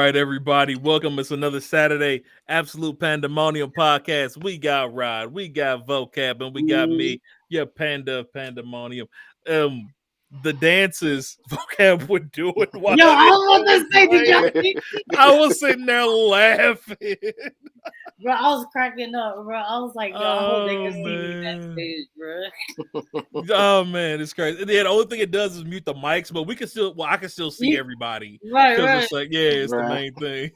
right, everybody. Welcome. It's another Saturday Absolute Pandemonium podcast. We got Rod, we got Vocab, and we got me, your panda of Pandemonium. The dances Vocab would do it while Yo, I was about to say, did y'all playing. I was sitting there laughing. Bro, I was cracking up, bro. I was like, yo, I hope they can see me backstage, bro. Oh man, it's crazy. The only thing it does is mute the mics, but we can still. Well, I can still see everybody. Right. It's like, yeah, it's the main thing.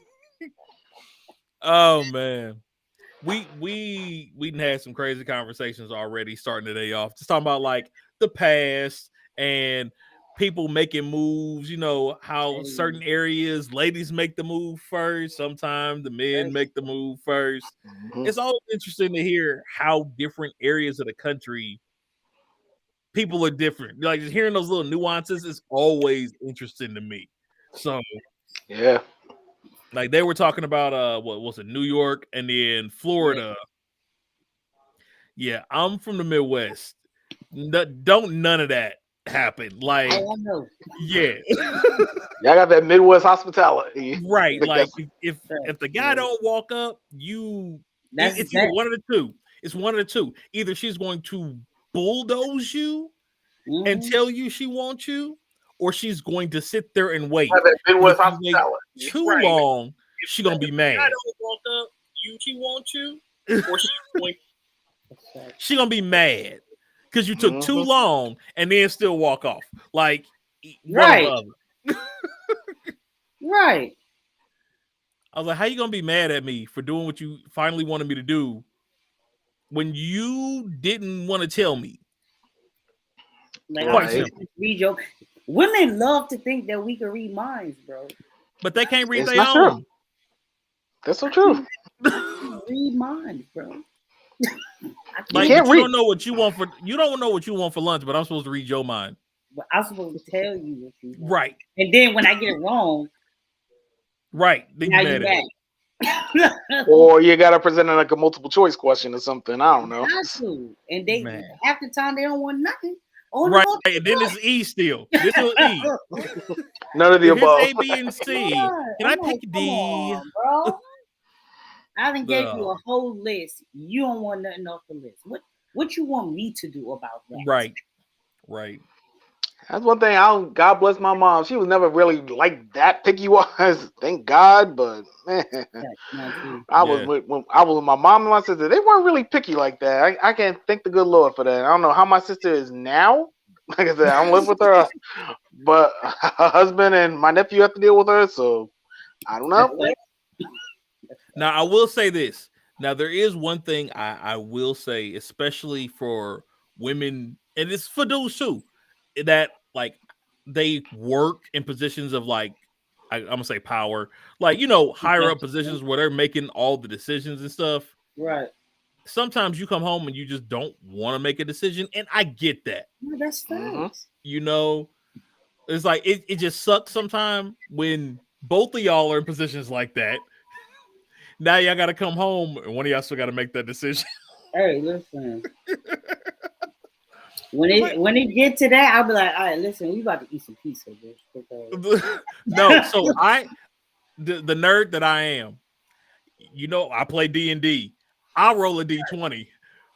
Oh man, we done had some crazy conversations already. Starting the day off, just talking about like the past and people making moves. You know how certain areas, ladies make the move first. Sometimes the men make the move first. Mm-hmm. It's always interesting to hear how different areas of the country people are different. Like just hearing those little nuances is always interesting to me. So yeah, like they were talking about what was it, New York and then Florida. Yeah, I'm from the Midwest. Don't none of that happen. Like, yeah, y'all got that Midwest hospitality, right? Like if the guy don't walk up, it's either one of the two. It's one of the two. Either she's going to bulldoze you and tell you she wants you, or she's going to sit there and wait. Too long, she's gonna be mad. I don't walk up, she wants you, or she's gonna be mad because you took too long and then still walk off. Like right. Right. I was like, how you gonna be mad at me for doing what you finally wanted me to do when you didn't want to tell me? Like, read your women love to think that we can read minds, bro. But they can't read their own. True. That's so true. Read minds, bro. Like, you don't know what you want for lunch, but I'm supposed to read your mind. But I'm supposed to tell you what you want. Right. And then when I get it wrong, right, then now you're mad. Or you gotta present like a multiple choice question or something. I don't know. And they half the time they don't want nothing. Right, and then it's E still. This is E. None of the above. A, B, and C. Can I pick D? On, bro. I done gave you a whole list. You don't want nothing off the list. What you want me to do about that? Right. That's one thing. God bless my mom. She was never really like that picky wise. Thank God, but man, I was with my mom and my sister. They weren't really picky like that. I can't thank the good Lord for that. I don't know how my sister is now. Like I said, I don't live with her, but her husband and my nephew have to deal with her. So I don't know. Now I will say this. Now there is one thing I will say, especially for women, and it's for dudes too, that like they work in positions of like I'm gonna say power, like higher up positions where they're making all the decisions and stuff. Right. Sometimes you come home and you just don't want to make a decision, and I get that. No, that's nice. It's like it just sucks sometimes when both of y'all are in positions like that. Now y'all got to come home, and one of y'all still got to make that decision. Hey, listen. When it get to that, I'll be like, all right, listen, we about to eat some pizza, bitch. No, so the nerd that I am, I play D&D. I'll roll a D20.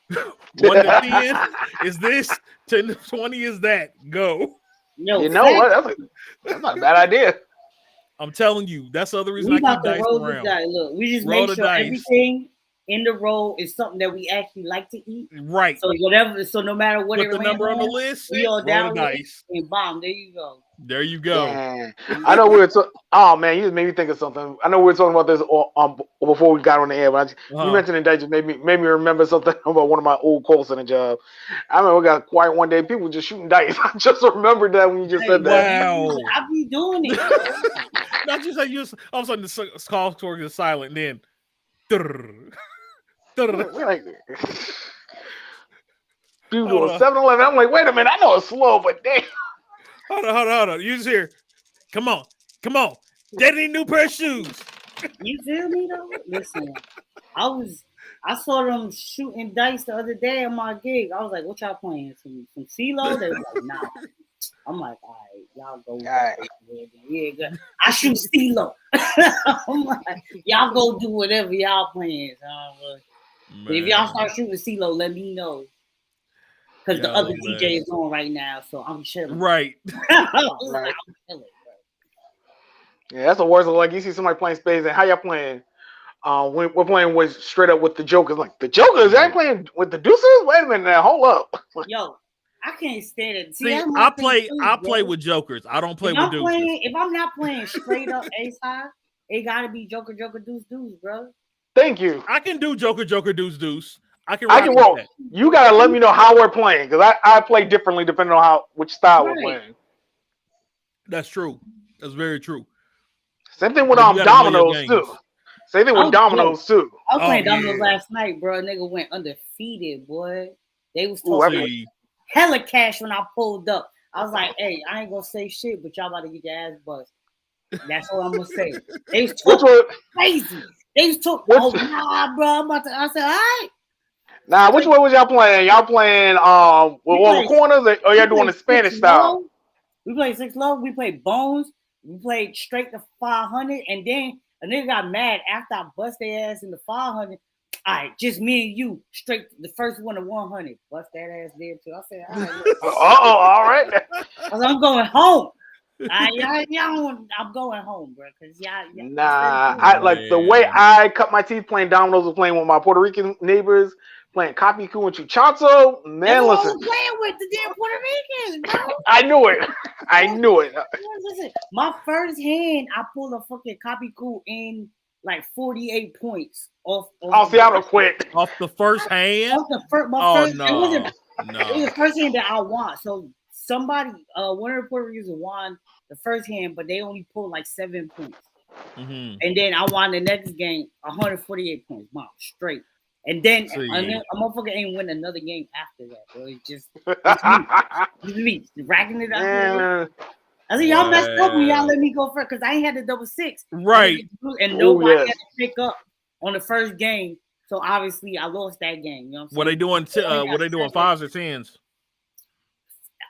1 to 10 is this, 10 to 20 is that. Go. You know what? That's not a bad idea. I'm telling you, that's the other reason I keep dice around. Look, we just make sure everything in the roll is something that we actually like to eat. Right. So whatever. So no matter what, put the number on the list. We all down dice and bomb. There you go. There you go. Yeah. I know we were. Oh man, you just made me think of something. I know we were talking about this before we got on the air, but you mentioned it. That just made me remember something about one of my old call center jobs. I remember we got quiet one day. People just shooting dice. I just remembered that when you just said that. Wow. I be doing it. Not just like you. All of a sudden, the call towards is silent. And then. Dude, go 7-Eleven. I'm like, wait a minute, I know it's slow, but damn. Hold on. You just hear, come on. Daddy need a new pair of shoes. You feel me though? Listen, I saw them shooting dice the other day on my gig. I was like, what y'all playing? Some CeeLo? They was like, nah. I'm like, all right, y'all go. All right. Yeah, good. I shoot CeeLo. I'm like, y'all go do whatever y'all playing. But if y'all start shooting CeeLo, let me know. Because the other DJ is on right now, so I'm chilling. Right. I'm chilling, bro. Yeah, that's the worst. Like you see somebody playing spades, and how y'all playing? We're playing with straight up with the jokers. Like the jokers, I ain't playing with the deuces. Wait a minute now, hold up. Yo, I can't stand it. See, I play with jokers. I don't play with deuces. If I'm not playing straight up A side, it gotta be joker, deuce, bro. Thank you. I can do joker, deuce. I can roll. That. You gotta let me know how we're playing because I play differently depending on which style we're playing. That's true. That's very true. Same thing with dominoes too. Same thing with dominoes too. I was playing dominoes last night, bro. Nigga went undefeated, boy. They was talking hella cash when I pulled up. I was like, hey, I ain't gonna say shit, but y'all about to get your ass bust. That's all I'm gonna say. They was talking crazy. They was talking, nah, bro. I'm about to. I said, all right. Nah, which way was y'all playing? Y'all playing with all the corners, or y'all doing the Spanish style? We played 6 low. We played bones. We played straight to 500, and then a nigga got mad after I bust their ass in the 500. All right, just me and you, straight the first one to 100. Bust that ass there too. I said, all right. All right. I was like, I'm going home. I'm going home, bro. Cause nah, I like the way I cut my teeth playing dominoes and playing with my Puerto Rican neighbors, playing Capicu and Chuchazo. Man, listen. I was playing with the damn Puerto Ricans, bro. I knew it. Listen, my first hand, I pulled a fucking Capicu in like 48 points off. I'll see. I would quit off the first hand. Off the first, no. It was the first hand that I won. So somebody, one of the Puerto Ricans won the first hand, but they only pulled like 7 points. Mm-hmm. And then I won the next game, 148 points, mom, straight. And then a motherfucker ain't win another game after that, bro. It's me racking it up. I said, y'all messed up when y'all let me go first because I ain't had the double six. Right. And nobody had to pick up on the first game. So obviously I lost that game. You know what I'm saying? What they doing? 5s or 10s?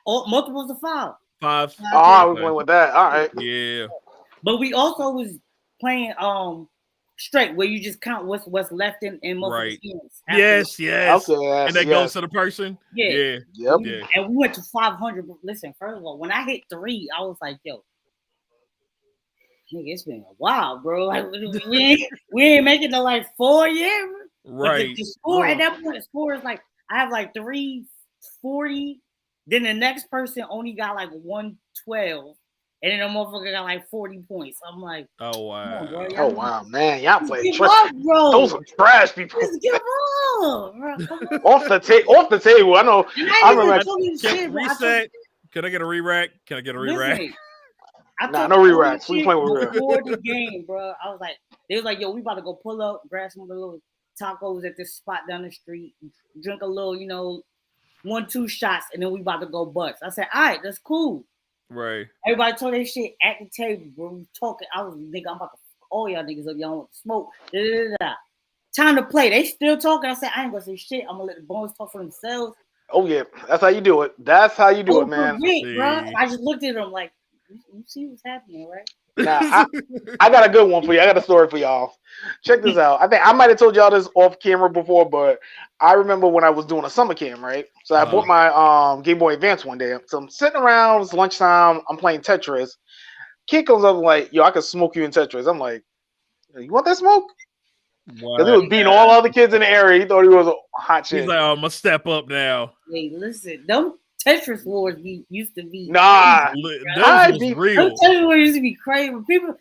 Multiples of 5. 5s. We went with that. All right. Yeah. But we also was playing straight where you just count what's left in multiple teams. Yes. Okay, and that goes to the person. Yeah. Yep. And we went to 500. But listen, first of all, when I hit 3, I was like, yo, nigga, it's been a while, bro. Like we ain't making to like 4 years. Right. The score at that point, the score is like I have like 340. Then the next person only got like 112. And then the motherfucker got like 40 points. I'm like, oh wow, on, wow, man, y'all play trash, bro. Those are trash people. Just give up, bro. off the table. I know. I remember. Reset. Can I get a re-rack? Can I get a re-rack? Nah, no re-racks. We playing with before the game, bro. I was like, they was like, yo, we about to go pull up, grab some of the little tacos at this spot down the street, drink a little, 1-2 shots, and then we about to go bust. I said, all right, that's cool. Right. Everybody told that shit at the table, bro. We talking. I was nigga, I'm about to fuck all y'all niggas up. Y'all want to smoke. Time to play. They still talking. I said, I ain't gonna say shit. I'm gonna let the boys talk for themselves. Oh yeah, that's how you do it. That's how you do it, man. Bro. I just looked at them like, you see what's happening, right? Nah, I got a good one for you. I got a story for y'all. Check this out. I think I might have told y'all this off camera before, but I remember when I was doing a summer camp, right? So I bought my Game Boy Advance one day. So I'm sitting around, it's lunchtime, I'm playing Tetris. Kid comes up like, yo, I could smoke you in Tetris. I'm like, you want that smoke? Because he was beating all other kids in the area. He thought he was a hot shit. He's like, I'm gonna step up now. Hey, listen, them Tetris wars used to be nah, that was real. Them Tetris wars used to be crazy. People,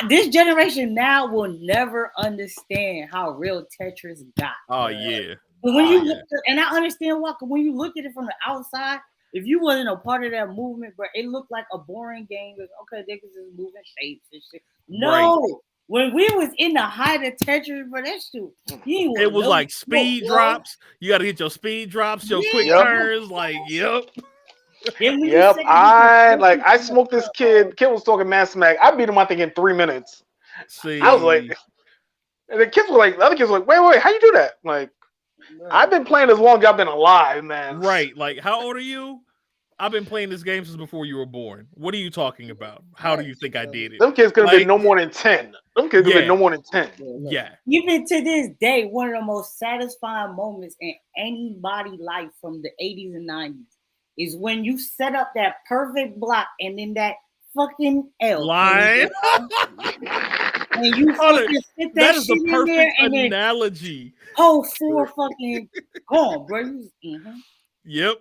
this generation now will never understand how real Tetris got. Oh yeah. But when you look at, and I understand why. When you look at it from the outside, if you wasn't a part of that movement, bro, it looked like a boring game. Okay, they was just moving shapes and shit. No. Right. When we was in the height of Tetris, bro, that shit, it was like speed drops. You got to get your speed drops, your quick turns. Like, Yep. I smoked this kid. Kid was talking mad smack. I beat him, I think, in 3 minutes. See, I was like, and the kids were like, the other kids were like, wait, how you do that? Like, bro. I've been playing as long as I've been alive, man. Right. Like, how old are you? I've been playing this game since before you were born. What are you talking about? How do you think I did it? Them kids could have been no more than 10. Them kids could have been no more than 10. Yeah. Even to this day, one of the most satisfying moments in anybody's life from the 80s and 90s is when you set up that perfect block and then that fucking L line. And you fucking sit that is shit the in there perfect and then analogy. Oh, 4 fucking gone, bro. Yep.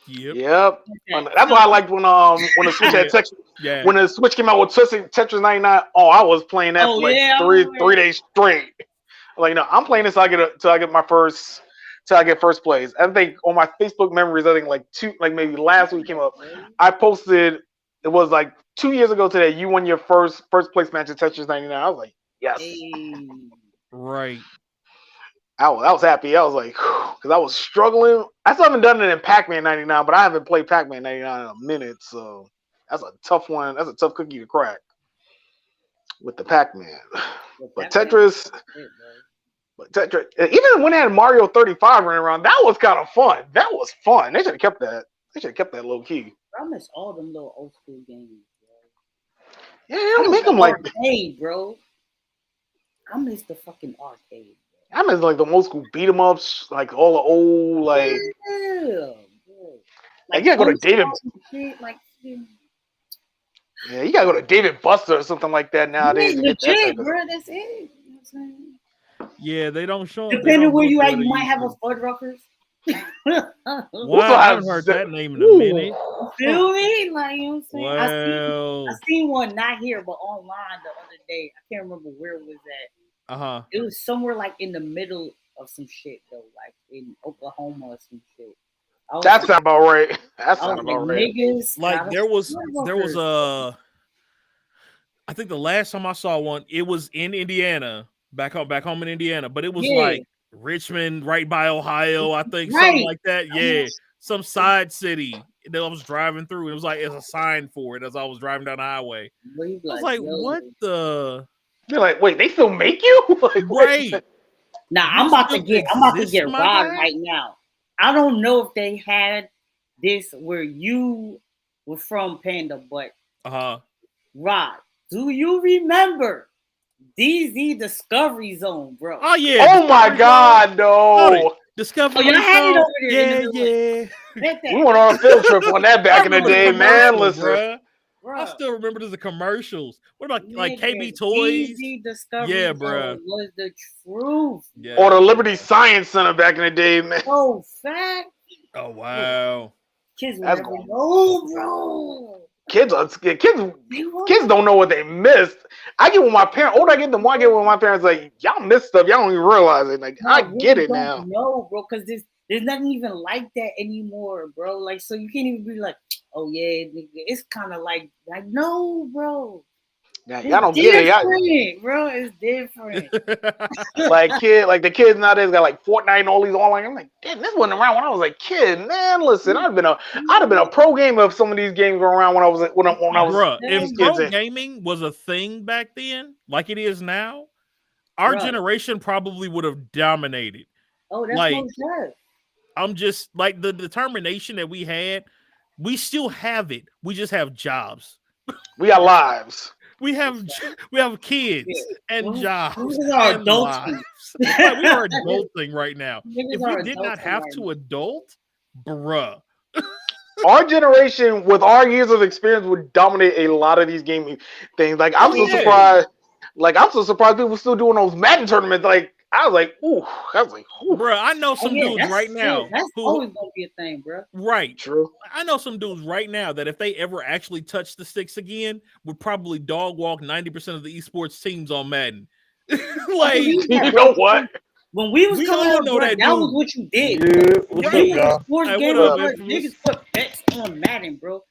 That's why I liked when the Switch had Tetris. When the Switch came out with Tetris 99, I was playing that for like 3 days straight. Like, no, I'm playing this till I get first place. I think on my Facebook memories, I think maybe last week came up. I posted, it was like 2 years ago today, you won your first place match at Tetris 99. I was like, yes. Right. I was happy. I was like, because I was struggling. I still haven't done it in Pac-Man 99, but I haven't played Pac-Man 99 in a minute. So that's a tough one. That's a tough cookie to crack with the Pac-Man. But Tetris, even when they had Mario 35 running around, that was kind of fun. That was fun. They should have kept that. They should have kept that low key. I miss all them little old school games, bro. Yeah, they don't make them like arcade, bro. I miss the fucking arcade. I miss like the old school beat 'em ups, like all the old like. Yeah, like you gotta go to David. Yeah, you gotta go to David Buster or something like that nowadays. Legit, bro. That's it. You know what I'm saying? Yeah, they don't show. Depending where you at, you might have a Fuddruckers. Wow, I haven't heard that name in a minute. Feel me? Like, you know what I'm saying? Well, I seen one not here, but online the other day. I can't remember where it was at. It was somewhere like in the middle of some shit though, like in Oklahoma or some shit. That sounds about right. That sounds about right. Niggas, like there was a. I think the last time I saw one, it was in Indiana, back home in Indiana, but it was like Richmond, right by Ohio, I think, something like that. Yeah, some side city that I was driving through. It was like it's a sign for it as I was driving down the highway. I was like, what the? They're like, wait, they still make you? Like, right. Now I'm about to get robbed right now. I don't know if they had this where you were from, Panda, but Rod, do you remember DZ Discovery Zone, bro? Oh yeah. Oh my God, no. Discovery Zone. Had it over there. Yeah. We went on a field trip on that back in the day, man. Listen. Bruh. I still remember the commercials. What about like KB Toys? Yeah, bro. Was the truth. Yeah. Or the Liberty Science Center back in the day, man. Oh, fact. Oh wow. Kids never know, bro. Kids don't know what they missed. I get with my parents. Older I get, the more I get with my parents. Like, y'all miss stuff. Y'all don't even realize it. Like, I get it now. No, bro, because there's nothing even like that anymore, bro. Like, so you can't even be like, oh yeah, nigga. It's kind of like no, bro. Now, y'all don't get it, bro. It's different. like the kids nowadays got like Fortnite and all these online. I'm like, damn, this wasn't around when I was a kid, man. Listen, I'd have been a pro gamer if some of these games were around when I was. Bruh, if pro gaming was a thing back then, like it is now, our generation probably would have dominated. Oh, that's like, good. I'm just like the determination that we had. We still have it. We just have jobs. We got lives. We have kids and jobs we are and lives. We are adulting right now. If we did not have to adult, bruh. Our generation, with our years of experience, would dominate a lot of these gaming things. Like I'm so surprised. Like I'm so surprised people still doing those Madden tournaments. Like I was like, ooh. Bro, I know some dudes right now. That's always gonna be a thing, bro. Right. True. I know some dudes right now that if they ever actually touch the sticks again, would probably dog walk 90% of the esports teams on Madden. Like, you know what? When we was coming up, bro, that was what you did. Niggas put bets on Madden, bro.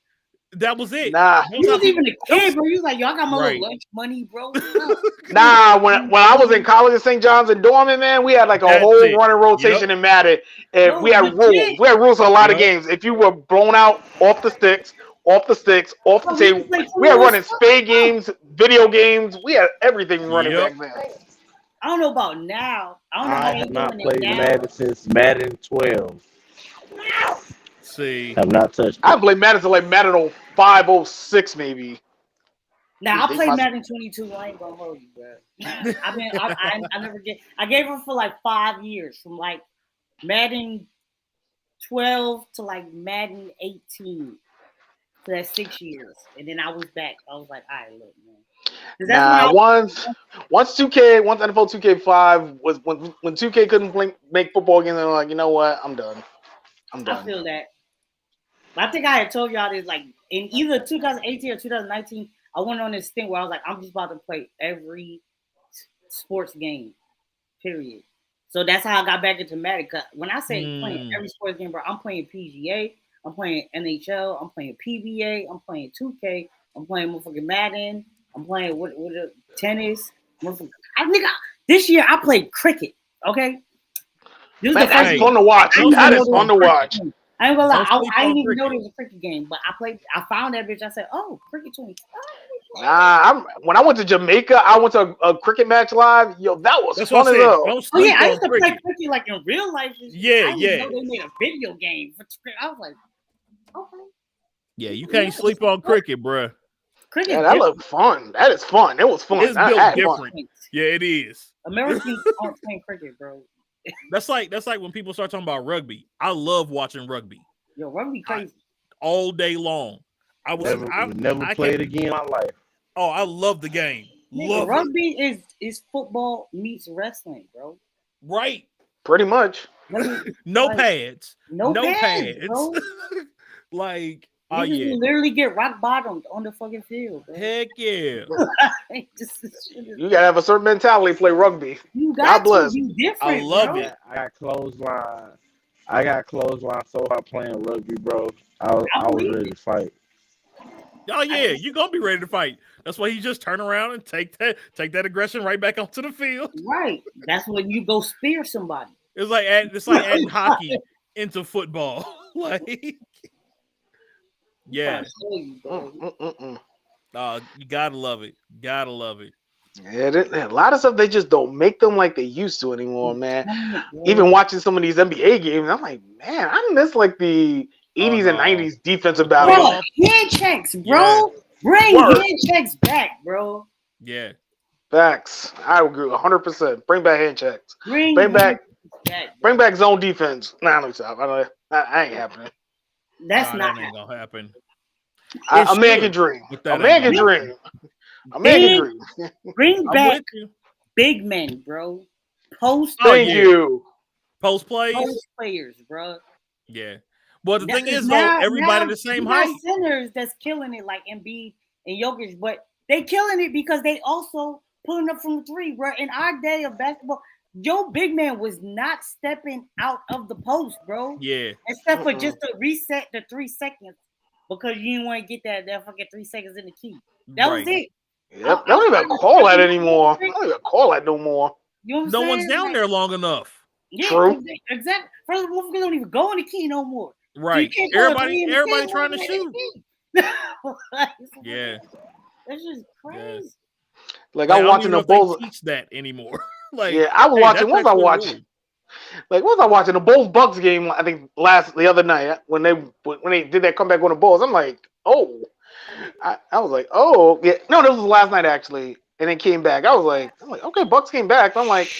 That was it. Nah, you was even a kid, bro. You was like, y'all got my little lunch money, bro. Nah, when I was in college at St. John's in Dorman, man, we had like a whole running rotation in Madden, and we had rules. We had rules for a lot of games. If you were blown out off the sticks, off the table, we had running spade games, video games. We had everything running back then. I don't know about now. I have not played Madden since Madden 12. See, have not touched it. I played Madden to like Madden 05, 06 maybe. Now I played Madden 22. I ain't gonna hold you, bro. I never get. I gave her for like 5 years, from like Madden 12 to like Madden 18. So that's 6 years, and then I was back. I was like, all right, look, man. Nah, once NFL 2K5 was when 2K couldn't make football games, they're like, you know what, I'm done. I feel that. I think I had told y'all this, like in either 2018 or 2019. I went on this thing where I was like, I'm just about to play every sports game, period. So that's how I got back into Madden. When I say playing every sports game, bro, I'm playing PGA, I'm playing NHL, I'm playing PBA, I'm playing 2K, I'm playing motherfucking Madden, I'm playing with tennis. This year I played cricket. Okay, this man, that's fun to watch. That is fun to watch. I ain't gonna lie, I didn't even know there was a cricket game, but I found that bitch. I said, "Oh, cricket 20." Nah, when I went to Jamaica, I went to a cricket match live. Yo, that was fun as hell. Oh yeah, I used to play cricket like in real life. Yeah, I didn't know they made a video game for cricket. I was like, okay. Yeah, you can't sleep on cricket, bruh. Cricket, yeah, that looked fun. That is fun. It was fun. It's built different. Fun. Yeah, it is. Americans aren't playing cricket, bro. That's like when people start talking about rugby. I love watching rugby. Yo, rugby crazy. All day long. I never played again in my life. Oh, I love the game. Love rugby is football meets wrestling, bro. Right. Pretty much. No pads. No pads. Bro. Like, oh yeah. Literally get rock bottomed on the fucking field. Bro. Heck yeah. You gotta have a certain mentality to play rugby. God bless. I love it. I got clothesline so hard playing rugby, bro. I was ready to fight. Oh yeah, you're gonna be ready to fight. That's why you just turn around and take that aggression right back onto the field. Right. That's when you go spear somebody. It's like adding hockey into football. Like, yeah. You gotta love it. Gotta love it. Yeah, a lot of stuff they just don't make them like they used to anymore, man. Even watching some of these NBA games, I'm like, man, I miss like the 80s and 90s defensive battle. Bro, hand checks, bro. Yeah. Bring hand checks back, bro. Yeah. Facts. I agree 100%. Bring back hand checks. Bring back zone defense. Nah, let me stop. I ain't happening. That's not ain't gonna happen. A man can dream. A man can dream. A man can dream. Bring back big men, bro. Post players, bro. Yeah. Well, the thing is, though, everybody the same height. Centers that's killing it, like Embiid and Jokic, but they killing it because they also pulling up from the three, bro. In our day of basketball, your big man was not stepping out of the post, bro. Yeah. Except for just to reset the 3 seconds because you didn't want to get that fucking 3 seconds in the key. That was it. Yep. They don't even call that anymore. They don't even call that no more. You know no one's down there long enough. Yeah, true. Exactly. First of all, we don't even go in the key no more. Right. Everybody trying to shoot. Yeah. That's just crazy. Yeah. Like I'm watching the Bulls. Teach that anymore. Like, yeah, I was watching. What was I watching? Like, what was I watching? The Bulls Bucks game. I think the other night when they did that comeback on the Bulls. I'm like, oh, I was like, oh, yeah. No, this was last night actually, and it came back. I'm like, okay, Bucks came back. I'm like,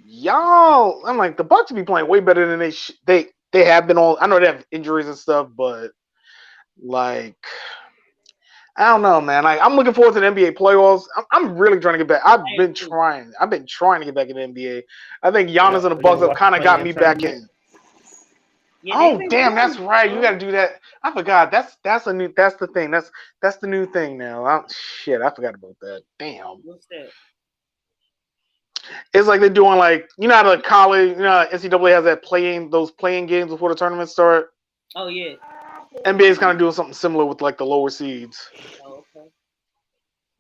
y'all. I'm like, the Bucks be playing way better than they have been on. I know they have injuries and stuff, but like, I don't know, man. Like, I'm looking forward to the NBA playoffs. I'm really trying to get back. I've been trying to get back in the NBA. I think Giannis and the Bucks have kind of got me back in. Yeah, oh damn, that's right. You got to do that. I forgot. That's the thing. That's the new thing now. Shit, I forgot about that. Damn. What's that? It's like they're doing like how the college, NCAA has those playing games before the tournaments start. Oh yeah. NBA is kind of doing something similar with like the lower seeds. Oh, okay.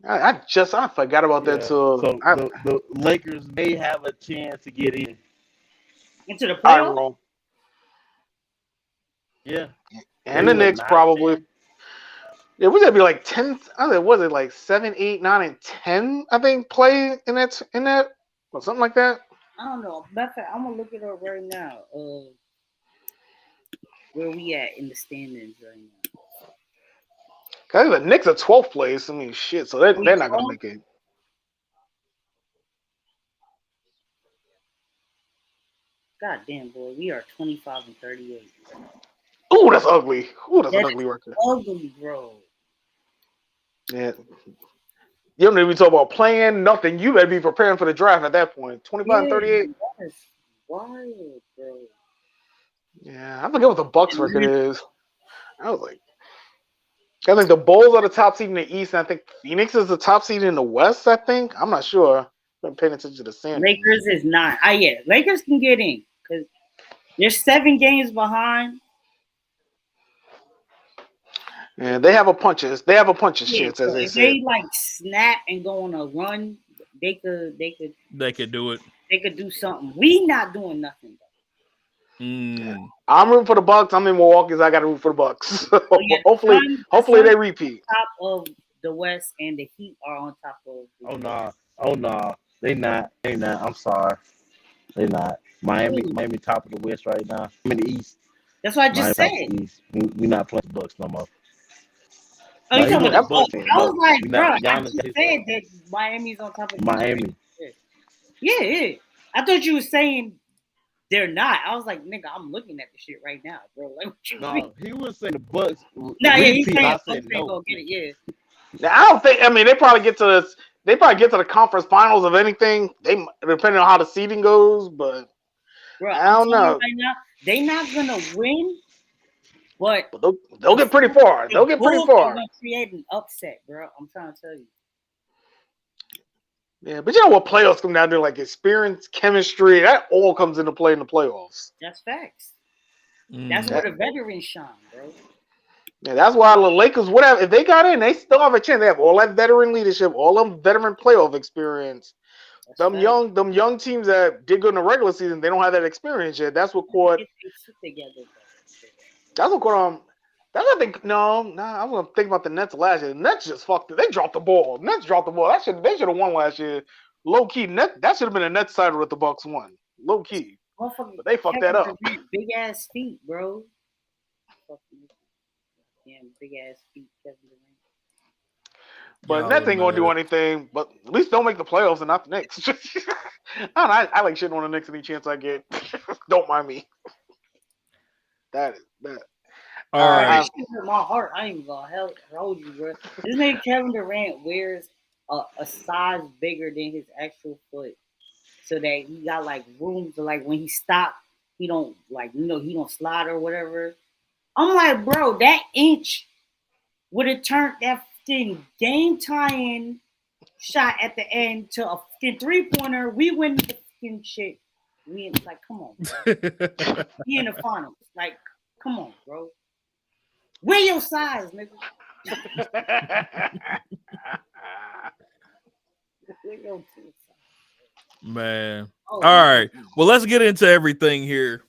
I forgot about that too. So the Lakers may have a chance to get into the playoffs. Yeah. And the Knicks probably. Yeah, would that be like 10? Was it like 7, 8, 9, and 10? I think play in that or something like that. I don't know. I'm gonna look it up right now. Where we at in the standings right now? Cause the Knicks are 12th place. I mean, shit. So they're not gonna make it. God damn, boy, we are 25 and 38. Ooh, that's ugly. Ooh, that's an ugly record. Ugly, bro. Yeah. You don't even talk about playing nothing. You better be preparing for the draft at that point. 25 and 38. That's wild, bro. Yeah, I forget what the Bucks record is. I was like, I think the Bulls are the top seed in the East, and I think Phoenix is the top seed in the West. I think I'm not sure. I've been paying attention to the standings. Lakers is not. Lakers can get in because they're 7 games behind. Yeah, they have a punches. They have a punches chance, as they if said. they like snap and go on a run, they could do it. They could do something. We not doing nothing though. Yeah. I'm rooting for the Bucks. I'm in Milwaukee, so I got to root for the Bucks. Hopefully they repeat. Top of the West and the Heat are on top of. Oh no, they not. I'm sorry, they not. Miami top of the West right now. I'm in the East. That's what I just said. We not playing the Bucks no more. Oh, you talking about the Bucks? I was like, bro, I just said that Miami's on top of Miami. Yeah. I thought you were saying they're not. I was like, nigga, I'm looking at the shit right now, bro. Like, what you mean? He was saying the Bucks. He's saying Bucks ain't gonna get it. Yeah. Now, I don't think. I mean, they probably get to this. They probably get to the conference finals of anything. They depending on how the seeding goes, but bro, I don't know. Right now, they're not gonna win, but they'll get pretty far. They'll get pretty far. Gonna create an upset, bro. I'm trying to tell you. Yeah, but you know what playoffs come down to? Like experience, chemistry. That all comes into play in the playoffs. That's facts. That's where the veterans shine, bro. Yeah, that's why the Lakers, whatever, if they got in, they still have a chance. They have all that veteran leadership, all them veteran playoff experience. Them young teams that did good in the regular season, they don't have that experience yet. That's what caught. That's what caught That's what I think. No, I was gonna think about the Nets last year. The Nets just fucked it. They dropped the ball. They should have won last year. Low key, that should have been a Nets side with the Bucks won. Low key, but they fucked that up. Big ass feet, bro. Yeah, big ass feet, Kevin Durant. But Nets ain't gonna do anything. But at least don't make the playoffs and not the Knicks. I like shitting on the Knicks any chance I get. Don't mind me. That. All right. My heart, I ain't even gonna hold you, bro. This nigga Kevin Durant wears a size bigger than his actual foot, so that he got like room to like when he stopped, he don't he don't slide or whatever. I'm like, bro, that inch would have turned that fucking game tying shot at the end to a fucking 3-pointer. We win the fucking shit. Like, come on, bro. We in the finals. Like, come on, bro. Wear your size, nigga. Man. All right. Well, let's get into everything here.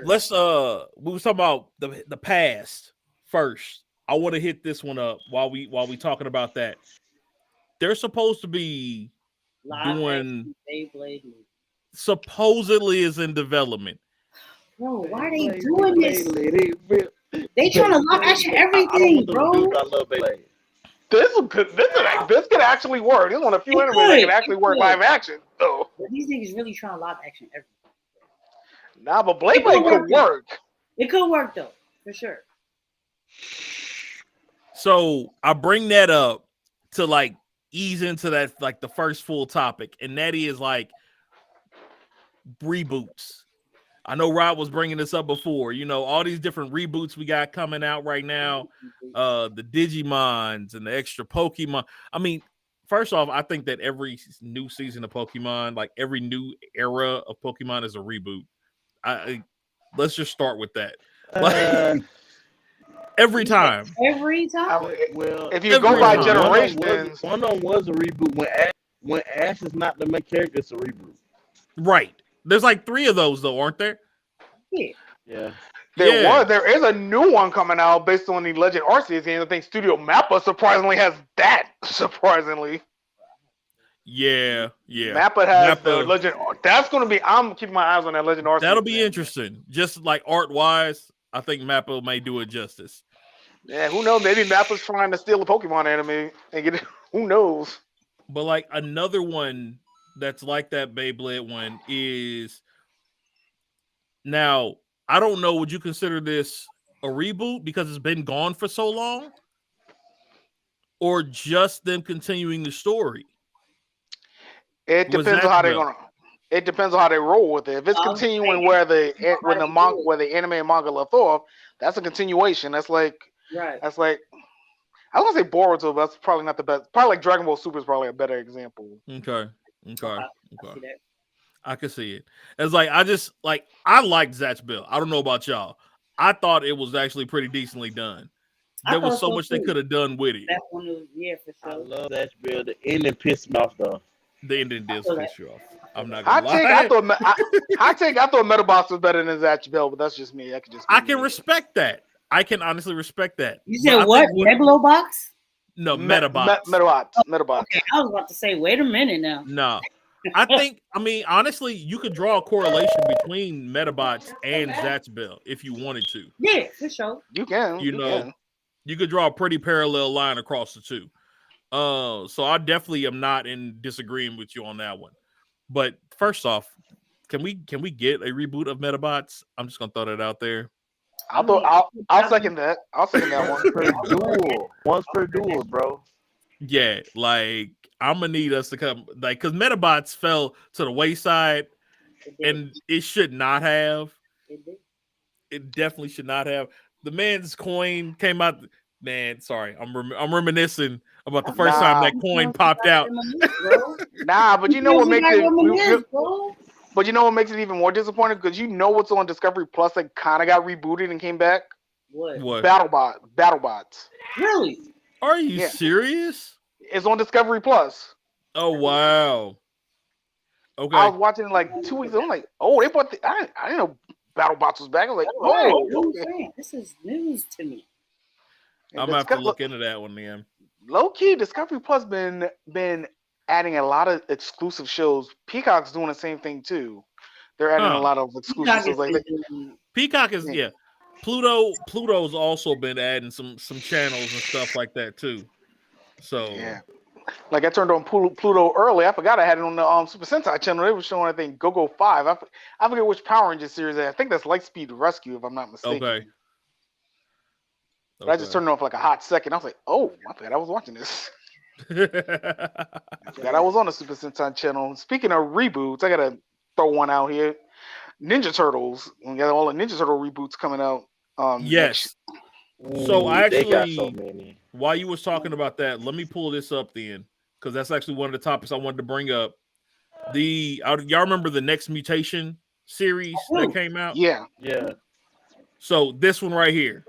Let's we was talking about the past first. I want to hit this one up while we talking about that. They're supposed to be doing supposedly is in development. Bro, why are they doing this? They trying to live action everything, bro. This could actually work. This is one of the few animes that can actually work live action. So. These niggas really trying to live action everything. Nah, but Blade could work. It could work though, for sure. So I bring that up to like ease into that like the first full topic, and that is like reboots. I know Rob was bringing this up before. You know, all these different reboots we got coming out right now, the Digimons and the extra Pokemon. I mean, first off, I think that every new season of Pokemon, like every new era of Pokemon, is a reboot. Let's just start with that. Every time. Well, if you go by generations, one of them was a reboot. When Ash is not the main character, it's a reboot. Right. There's like 3 of those though, aren't there? Yeah. There is a new one coming out based on the Legend Arceus game. I think Studio Mappa surprisingly has that. Surprisingly. Yeah. Mappa has the Legend. That's going to be. I'm keeping my eyes on that Legend Arceus. That'll be interesting. Just like art wise, I think Mappa may do it justice. Yeah, who knows? Maybe Mappa's trying to steal a Pokemon anime and get it. Who knows? But like another one that's like that Beyblade one is now. I don't know. Would you consider this a reboot because it's been gone for so long, or just them continuing the story? It depends on how they're gonna. It depends on how they roll with it. If it's continuing where the anime and manga left off, that's a continuation. That's like right. That's like I was gonna say Boruto, but that's probably not the best. Probably like Dragon Ball Super is probably a better example. Okay. I can see it. It's like I liked Zatch Bell. I don't know about y'all. I thought it was actually pretty decently done. There was so much they could have done with it. That one was, for sure. I love Zatch Bell. The ending pissed me off though. The ending did piss you off. I'm not gonna lie. I thought Metabots was better than Zatch Bell, but that's just me. I can respect that. I can honestly respect that. You said what? Megalobox? No, Metabots. Metabots. Okay, I was about to say, wait a minute now. No. I mean, honestly, you could draw a correlation between Metabots and Zatch Bell if you wanted to. Yeah, for sure. You can. You could draw a pretty parallel line across the two. So I definitely am not in disagreeing with you on that one. But first off, can we get a reboot of Metabots? I'm just gonna throw that out there. I'll second that. I'll second that one. Per duel. Once per duel, bro. Yeah, like I'm gonna need us to come because Metabots fell to the wayside, and it should not have. It definitely should not have. The man's coin came out. Man, sorry, I'm reminiscing about the first time that coin popped out. But you know what makes it. But you know what makes it even more disappointing? Because you know what's on Discovery Plus that kind of got rebooted and came back? What? BattleBots. Really? Are you serious? It's on Discovery Plus. Oh wow. Okay. I was watching it like 2 weeks ago. I'm like, oh, they bought I didn't know BattleBots was back. I was like, okay. This is news to me. I'm gonna have to look into that one, man. Low key, Discovery Plus been adding a lot of exclusive shows. Peacock's doing the same thing too. They're adding a lot of exclusive shows. Peacock is Pluto's also been adding some channels and stuff like that too. So like I turned on Pluto early. I forgot I had it on the Super Sentai channel. They were showing I think Go 5. I forget which Power Ranger series. I think that's Lightspeed Rescue if I'm not mistaken. Okay. But I just turned it on for like a hot second. I was like, oh, I forgot I was watching this. I forgot I was on the Super Sentai channel. Speaking of reboots, I gotta throw one out here. Ninja Turtles. We got all the Ninja Turtle reboots coming out. Yes. So actually, while you was talking about that, let me pull this up then, because that's actually one of the topics I wanted to bring up. Y'all remember the Next Mutation series that came out? Yeah. So this one right here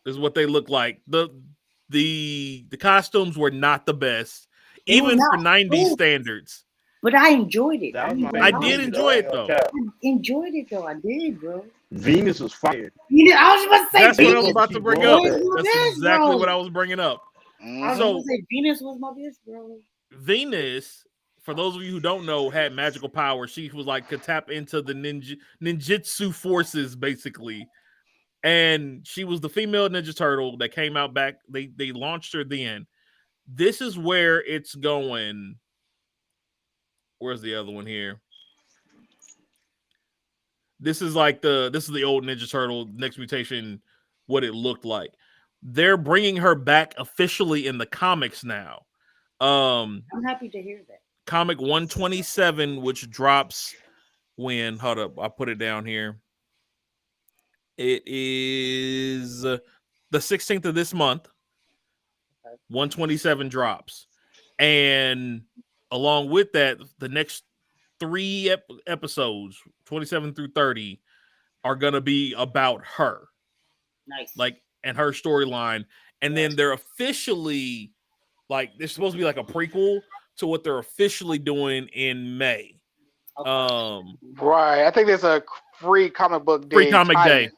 is what they look like. The costumes were not the best, even for 90s standards. But I enjoyed it. I did enjoy it though. I did, bro. Venus was fired. I was about to say that's what I was about to bring up. That's exactly what I was bringing up. I was going to say Venus was my bitch, bro. Venus, for those of you who don't know, had magical powers. She was like could tap into the ninjutsu forces, basically. And she was the female Ninja Turtle that came out back. They launched her then. This is where it's going. Where's the other one here? This is the old Ninja Turtle Next Mutation, what it looked like. They're bringing her back officially in the comics now. I'm happy to hear that. Comic 127, which drops when? Hold up, I put it down here. It is the 16th of this month. 127 drops. And along with that, the next 3 episodes, 27 through 30, are going to be about her. Nice. Like, and her storyline. And then they're officially, like, they're supposed to be like a prequel to what they're officially doing in May. Okay. Right. I think there's a free comic book day. Free comic day.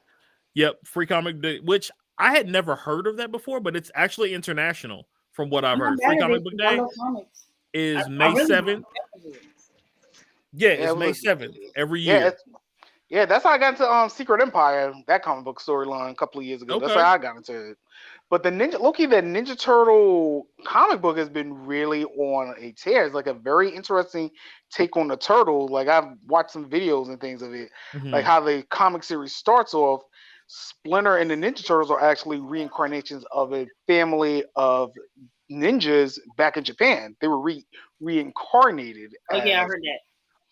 Yep. Free comic day, which I had never heard of that before, but it's actually international from what I've heard. Free comic book day. is May 7th. Yeah, it's May 7th every year. Yeah, that's how I got into Secret Empire, that comic book storyline a couple of years ago. Okay. That's how I got into it. But the Ninja Turtle comic book has been really on a tear. It's like a very interesting take on the turtle. Like I've watched some videos and things of it, like how the comic series starts off. Splinter and the Ninja Turtles are actually reincarnations of a family of ninjas back in Japan. They were reincarnated. Oh yeah, I heard that.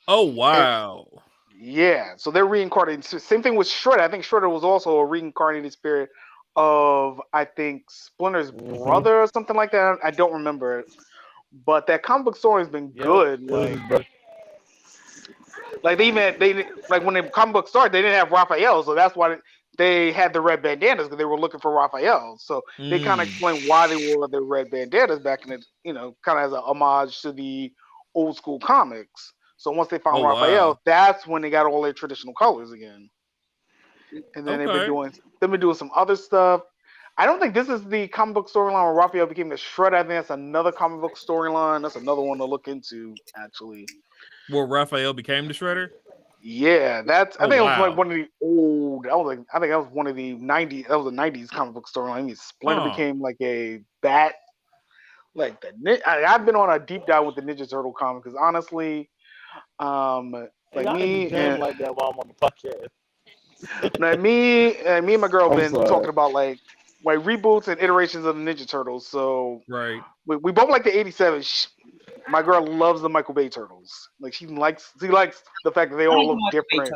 Oh wow. Yeah, so they're reincarnated. Same thing with Shredder. I think Shredder was also a reincarnated spirit of, I think, Splinter's brother or something like that. I don't remember it. But that comic book story has been good. Like they when the comic book started, they didn't have Raphael, so that's why they had the red bandanas, because they were looking for Raphael. So they kind of explain why they wore the red bandanas back in the, kind of as a homage to the old school comics. So once they found Raphael, that's when they got all their traditional colors again. And then they've been doing some other stuff. I don't think this is the comic book storyline where Raphael became the Shredder. I think that's another comic book storyline. That's another one to look into, actually. Where Raphael became the Shredder? Yeah, that's. I think it was like one of the old. I think that was one of the 90s. That was a 90s comic book storyline. I mean, Splinter became like a bat. Like I've been on a deep dive with the Ninja Turtle comic because honestly. Like me and like that while I'm on the podcast. me and my girl been talking about like reboots and iterations of the Ninja Turtles. So we both like the '87. My girl loves the Michael Bay Turtles. Like she likes the fact that they all look different.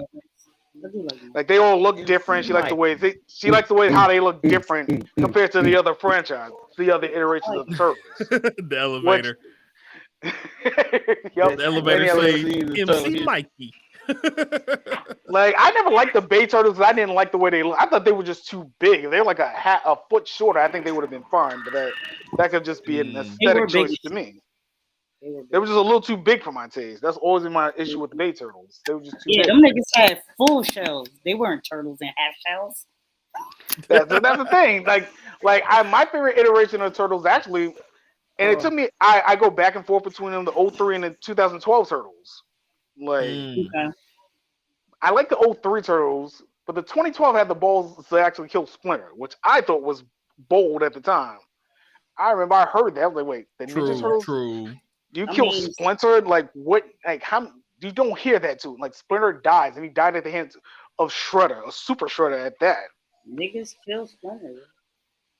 Like they all look different. She likes the way how they look different compared to the other franchise, the other iterations of the Turtles. The elevator. Yep. The elevator says MC Mikey. Like I never liked the Bay Turtles because I didn't like the way they look. I thought they were just too big. If they were like a foot shorter, I think they would have been fine. But that could just be an aesthetic choice to me. They were just a little too big for my taste. That's always been my issue with the Bay Turtles. They were just too big. Them niggas had full shells. They weren't turtles and half shells. That's the thing. Like my favorite iteration of Turtles actually. And it took me. I go back and forth between them, the 03 and the 2012 Turtles. Like, I like the 03 Turtles, but the 2012 had the balls to actually kill Splinter, which I thought was bold at the time. I remember I heard that. I was like, wait, the Ninja Turtles? True. You kill Splinter? Like, what? Like, how? You don't hear that too. Like, Splinter dies, and he died at the hands of Shredder, a super Shredder at that. Niggas kill Splinter.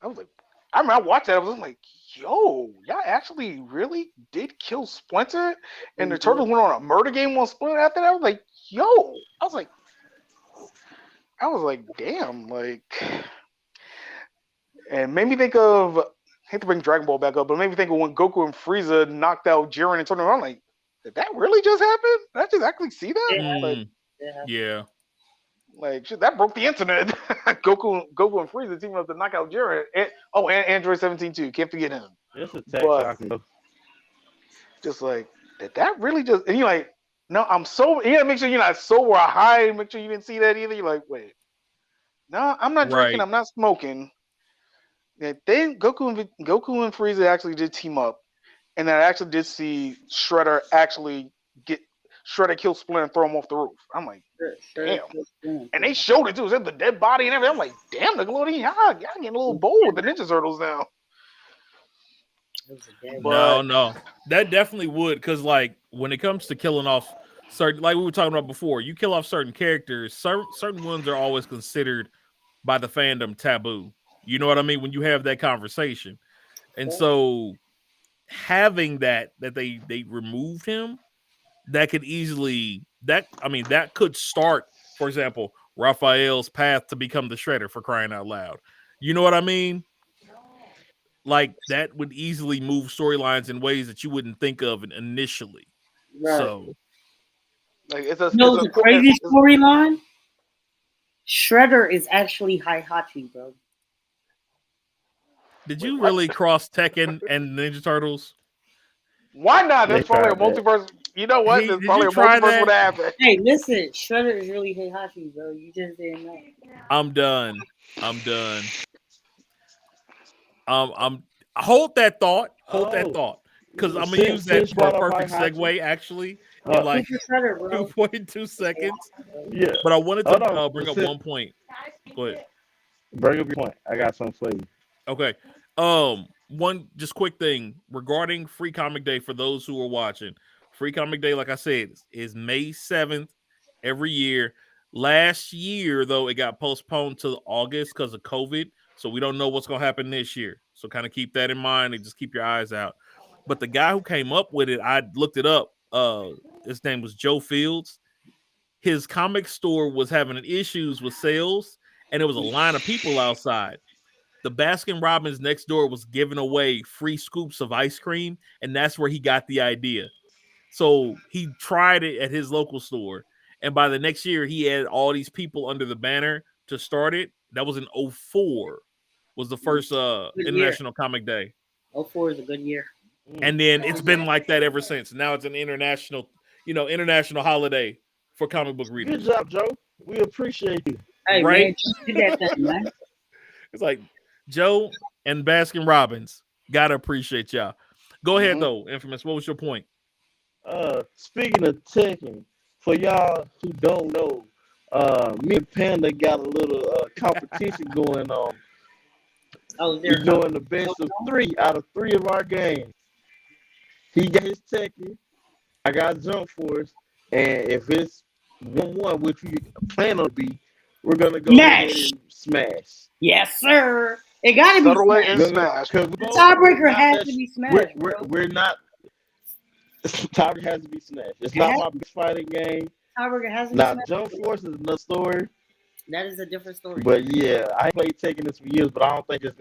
I was like, I remember I watched that. I was like, yo, y'all actually really did kill Splinter? And the Turtles went on a murder game on Splinter after that? I was like, yo. I was like, damn. Like, and made me think of, I hate to bring Dragon Ball back up, but made me think of when Goku and Frieza knocked out Jiren and turned around. Like, did that really just happen? Did I just actually see that? Yeah. Like shit, that broke the internet. Goku and Frieza teaming up to knock out Jiren. And Android 17 too. Can't forget him. Just like, did that really just? And you're like, no, I'm sober. You gotta make sure you're not sober or high. Make sure you didn't see that either. You're like, wait, no, I'm not drinking. I'm not smoking. Yeah, Goku and Frieza actually did team up, and then I actually did see Shredder actually get Shredder kill Splinter and throw him off the roof. I'm like, damn. And they showed it too. It was the dead body and everything. I'm like, damn, Nickelodeon, y'all getting a little bold with the Ninja Turtles now. No. That definitely would, because like when it comes to killing off certain, like we were talking about before, you kill off certain characters, certain ones are always considered by the fandom taboo. You know what I mean? When you have that conversation. And so having that they removed him, that could easily that could start, for example, Raphael's path to become the Shredder, for crying out loud. You know what I mean? Like that would easily move storylines in ways that you wouldn't think of initially. Right. So, like it's a crazy storyline. Shredder is actually Heihachi, bro. Did you really cross Tekken and Ninja Turtles? Why not? There's probably a multiverse. You know what? There's probably a multiverse would happen. Hey, listen, Shredder is really Heihachi, bro. You just didn't know. I'm done. Hold that thought. because I'm gonna use that for a perfect segue. Actually, in like 2.2 seconds. Yeah, but I wanted to bring up one point. Go ahead. Bring up your point. I got something for you. Okay. One just quick thing regarding Free Comic Day for those who are watching. Free Comic Day, like I said, is May 7th every year. Last year, though, it got postponed to August because of COVID. So we don't know what's going to happen this year. So kind of keep that in mind and just keep your eyes out. But the guy who came up with it, I looked it up. His name was Joe Fields. His comic store was having issues with sales, and there was a line of people outside. The Baskin Robbins next door was giving away free scoops of ice cream, and that's where he got the idea. So he tried it at his local store, and by the next year, he had all these people under the banner to start it. That was in 2004, was the first International Comic Day. 2004 is a good year. And then it's been like that ever since. Now it's an international holiday for comic book readers. Good job, Joe. We appreciate you. Hey, right? Man, do that thing, man. It's like Joe and Baskin Robbins. Gotta appreciate y'all. Go ahead though, Infamous. What was your point? Speaking of Tekken, for y'all who don't know, me and Panda got a little competition going on. We're doing the best of 3 out of 3 of our games. He got his Tekken, I got Jump Force, and if it's 1-1, which we plan on to be, we're gonna go ahead and smash. Yes, sir. It gotta be smash. The tiebreaker has to be smashed. We're not. Tiebreaker has to be smashed. It's not my best fighting game. Tiebreaker has to be smashed. Now, Jump Force is another story. That is a different story. But yeah, I played Tekken this for years, but I don't think he's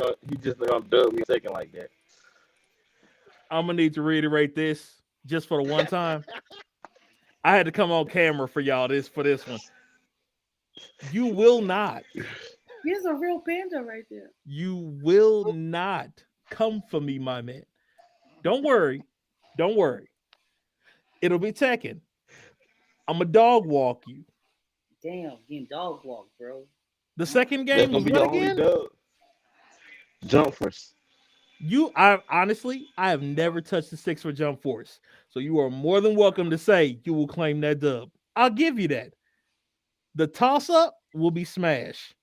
just gonna dub me Tekken like that. I'm gonna need to reiterate this just for the one time. I had to come on camera for y'all for this one. You will not. Here's a real panda right there. You will not come for me, my man. Don't worry. Don't worry. It'll be Tekken. I'm a dog walk you. Damn, getting dog walk, bro. The second game was what again? Jump Force. I have never touched the 6 for Jump Force. So you are more than welcome to say you will claim that dub. I'll give you that. The toss-up will be smash.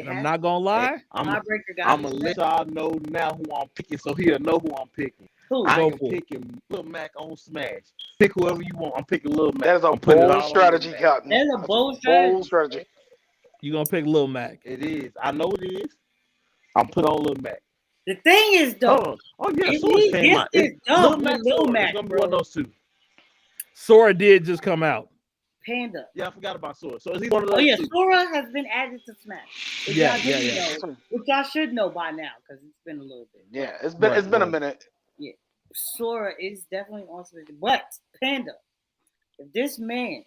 I'm not gonna lie. I'm gonna let y'all know now who I'm picking, so he'll know who I'm picking. I am picking Lil Mac on Smash. Pick whoever you want. I'm picking Lil Mac. That is a bold strategy, Cotton. That's a bold strategy. You gonna pick Lil Mac? It is. I know it is. I'm putting on Lil Mac. The thing is, though, Sora came out. Lil Mac, it's gonna be one of those 2. Sora did just come out. Panda. Yeah, I forgot about Sora. So is he one of those? Oh yeah, 2? Sora has been added to Smash. Yeah. Which y'all should know by now because it's been a little bit. Yeah, it's been a minute. Yeah, Sora is definitely on Smash, but Panda, if this man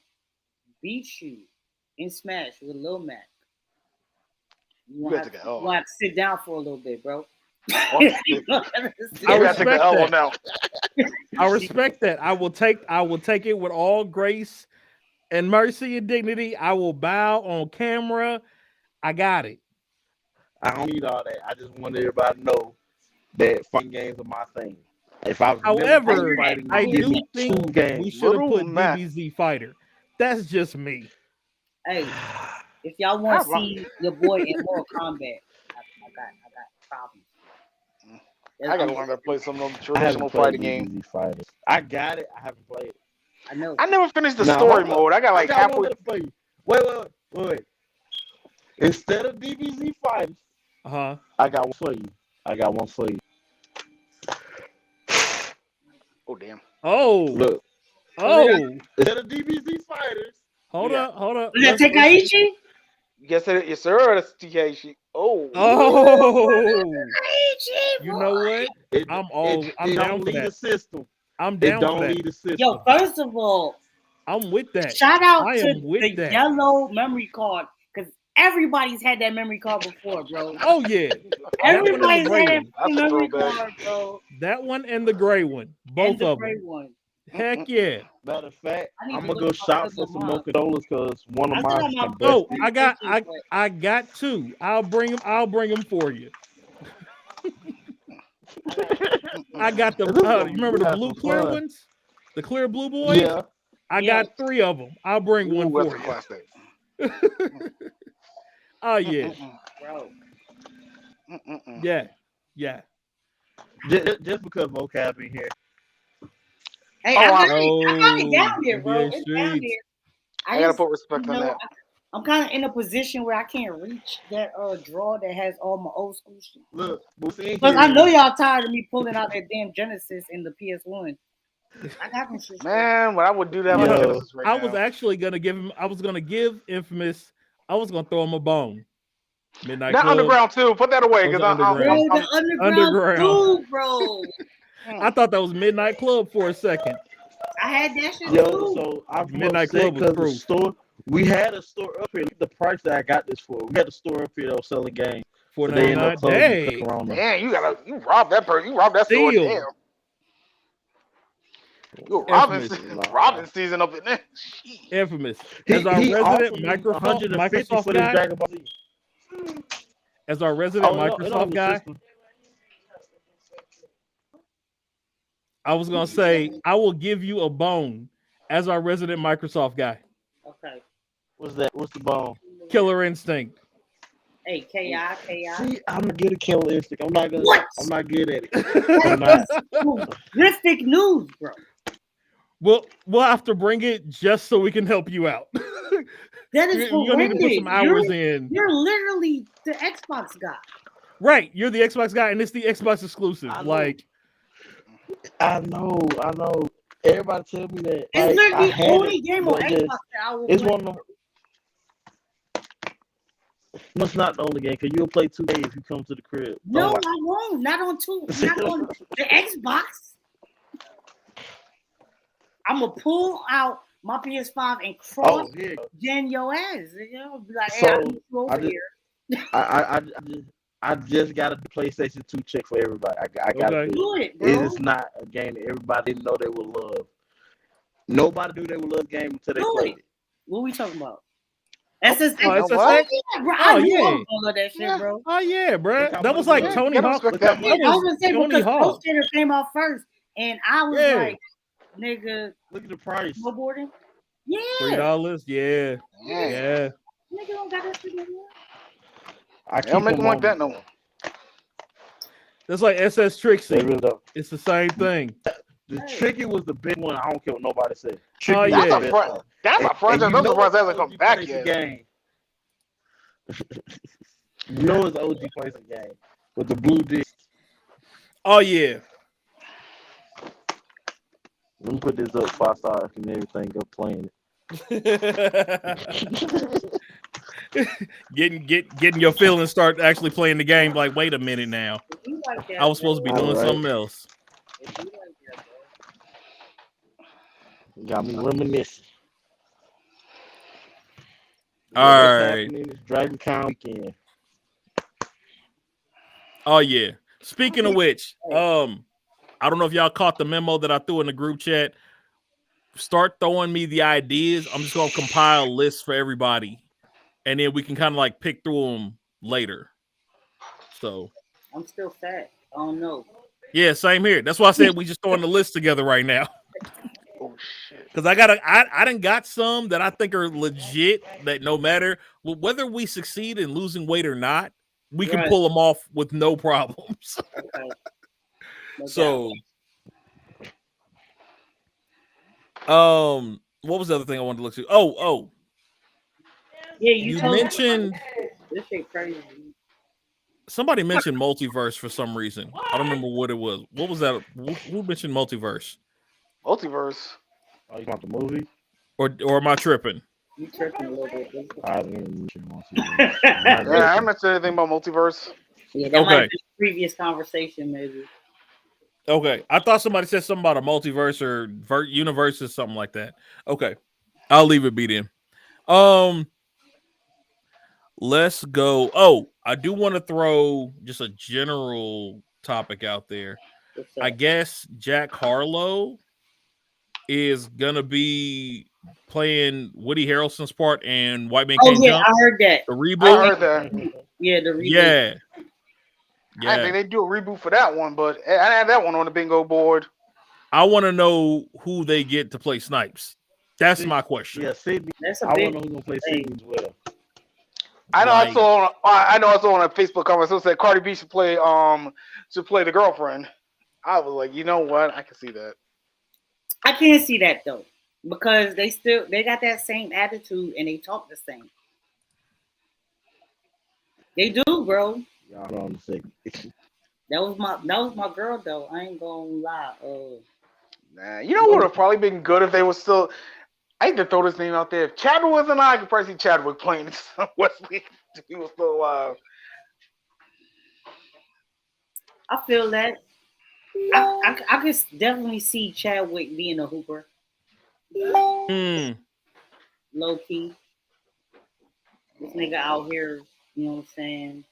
beats you in Smash with Lil Mac, you have to sit down for a little bit, bro. I respect that. I will take it with all grace and mercy and dignity. I will bow on camera. I got it. I don't need all that. I just want everybody to know that fighting games are my thing. However, I do think we should have put DBZ Fighter. That's just me. Hey, if y'all want to see your boy in Mortal Kombat, I got problems. I gotta learn to play some of the traditional fighting games. I got it. I haven't played it. I know. I never finished the story mode. I got halfway. Wait. Instead of DBZ Fighters, I got one for you. Oh damn. Oh. Look. Oh. Instead of DBZ Fighters. Hold up. Is that Takaichi? Yes, sir. That's TKC. Oh. You know what? I'm down for that. System. I'm down for that. Yo, first of all, I'm with that. Shout out to the yellow memory card because everybody's had that memory card before, bro. Oh yeah. Everybody's had that memory card, bro. That one and the gray one. Both of them. Heck yeah. Matter of fact, I'm gonna go shop for some more controllers because one of mine. Oh, I got 2. I'll bring them for you. I got the. You remember the blue clear ones? The clear blue boys. Yeah. I got 3 of them. I'll bring one for you. Oh yeah, bro. Yeah. Just because vocab in here. Hey, I got it down there, bro. It's down there. I gotta put respect on that. I'm kind of in a position where I can't reach that drawer that has all my old school shit. Look, because I know y'all tired of me pulling out that damn Genesis in the PS1. I got some shit. Man, but I would do that with Genesis right now. I was actually gonna give him. I was gonna give Infamous. I was gonna throw him a bone. Midnight Club. Underground 2. Put that away because the Underground 2, bro. I thought that was Midnight Club for a second. I had that shit too. So I'm Midnight Club was the store. We had a store up here. The price that I got this for. We had a store up here that was selling games. $4.99. Damn, you robbed that person. You robbed that store. Damn. You robbing season up in there. Infamous. As our resident Microsoft guy. As our resident Microsoft guy. I was gonna say I will give you a bone as our resident Microsoft guy. Okay. What's that? What's the bone? Killer Instinct. Hey, KI. See, I'm gonna get a Killer Instinct. I'm not good at it. Horrific news, bro. We'll have to bring it just so we can help you out. That is you're gonna need to put some hours in. You're literally the Xbox guy. Right, you're the Xbox guy, and it's the Xbox exclusive. I know. Everybody tell me that. It's literally the only game on Xbox that I will play. It's one of them. No, it's not the only game because you'll play 2 days if you come to the crib. No, I won't. Not on the Xbox. I'm gonna pull out my PS5 and cross gen your ass. You know, be like, hey, I need you over here. I just got a PlayStation 2 check for everybody. I got to do it. It is not a game that everybody know they will love. Nobody knew they would love game until they played it. What are we talking about? SSX. SSX? I love that shit, bro. Oh yeah, bro. That was like Tony Hawk. I was gonna say because Pro Skater came out first, and I was like, nigga, look at the price. Snowboarding. Yeah. $3. Yeah. Nigga don't got that shit. I don't make them like that no more. That's like SS Trixie. Really don't. It's the same thing. The Tricky was the big one. I don't care what nobody said. Oh, that's a franchise. Those surprises hasn't come back yet. Game. You know it's OG plays a game with the blue disc. Oh yeah. Let me put this up 5 stars and everything go playing it. getting your feelings start actually playing the game. Like, wait a minute now. I was supposed to be doing something else. Got me reminiscing. All right. Dragon Con weekend. Oh yeah. Speaking of which, I don't know if y'all caught the memo that I threw in the group chat. Start throwing me the ideas. I'm just gonna compile lists for everybody, and then we can kind of like pick through them later. So I'm still fat. I don't know. Yeah, same here. That's why I said we just throwing the list together right now. Oh shit! Because I done got some that I think are legit. That no matter whether we succeed in losing weight or not, we can pull them off with no problems. Okay. So, what was the other thing I wanted to look to? Oh, yeah, you mentioned this shit crazy. Somebody mentioned multiverse for some reason. I don't remember what it was. What was that? Who mentioned multiverse? Multiverse. Oh, you want the movie? Or am I tripping? You tripping a little bit. I didn't mention multiverse. Yeah, I haven't mentioned anything about multiverse. Yeah, that might be a previous conversation, maybe. Okay, I thought somebody said something about a multiverse or universe or something like that. Okay, I'll leave it be then. Let's go. Oh, I do want to throw just a general topic out there. I guess Jack Harlow is gonna be playing Woody Harrelson's part in White Man Can't Jump. I heard that. The reboot. I heard that. Yeah, the reboot. Yeah. I think they do a reboot for that one, but I had that one on the bingo board. I want to know who they get to play Snipes. That's my question. Yeah, Sydney. I want to know who's gonna play Sydney as well. I know. I saw on a Facebook comment. So said Cardi B should play the girlfriend. I was like, you know what? I can see that. I can't see that though, because they got that same attitude and they talk the same. They do, bro. Y'all on the second. That was my girl though. I ain't gonna lie. Nah, you know what would have probably been good if they were still. I hate to throw this name out there. If Chadwick wasn't alive, I could probably see Chadwick playing Wesley if he was still alive. I feel that. I could definitely see Chadwick being a hooper. Low key. This nigga out here, you know what I'm saying?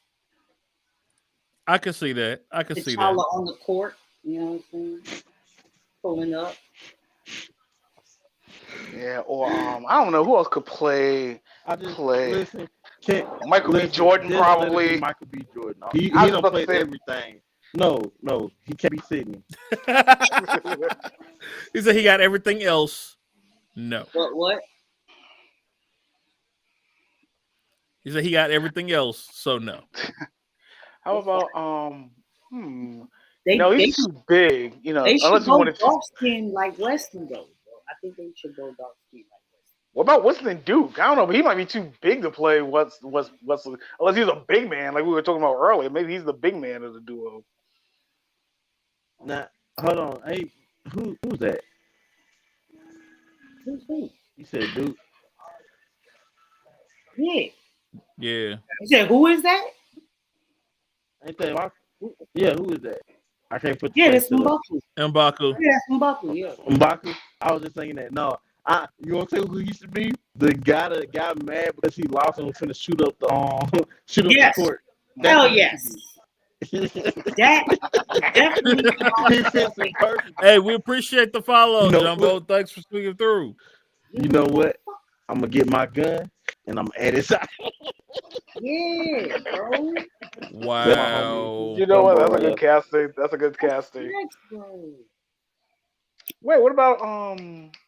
I can see that. I can see that. On the court, you know what I'm saying? Pulling up. Yeah, or I don't know who else could play. Listen, Michael B. Jordan probably. Michael B. Jordan. He don't play everything. No, he can't be Sydney. He said he got everything else. No. What? He said he got everything else, so no. How about he's too big. You know, they unless should you go want dark skin like Weston though. I think they should go dark skin like Weston. What about Winston Duke? I don't know, but he might be too big to play what's unless he's a big man like we were talking about earlier. Maybe he's the big man of the duo. Now, hold on. Hey, who's that? Who's who? You said Duke. Yeah. Yeah. You said who is that? Ain't that yeah, who is that? I can't put that's M'Baku. M'Baku. Yeah, that's M'Baku, yeah. M'Baku? I was just thinking that. No. You want to tell who he used to be? The guy that got mad because he lost and was trying to shoot up the court. Hell yes. That definitely. Hey, we appreciate the follow, Jumbo. Thanks for speaking through. You know what? I'm gonna get my gun and I'm gonna add it out. Yeah, bro. Wow. You know what? That's a good casting. That's a good casting. Wait, what about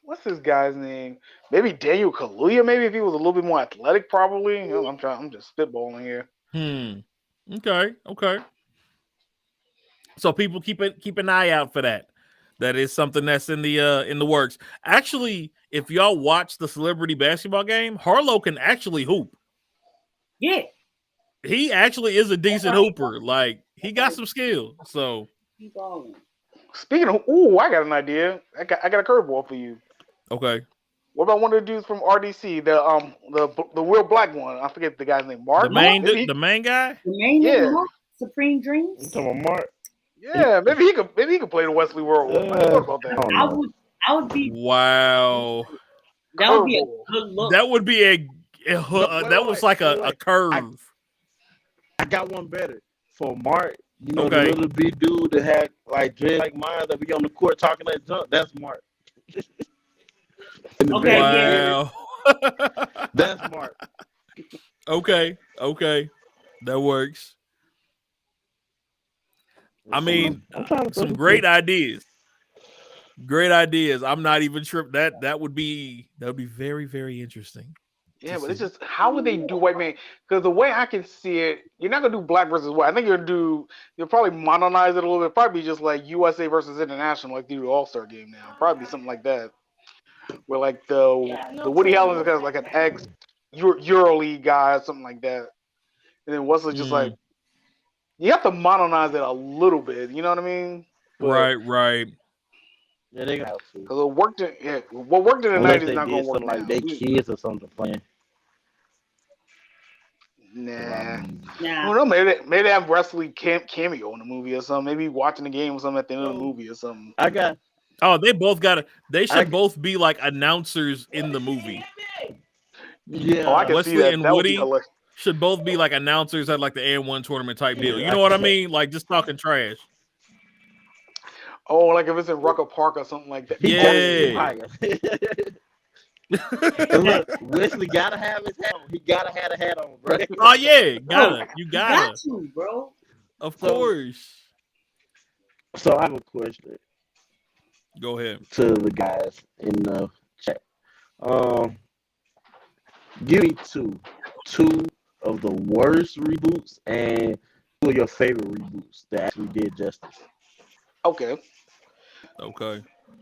what's this guy's name? Maybe Daniel Kaluuya. Maybe if he was a little bit more athletic, probably. You know, I'm just spitballing here. Okay. So people keep an eye out for that. That is something that's in the works. Actually, if y'all watch the celebrity basketball game, Harlow can actually hoop. Yeah. He actually is a decent hooper. Like, he got some skill. So keep going. Speaking of, I got an idea. I got a curveball for you. Okay. What about one of the dudes from RDC, the real black one? I forget the guy's name. Mark. The main guy. The main nigga, Supreme Dreams. You talking about Mark? Yeah, maybe he could play the Wesley World. What about that? I would be. Wow. That would be a good look. That would be that was like a curve. I got one better for Mark. You know, the little big dude that had like dread like mine that be on the court talking that junk. That's Mark. Okay. Wow. That's Mark. Okay. That works. I mean, some great ideas. Great ideas. I'm not even sure that would be very, very interesting. Yeah, but it's just how would they do white man? Because the way I can see it, you're not gonna do black versus white. I think you'll probably modernize it a little bit. Probably just like USA versus International, like they do the All-Star game now. Probably something like that. Where like the Woody Allen is like an ex EuroLeague guy, or something like that. And then Wesley just like you have to modernize it a little bit. You know what I mean? But, right. Yeah, they got to. Because what worked in the 90s is not gonna work like now. they kids or something playing. Nah. I don't know. Maybe they have Wesley cameo in the movie or something. Maybe watching the game or something at the end of the movie or something. They should both be like announcers in the movie. Yeah. I can Wesley see that. and That Woody should both be like announcers at like the A1 tournament type deal. You know what I mean? Like just talking trash. Oh, like if it's in Rucker Park or something like that. Yeah. Look, Wesley gotta have his hat on. He gotta have a hat on, bro. Oh yeah, you gotta. Got to, bro. Of course. So I have a question. Go ahead. To the guys in the chat. Give me two of the worst reboots and two of your favorite reboots that actually did justice. Okay.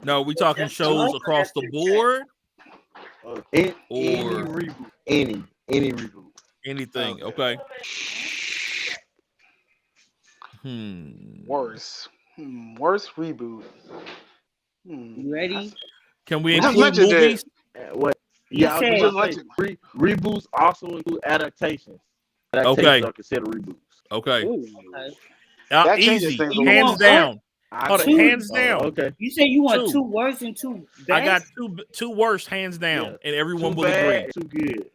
No, we talking shows across the board, Any reboot, any reboot, anything. Okay. Worst reboot. You ready? Can we include movies? What? Yeah, I was just like reboots also include adaptations. Adaptations are considered reboots. Okay. Easy. Hands down. Hands down. Okay. You say you want two worst and two best? I got two worst, hands down, and everyone will agree. Too good.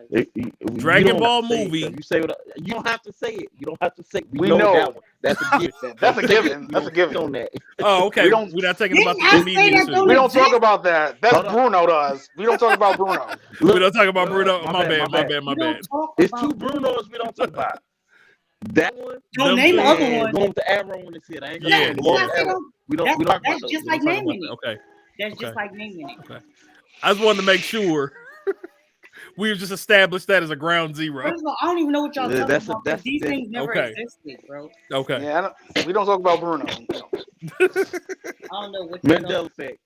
Okay. Dragon Ball movie. You say what? You don't have to say it. You don't have to say it. We know that one. That's a given. That's a given. That's a given. On that. Oh, okay. We're not talking about the immediate. We don't talk about that. That's Bruno to us. We don't talk about Bruno. We don't talk about Bruno. My bad. It's two Brunos we don't talk about. That one. Don't name the other one. Going with the arrow when it's here. I ain't gonna We don't talk about that's just like naming it. Okay. That's just like naming it. Okay. I just wanted to make sure we've just established that as a ground zero. First of all, I don't even know what y'all talking about. These things never existed, bro. Okay. Yeah, we don't talk about Bruno. I don't know what Mandela effect.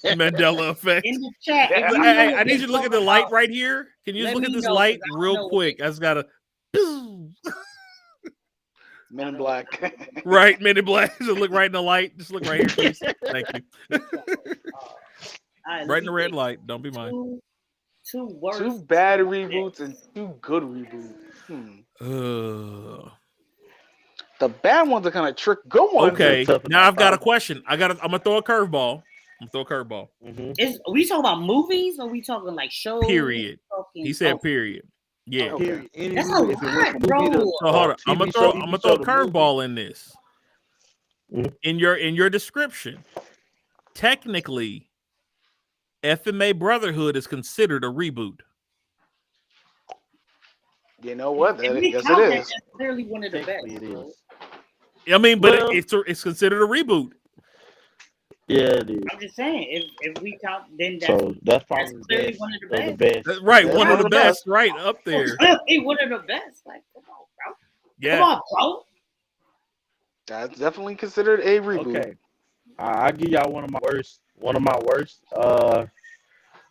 Mandela effect. In the chat. I need you to look at the light right here. Can you just look at this light real quick? I just gotta. Men in Black. Right, Men in Black. Just look right in the light. Just look right here, please. Thank you. Right in the red light. Don't be mine. Two worst. Two bad reboots and two good reboots. The bad ones are kind of trick. Good ones. Okay. Now I've got a question. I'm gonna throw a curveball. Are we talking about movies or are we talking like shows? Period. He said period. Yeah. Okay. That's a lot, bro. So hold on. I'm gonna throw a curveball in this. In your description, technically, FMA Brotherhood is considered a reboot. You know what? Yes, it is. That's clearly one of the best. It is. I mean, but it's considered a reboot. Yeah, it is. I'm just saying, if we count, then that's probably clearly one of the best. That's right, one of the best, right up there. Clearly one of the best. Like, come on, bro. Yeah. Come on, bro. That's definitely considered a reboot. Okay. I'll give y'all one of my worst.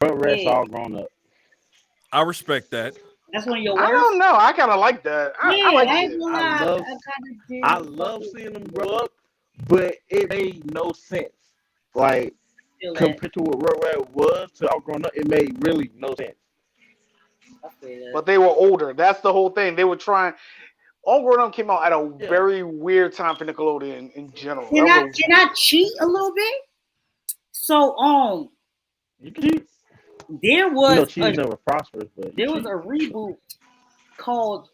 Rugrats All Grown Up. I respect that. That's one of your worst. I don't know. I kind of like that. I like it. I love seeing them grow up, but it made no sense. Like, compared to what Rugrats was to All Grown Up, it made really no sense. But they were older. That's the whole thing. They were trying. All Grown Up came out at a very weird time for Nickelodeon in general. Can I cheat a little bit? So, you can. There was cheating never prosperous, but there was a reboot called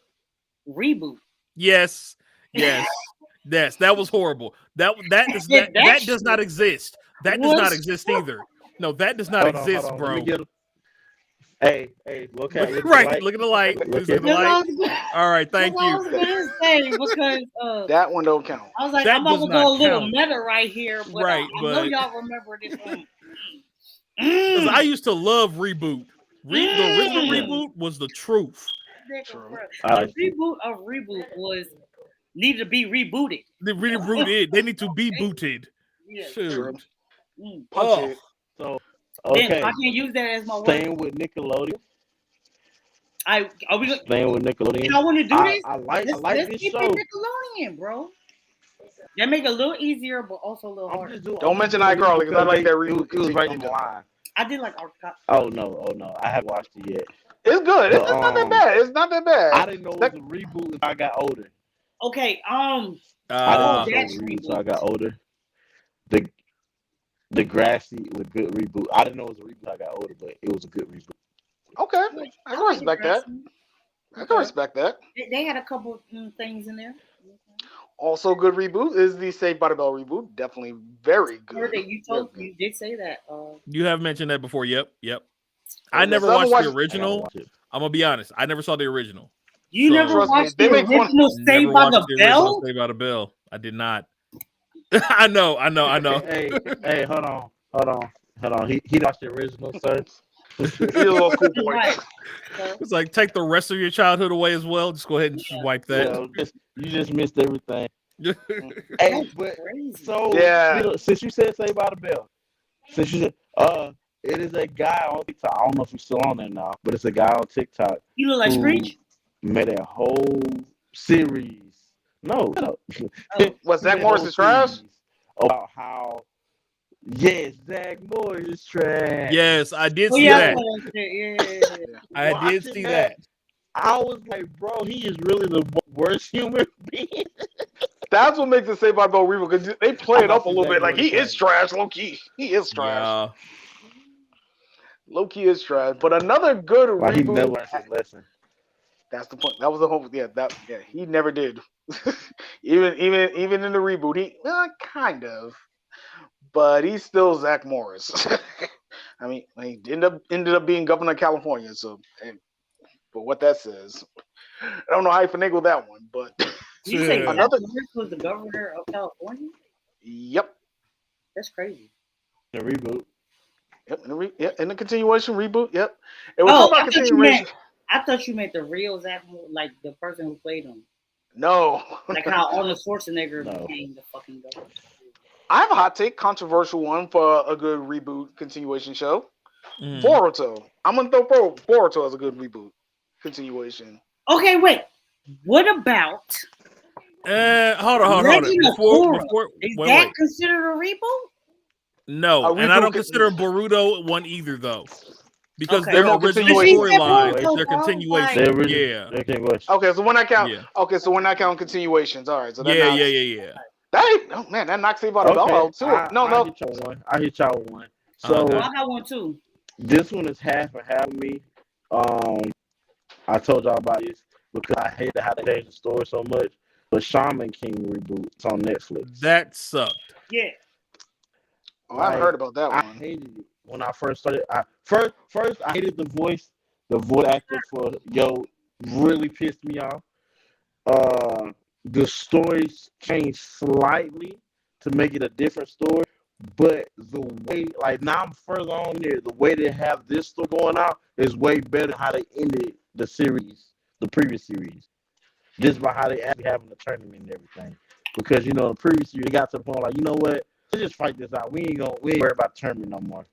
Reboot. Yes. Yes, that was horrible. That does not exist. That does not exist either. No, that does not exist, bro. Hey, okay. Right, look at the light. Look at the light. All right, thank you. I was gonna say because that one don't count. I was like, I'm about to go a little meta right here, but I know y'all remember this one. Because I used to love Reboot. The original Reboot was the truth. A reboot was needed to be rebooted. They rebooted. They need to be booted. Yeah. Shoot. Punch it. So okay. I can use that as my word. Staying with Nickelodeon. Staying with Nickelodeon. You know, I want to do this. I like this keep show. It Nickelodeon, bro. That make it a little easier, but also a little harder. Don't mention iCarly because I like that reboot. It was right in the line. I did like iCarly. Oh no! I haven't watched it yet. It's good. It's not that bad. It's not that bad. I didn't know it was a reboot until I got older. Okay. I didn't know it was a reboot until I got older. The Grassy was a good reboot. I didn't know it was a reboot until I got older, but it was a good reboot. Okay, I can respect that. I can respect that. They had a couple things in there. Also, good reboot is the Saved by the Bell reboot. Definitely very good. You did say that. You have mentioned that before. Yep. I never watched the original. I'm gonna be honest. I never saw the original. You never watched the original Saved by the Bell? Saved by the Bell. I did not. I know. Hey, hold on. He watched the original, sir. He's a little schoolboy. Right. It's like take the rest of your childhood away as well. Just go ahead and just wipe that. Yeah, you just missed everything. Hey, but so since you said Saved by the Bell, since you said it is a guy on TikTok. I don't know if he's still on there now, but it's a guy on TikTok. You look like Screech? Made a whole series. No. Was Zach Morris is trash? About how Zach Morris is trash. Yes, I did see that. Yeah. I did see that. I was like, bro, he is really the worst human being. That's what makes it Saved by the Bell reboot, because they play it up a little bit. Like, he is trash, low key. He is trash. Yeah. Low key is trash. But another good reboot. He never learned his lesson. That's the point. That was the whole. He never did. even in the reboot, he kind of. But he's still Zach Morris. I mean, he ended up being governor of California. So, but what that says, I don't know how you finagle that one. But you say another Morris was the governor of California? Yep. That's crazy. The reboot. Yep. In the continuation reboot. Yep. It was about continuation. I thought you meant the real Zach Morris, like the person who played him. No. Like how Arnold Schwarzenegger became the fucking governor. I have a hot take, controversial one for a good reboot continuation show. Boruto. I'm gonna throw Boruto as a good reboot continuation. Okay, wait. What about? Hold on. Is that considered a reboot? No, and I don't consider Boruto one either, though, because their original storyline, their continuation. Yeah. Okay, so when I count. Yeah. Okay, so we're not counting continuations. All right. So yeah. That knocks Saved by the Bell out too. I hit y'all with one. So I got one too. This one is half and half of me. I told y'all about this because I hate how they changed the story so much. But Shaman King reboot, it's on Netflix. That sucked. Yeah. Oh, I heard about that one. I hated it when I first started. First I hated the voice actor for really pissed me off. The stories changed slightly to make it a different story, but the way, like now I'm further on there, the way they have this story going out is way better than how they ended the series, the previous series. Just by how they actually having the tournament and everything. Because the previous series they got to the point like, you know what? Let's just fight this out. We ain't worry about the tournament no more.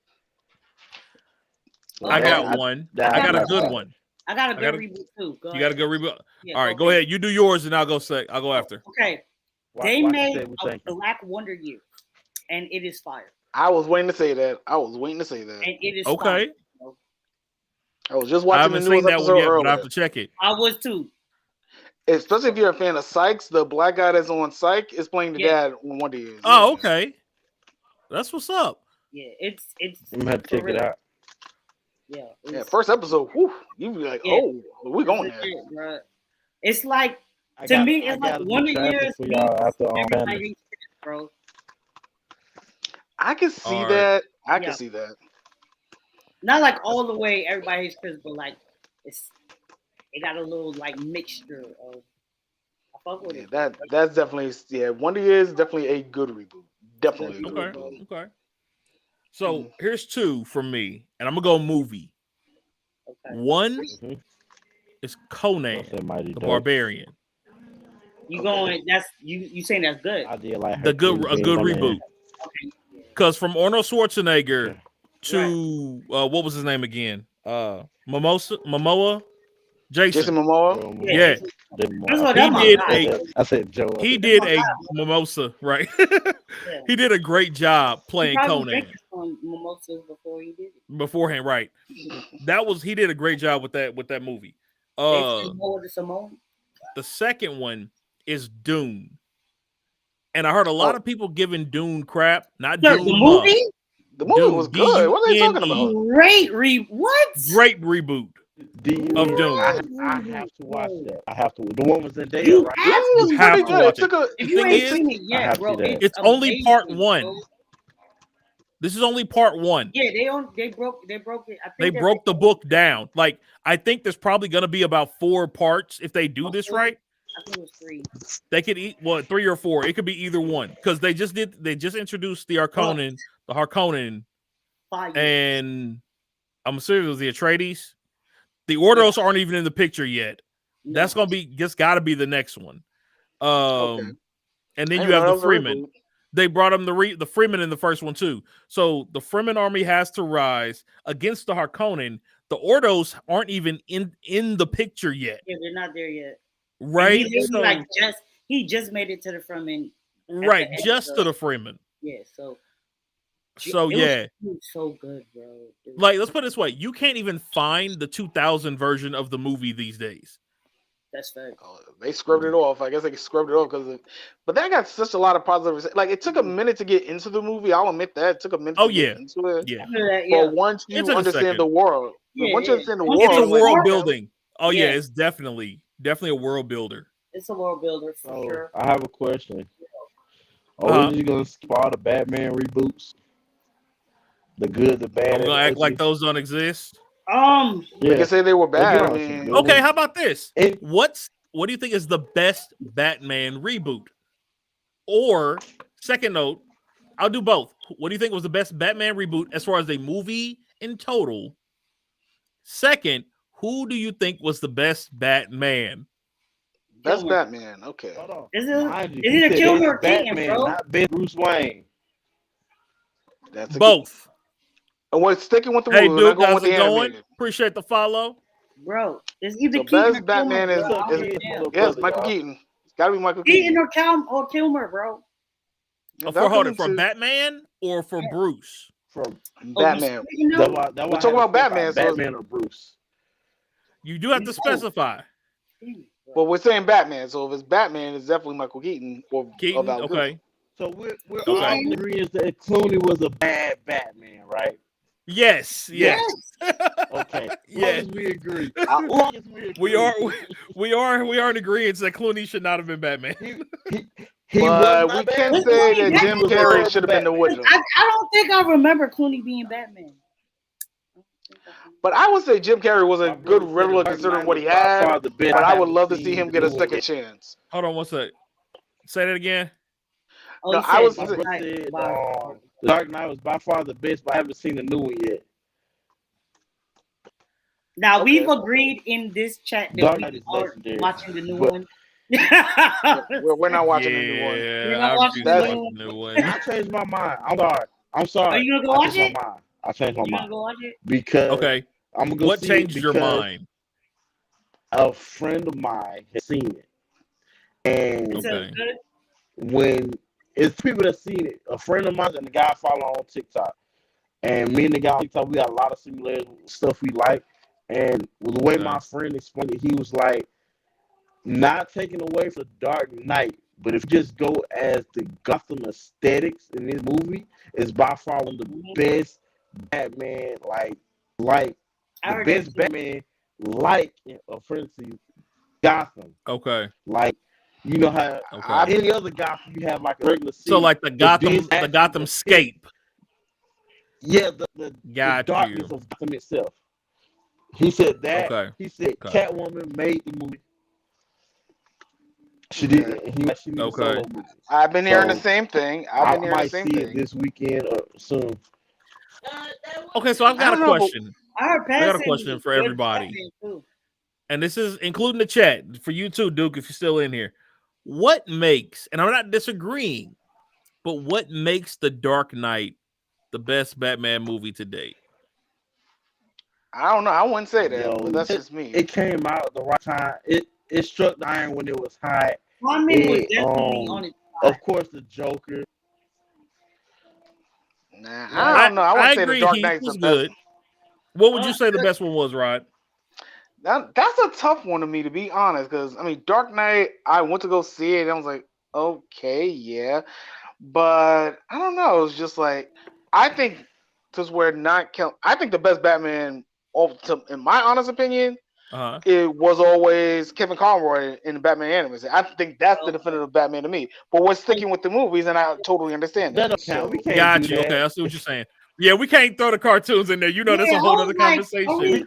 I got one. I got a good one. I got a good reboot too. You got a good reboot. Yeah, all right, go ahead. You do yours, and I'll go after. Okay. They made a Black Wonder Year, and it is fire. I was waiting to say that. And it is okay. Fire. I was just watching the newest episode one yet, earlier. But I have to check it. I was too. Especially if you're a fan of Sykes, the black guy that's on Psych is playing the dad on Wonder Years. Oh, okay. That's what's up. Yeah, it's. I'm gonna have to check it out. Yeah. First episode, you be like, we're going there. It's like to me, it's like Wonder Years. Bro. I can see that. I can see that. Not like all the way everybody hates Chris, but like it got a little like mixture of. I fuck with it. That's definitely Wonder Years is definitely a good reboot. Definitely. A good reboot. Okay. So here's two from me, and I'm gonna go movie. Okay. One is Conan the Barbarian. You going? That's you saying that's good? I did like a good reboot. Because from Arnold Schwarzenegger to what was his name again? Momoa. Jason Momoa. Yeah. I said Joe. He did a mimosa, right? He did a great job playing Conan. Mimosas before he did it. Beforehand, right? He did a great job with that movie. The second one is Dune. And I heard a lot of people giving Dune crap. Not Dune. The movie? The movie was good. What are they talking about? Great reboot. Of Dune. I have to watch that. I have to. The one was in there, right? You have to watch it. If you ain't seen it yet, bro, it's only part one. This is only part 1. Yeah, they broke it. I think They broke the book down. Like, I think there's probably going to be about 4 parts if they do this right. I think it was 3. They could eat 3 or 4. It could be either one because they just introduced the Harkonnen, and I'm assuming it was the Atreides. The Ordos aren't even in the picture yet. No. That's gonna be got to be the next one. And then you have the Freeman. They brought them the Freeman in the first one too. So the Freeman army has to rise against the Harkonnen. The Ordos aren't even in the picture yet. Yeah, they're not there yet. Right? He just made it to the Freeman. Right, just to the Freeman. Yeah, so it was so good, bro. Like, let's put it this way: you can't even find the 2000 version of the movie these days. That's fact. They scrubbed it off. I guess they scrubbed it off but that got such a lot of positive. Like, it took a minute to get into the movie. I'll admit that it took a minute. To get into it. Yeah. But once you understand the world, once you understand the world, it's a world building. Oh yeah, it's definitely a world builder. It's a world builder for sure. I have a question. Are we just gonna skip all the Batman reboots? The good, the bad. I'm gonna act like those don't exist. You can say they were bad. Okay, how about this? What do you think is the best Batman reboot? Or second note, I'll do both. What do you think was the best Batman reboot as far as a movie in total? Second, who do you think was the best Batman? Best Batman. Okay. Hold on. Is it a Kilmer or Keaton, bro? Not Bruce Wayne. That's both. And we're sticking with the hey, rules. Duke, how's it going? Appreciate the follow. Bro, it's either Keaton best Batman is Michael Keaton. It's got to be Michael Keaton. or Kilmer, bro. For Batman or for Bruce? For Batman. We're talking about Batman. Batman or Bruce? You do have to specify. Well, we're saying Batman. So if it's Batman, it's definitely Michael Keaton. Okay. So we're all in agreement that Clooney was a bad Batman, right? Yes. Okay. Yes, we agree. We are in agreement that Clooney should not have been Batman. But we can say that Jim Carrey should have been the original. I don't think I remember Clooney being Batman. But I would say Jim Carrey was a good Riddler considering what he had. But I would love to see him get a second chance. Hold on, what's that? Say that again. No, I was Dark Knight was by far the best, but I haven't seen the new one yet. Now we've agreed in this chat that we are watching the new one. We're not watching the new one. We're not watching the new one. I changed my mind. I'm sorry. Are you gonna go watch it? I changed my mind. You gonna go watch it? Because I'm gonna go. What changed your mind? A friend of mine has seen it, and when it's people that seen it, a friend of mine and the guy I follow on TikTok, and me and the guy on TikTok, we got a lot of similar stuff we like. And the way my friend explained it, he was like, not taking away from Dark Knight, but if you just go as the Gotham aesthetics in this movie, is by far one of the best Batman, like the best Batman, for instance, Gotham. Okay. Like, you know how any other Gotham you have like a regular city. So like the Gotham scape. Yeah, the darkness of Gotham itself. He said that. Okay. He said Catwoman made the movie. She did. He made a solo movie. I've been hearing the same thing. I might see it this weekend or soon. Okay, so I've got a question. I got a question for everybody. And this is including the chat for you too, Duke, if you're still in here. What makes, and I'm not disagreeing, but what makes The Dark Knight the best Batman movie to date? I don't know. I wouldn't say that, but that's just me. It came out at the right time. It struck the iron when it was hot. Was definitely on its side. Of course, the Joker. Nah, I don't know. I wouldn't say The Dark Knight was good. What would you say the best one was, Rod? That's a tough one to me, to be honest, because I mean, Dark Knight, I went to go see it, and I was like, okay, yeah, but I don't know. It's just like, I think I think the best Batman, in my honest opinion, it was always Kevin Conroy in the Batman animated. I think that's the definitive Batman to me. But we're sticking with the movies, and I totally understand that. So. We can't got you. That. Okay, I see what you're saying. Yeah, we can't throw the cartoons in there. You know, that's a whole other conversation. Are we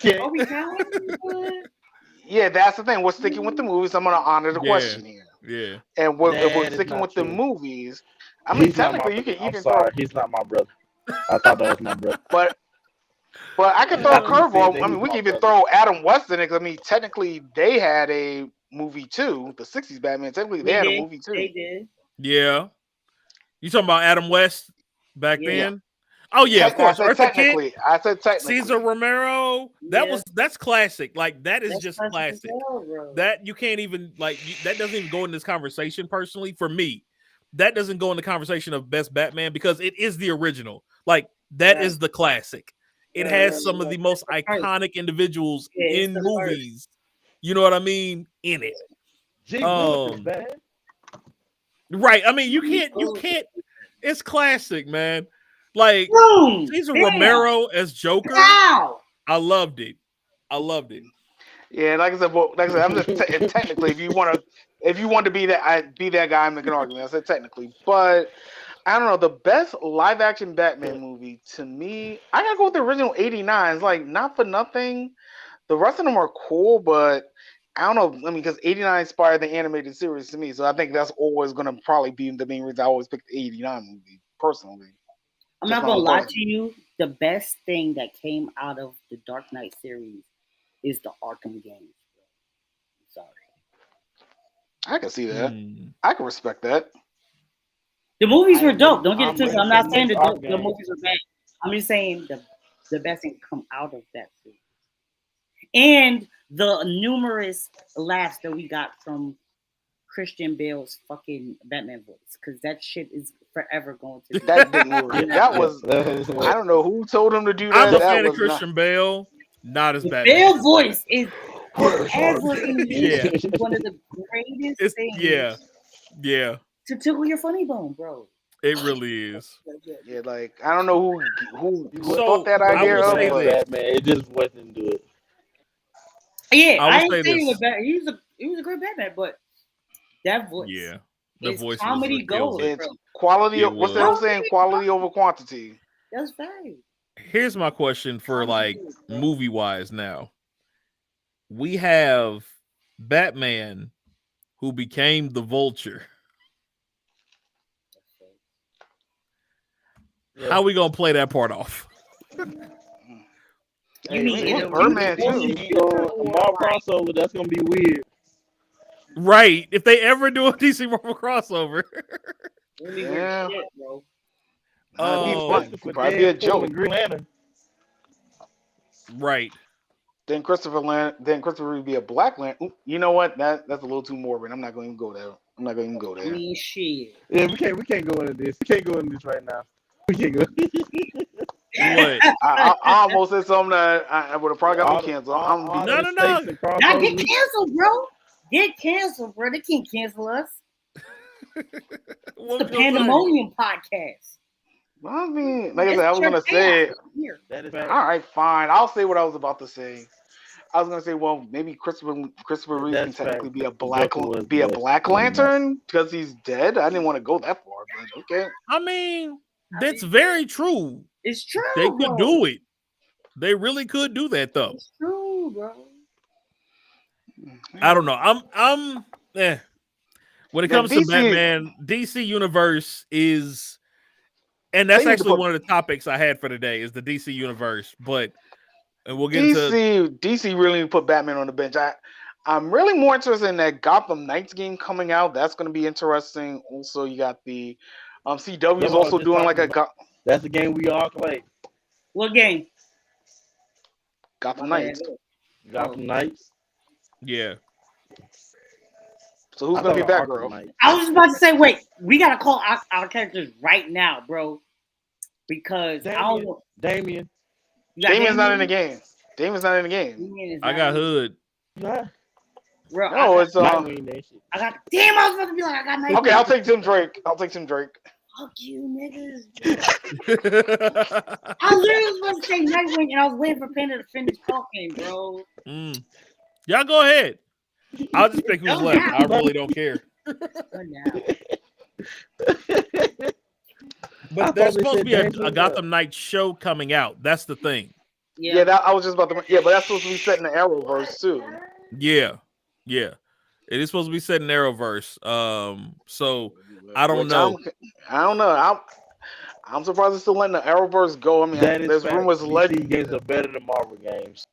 yeah, that's the thing. We're sticking with the movies. I'm going to honor the question here. Yeah. And if we're sticking with the movies, I mean, technically, you can even throw. He's not my brother. I thought that was my brother. But I can throw a curveball. I mean, we can even throw Adam West in it. I mean, technically, they had a movie too. The '60s Batman. Technically, they had a movie too. They did. Yeah. You talking about Adam West back then? Oh yeah, of course. I said technically. Cesar Romero. That's classic. Like that's just classic. That you can't even that doesn't even go in this conversation personally for me. That doesn't go in the conversation of best Batman because it is the original. Like that is the classic. It has some of the most iconic individuals in movies. You know what I mean? In it. Right. I mean, you can't. It's classic, man. Like Cesar Romero as Joker. I loved it. Yeah, like I said, I'm just technically, if you want to be that guy, I'm making an argument. I said technically, but I don't know. The best live action Batman movie to me, I gotta go with the original '89. It's like not for nothing. The rest of them are cool, but I don't know. I mean, because '89 inspired the animated series to me, so I think that's always gonna probably be the main reason I always pick the '89 movie personally. I'm not gonna lie to you. The best thing that came out of the Dark Knight series is the Arkham games. Sorry. I can see that. I can respect that. The movies were dope. Don't get it twisted. I'm not saying the movies were bad. I'm just saying the best thing come out of that series. And the numerous laughs that we got from Christian Bale's fucking Batman voice, because that shit is forever going to be. That didn't work. That was I don't know who told him to do that. I'm a fan of Christian Bale, not as Batman. Bale's voice is forever in one of the greatest things. Yeah. To tickle your funny bone, bro. It really is. Yeah, like I don't know who thought that idea of, but Batman, it just wasn't good. Yeah, I ain't saying he was bad. He was a great Batman, but that voice. Yeah. The voice comedy gold. It's quality. What's the old saying? Quality over quantity. That's right. Here's my question for movie wise now. We have Batman who became the Vulture. How are we gonna play that part off? You mean Birdman too? Marvel crossover, that's gonna be weird. Right. If they ever do a DC Marvel crossover. Yeah. Shit, bro. Could probably be a joke. Green Lantern. Right. Then Christopher would be a Black Lantern. Ooh, you know what? That's a little too morbid. I'm not going to go there. I mean, shit. Yeah, we can't go into this. We can't go into this right now. We can't go. What? I almost said something that I would have probably got me canceled. No. Now get canceled, bro. Get canceled, bro. They can't cancel us. It's the Pandemonium podcast. I mean, like I said, I was gonna say it. All right, fine. I'll say what I was about to say. I was gonna say, well, maybe Christopher Reeve can technically be a Black Lantern because he's dead. I didn't want to go that far, but okay. I mean, that's very true. It's true. They could do it. They really could do that, though. It's true, bro. I don't know. I'm when it comes to Batman, DC Universe is, and that's actually one of the topics I had for today is the DC Universe. But and we'll get into DC really put Batman on the bench. I'm really more interested in that Gotham Knights game coming out. That's going to be interesting. Also, you got the CW is also doing like that's the game we all play. What game? Gotham Knights. Gotham Knights. Yeah. So who's going to be Batgirl? I was about to say, wait, we got to call our characters right now, bro. Because Damian's not in the game. Damian's not in the game. I got Hood. Nah. Bro, no, it's I got. Damn, I was about to be like, I got Nightwing. Okay, I'll take Tim Drake. Fuck you, niggas. I literally was about to say Nightwing, and I was waiting for Panda to finish talking, bro. Y'all go ahead. I'll just pick who's left. I really don't care. But there's supposed to be a Gotham Knights show coming out. That's the thing. Yeah, I was just about to. Yeah, but that's supposed to be set in the Arrowverse too. Yeah. It is supposed to be set in Arrowverse. So I don't know. I don't know. I'm surprised it's still letting the Arrowverse go. I mean, there's rumors. DC games are better than Marvel games.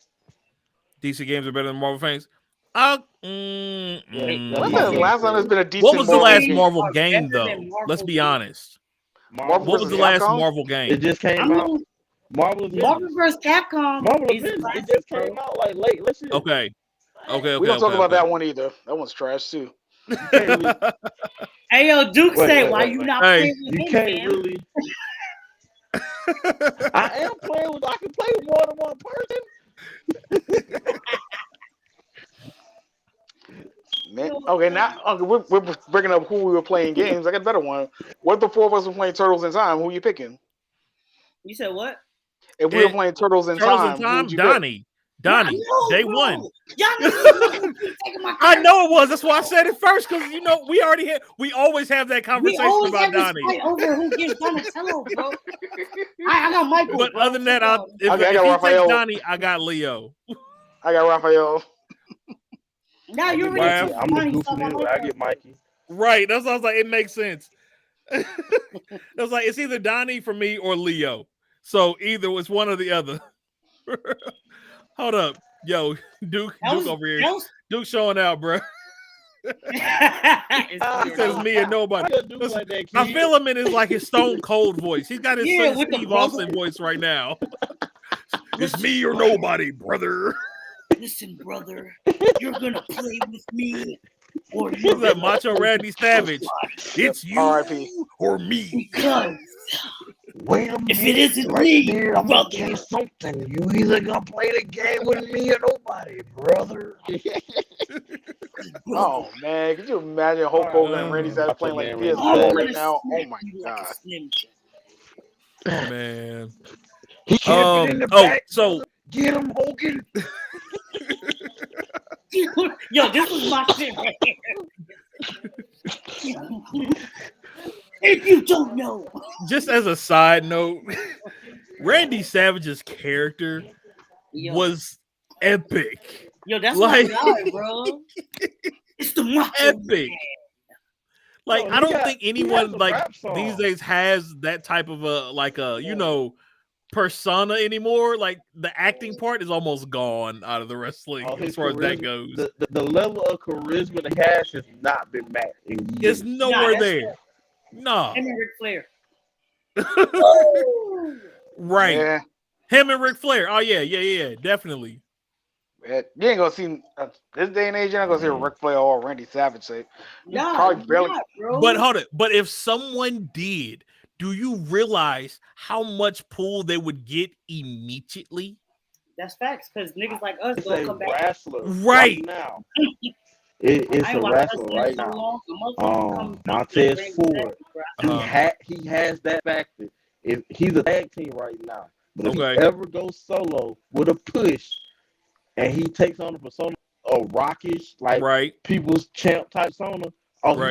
DC games are better than Marvel games. When's the last time there's been a decent? What was the last Marvel game though? Let's be honest. What was the last Marvel game? It just came out. Marvel vs. Capcom. It just came out like late. Let's see. Okay. We don't talk about that one either. That one's trash too. Hey yo, Duke said, "Why you not playing with you me, can't man? really." I am playing with. I can play with more than one person. Man, okay, now we're bringing up who we were playing games. I got a better one. What if the four of us were playing Turtles in Time? Who are you picking? You said what? If we were playing Turtles in Time, Donnie, day one. I know it was. That's why I said it first, because we always have that conversation about Donnie. Over who gives Donatello, bro. I got Michael. But bro. other than that, if he takes Donnie, I got Leo. I got Raphael. Now you're ready. I'm the goofy nigga. I get Mikey. Right. That's what I was like. It makes sense. It was like it's either Donnie for me or Leo. So either it's one or the other. Hold up, yo, Duke over here. Duke showing out, bro. He says me and nobody. I feel him in his Stone Cold voice. He's got his Steve Austin voice right now. It's me or nobody, brother. Listen, brother, you're gonna play with me, or you're that Macho Randy Savage. It's you or me. Because wait a minute, if it isn't me, there, I'm gonna tell you something. You either gonna play the game with me or nobody, brother. Oh man, could you imagine Hulk Hogan and Randy Savage playing like PS4 right now? Oh my god, man. He can't get in the back. So get him, Hogan. Yo, this is my shit right here. If you don't know. Just as a side note, Randy Savage's character was epic. Yo, that's my guy, bro. It's the Macho epic. Man. Like, I don't think anyone these days has that type of a persona anymore. Like the acting part is almost gone out of the wrestling as far as that goes. The level of charisma he has not been matched. It's nowhere there. No. Him and Ric Flair. Right. Yeah. Him and Ric Flair. Oh yeah, definitely. You ain't gonna see this day and age. You're not gonna see Ric Flair or Randy Savage say. Probably barely. Bro. But hold it. But if someone did, do you realize how much pull they would get immediately? That's facts, because niggas like us gonna come back. Wrestler right now. It's a wrestler right now. Montez Ford. He has that factor. If he's a tag team right now, but if he ever goes solo with a push, and he takes on the persona of rockish, like people's champ type persona,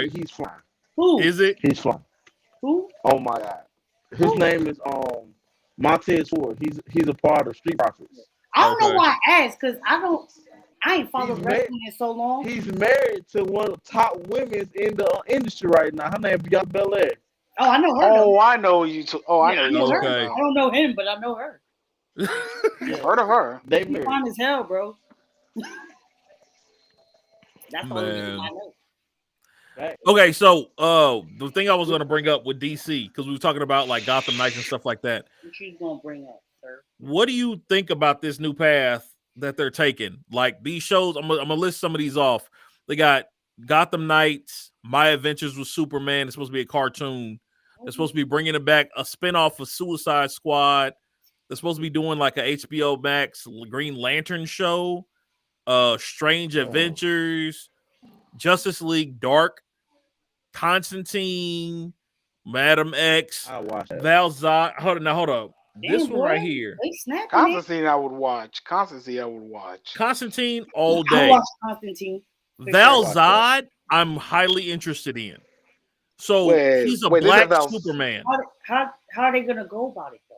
he's flying. Who is it? He's flying. Who? Oh my god, his name is Montez Ford. He's a part of Street Profits. I don't know why I asked, because I ain't followed wrestling in so long. He's married to one of the top women in the industry right now. Her name is Bianca Belair. Oh, I know her. Oh, I know you. I know her. I don't know him, but I know her. Heard of her? They fine as hell, bro. That's all I know. Okay, so the thing I was going to bring up with DC, because we were talking about like Gotham Knights and stuff like that. What she's going to bring up, sir? What do you think about this new path that they're taking? Like these shows, I'm gonna list some of these off. They got Gotham Knights, My Adventures with Superman. It's supposed to be a cartoon. They're supposed to be bringing it back, a spinoff of Suicide Squad. They're supposed to be doing like a HBO Max Green Lantern show, Strange Adventures, Justice League Dark, Constantine, Madam X, I watched that. Val Zod. Hold up. This Damn, one right boy, here. they snapping Constantine, I would watch. Constantine, I would watch. Constantine all I day. watch Constantine. For Val sure. Zod, I'm highly interested in. So he's a Wait, this is black Val. Superman. How are they gonna go about it though?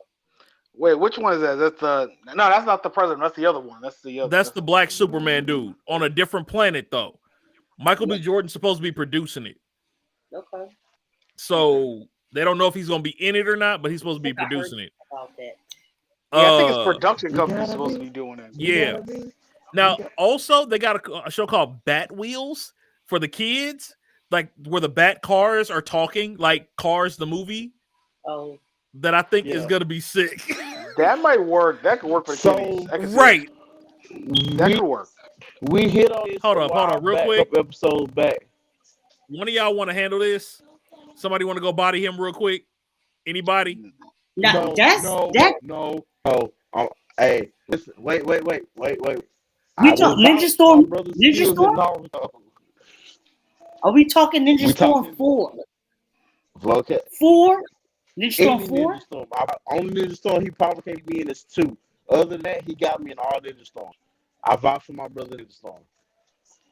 Wait, which one is that? That's the no, that's not the president. That's the other one. That's the other. That's the black Superman dude on a different planet, though. Michael B. Jordan's supposed to be producing it. Okay. So they don't know if he's going to be in it or not, but he's supposed to be producing it. About that. Yeah, I think it's production company supposed to be doing it. Yeah. Now, also, they got a show called Bat Wheels for the kids, like where the Bat cars are talking, like Cars the movie. Oh. That I think is going to be sick. That might work. That could work for kids. Right. That could work. We hit on this. Hold on, real quick. Episodes back. One of y'all want to handle this? Somebody want to go body him real quick? Anybody? No. Hey, listen. Wait. We talk Ninja Storm. Ninja Storm. Are we talking Ninja Storm 4? Okay. 4? Ninja Storm 4? Only Ninja Storm he probably can't be in is 2. Other than that, he got me in all Ninja Storms. I vouch for my brother Ninja Storm.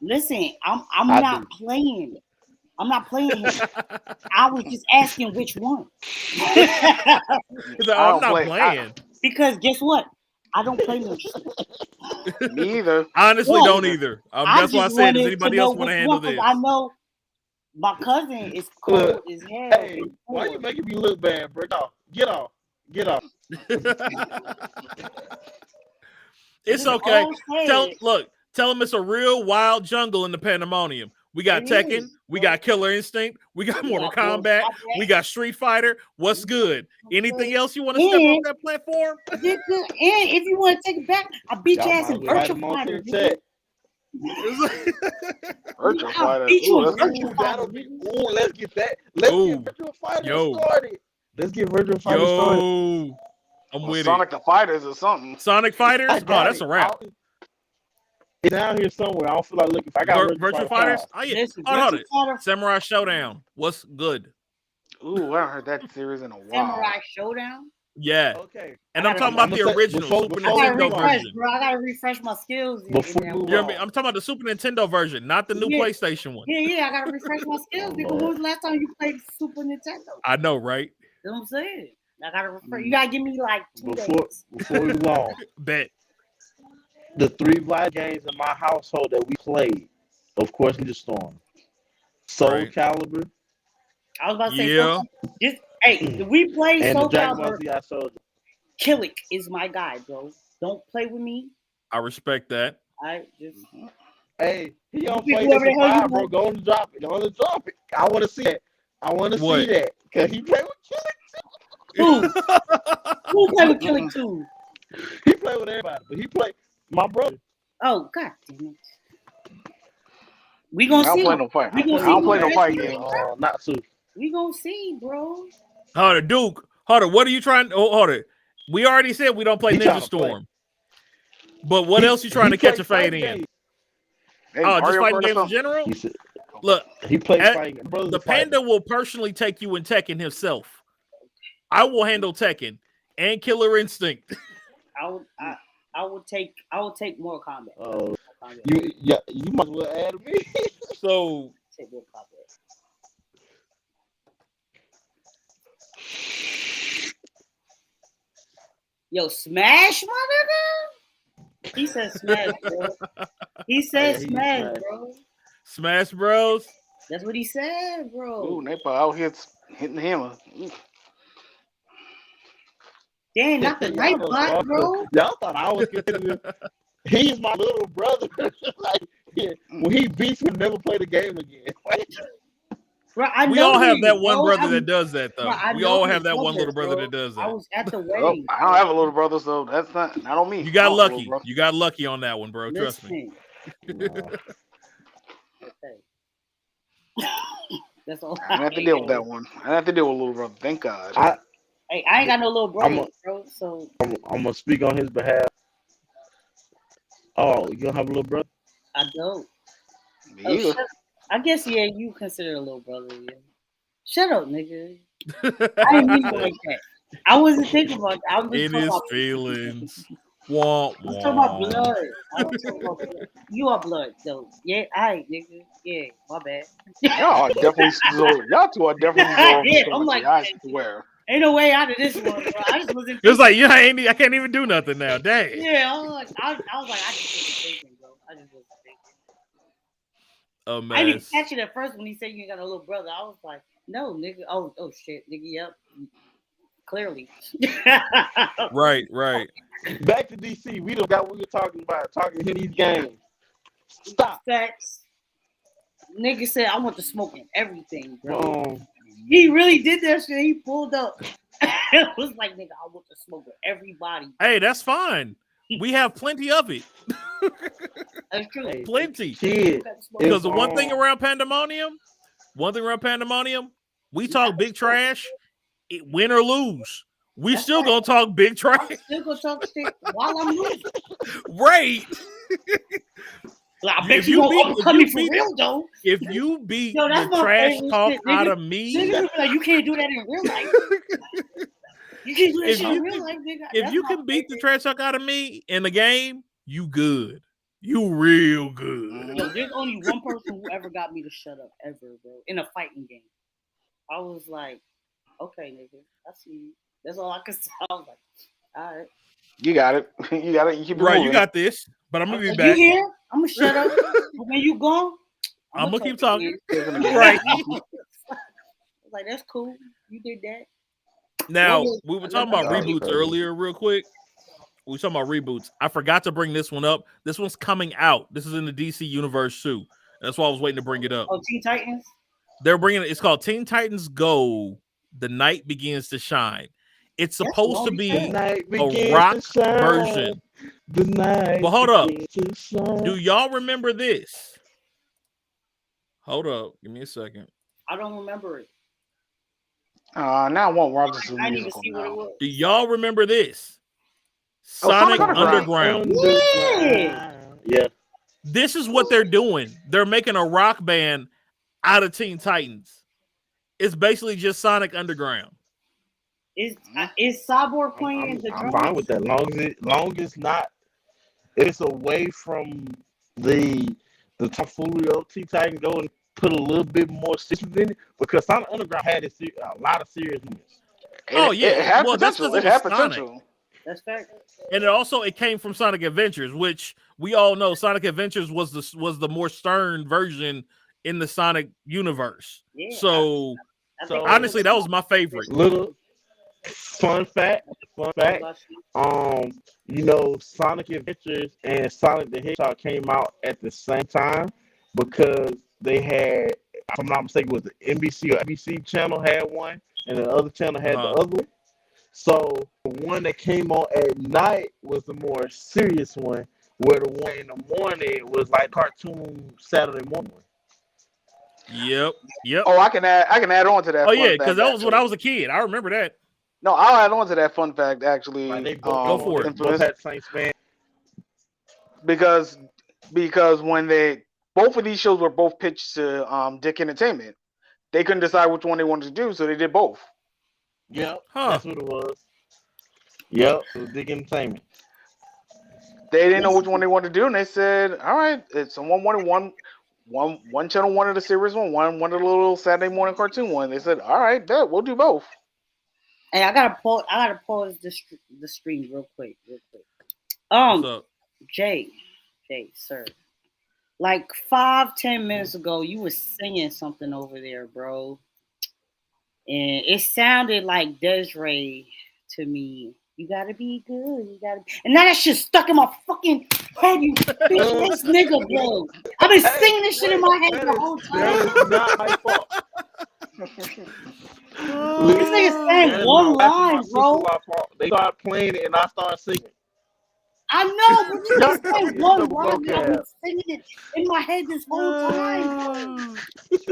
Listen, I'm not playing. I'm not playing him. I was just asking which one. I'm not playing. Because guess what? I don't play Ninja Storm. Me either. Honestly, don't either. That's why I said, does anybody else want to handle this? I know my cousin is cold as hell. Hey, why you making me look bad, bro? No, get off. It's okay. Tell him it's a real wild jungle in the Pandemonium. We got Tekken, we got Killer Instinct, we got Mortal Kombat, we got Street Fighter. What's good? Anything else you want to step off that platform? And if you want to take it back, I beat your ass in Virtual Fighter. Virtual Fighter. Let's get that. Let's get Virtual Fighter started. Let's get Virtual Fighter started. I'm with Sonic the Fighters or something. Sonic Fighters? Oh, that's a wrap. It's down here somewhere. I don't feel like looking. If I got Virtual Fighters? Oh, yeah. Hold it. Samurai Showdown. What's good? Ooh, I haven't heard that series in a while. Samurai Showdown? Yeah. Okay. And I'm talking about the original Super Nintendo version. Bro, I gotta refresh my skills. I'm talking about the Super Nintendo version, not the new PlayStation one. Yeah, I gotta refresh my skills because when was the last time you played Super Nintendo? I know, right? You know what I'm saying? I gotta refresh. You gotta give me like 2 days. Before we go on. Bet. The 3 Vlad games in my household that we played, of course, Ninja Storm, Soul Calibur. I was about to say, hey, we play Soul Calibur. Killick is my guy, bro. Don't play with me. I respect that. Hey, he don't play this in 5, bro. Go on and drop it. I want to see it. I want to see that because he played with Killick. Who played with Killick too? He played with everybody, but he played. My brother. Oh, God damn it. We gonna see. I don't play no fight. I don't play no fight game. Not soon. We gonna see, bro. Hold it, Duke. Hold it. What are you trying? Hold it. We already said we don't play Ninja Storm. But what else you trying to catch a fade in? Oh, just fighting games in general? Look, he plays fighting. The Panda will personally take you in Tekken himself. I will handle Tekken and Killer Instinct. I will take Mortal Kombat. Oh, you might as well add me. So take Mortal Kombat. Yo, Smash, motherfucker. He said Smash, bro. He said Smash, bro. Smash Bros. That's what he said, bro. Ooh, they out here hitting the hammer. Damn, not the night block, bro. Y'all thought I was kidding. He's my little brother. When he beats me, never play the game again. Bro, we all have that one brother that does that, though. We all have that one little brother that does that. I was at the wedding. I don't have a little brother, so that's not on me. You got lucky. You got lucky on that one, bro. Trust me. That's all. I have to deal with that one. I have to deal with little brother. Thank God. I ain't got no little brother, bro. So I'm gonna speak on his behalf. Oh, you don't have a little brother? I don't. Me I guess you consider a little brother. Yeah. Shut up, nigga. I ain't mean like that. I wasn't thinking about that. I was in talking his about feelings. Womp I'm talking about womp. blood. I was talking about blood. You are blood, though. Yeah, alright, nigga. Yeah, my bad. Y'all are definitely y'all two are definitely Zoro Yeah, and I'm like, Squinty. I swear. ain't no way out of this one, bro. I just wasn't It was thinking. like, I can't even do nothing now. Dang. Yeah, I was like, I was like, I just wasn't thinking, bro. I just wasn't thinking. A I didn't mess. catch it at first when he said you ain't got a little brother. I was like, no, nigga. Oh shit, nigga. Yep, clearly. Right. Back to DC. We don't got what we were talking about. Talking in these games. Stop. Facts. Nigga said I want to smoke in everything, bro. Um, He really did that shit. He pulled up. It was like, nigga, I want to smoke with everybody. Hey, that's fine. We have plenty of it. That's true. Hey, Plenty. kid. Because the one thing around Pandemonium, we talk big trash, win or lose. We That's still right. gonna talk big trash. I'm still gonna talk shit while I'm losing. Right. Like, I bet you won't overcome me for real though. If you beat Yo, that's the my trash favorite talk shit, out nigga. of me, Niggas be like, you can't do that in real life. You can't do that shit in real life, nigga. if you can beat the trash talk out of me in the game, you good. You real good. Yo, there's only one person who ever got me to shut up ever, bro, in a fighting game. I was like, okay, nigga, I see you. That's all I could say. I was like, all right. You got it. You got it. You keep it Right, moving. you got this. But I'm gonna be You back. here? I'm gonna shut up. But when you gone, I'm gonna keep talking. Right. I was like, that's cool. You did that. Now, we were talking about reboots crazy. earlier, real quick. We were talking about reboots. I forgot to bring this one up. This one's coming out. This is in the DC universe too. That's why I was waiting to bring it up. Oh, Teen Titans? They're bringing it. It's called Teen Titans Go. The Night Begins to Shine. It's supposed to be a rock version. The night. But hold up. Do y'all remember this? Hold up. Give me a second. I don't remember it. Now I want Robinson I need to musical see what it now. was. Do y'all remember this? Sonic Sonic Underground. Yeah. This is what they're doing. They're making a rock band out of Teen Titans. It's basically just Sonic Underground. Is Cyborg playing the I'm drums? fine with that. Long as not, it's away from the tomfoolery of Teen Titans. Go and put a little bit more systems in it because Sonic Underground had a lot of seriousness. It had well, that's potential. because It had Sonic. potential. That's fact. And it came from Sonic Adventures, which we all know Sonic Adventures was the more stern version in the Sonic universe. Yeah, so think honestly, that was my favorite. Little fun fact. Sonic Adventures and Sonic the Hedgehog came out at the same time because they had, if I'm not mistaken, was the NBC or ABC channel had one, and the other channel had the other one. So the one that came on at night was the more serious one, where the one in the morning was like cartoon Saturday morning. Yep. Oh, I can add on to that. Oh yeah, because that was when I was a kid. I remember that. No, I'll add on to that fun fact actually. Like they both, go for it. Both had the same span. Because when both of these shows were both pitched to Dick Entertainment, they couldn't decide which one they wanted to do, so they did both. Yep, that's what it was. Yep, it was Dick Entertainment. They didn't know which one they wanted to do, and they said, "All right, it's someone wanted one channel wanted a serious one wanted a little Saturday morning cartoon one." They said, "All right, bet we'll do both." Hey, I gotta pause the stream real quick. What's up? Jay, sir. Like 5-10 minutes ago, you were singing something over there, bro. And it sounded like Desiree to me. You gotta be good. You gotta be. And now that shit stuck in my fucking head. You bitch, this nigga, bro. I've been singing this shit in my head the whole time. That is not my fault. This nigga saying one line, bro. They started playing it and I started singing. I know, but you just saying one line. I've been singing it in my head this whole time.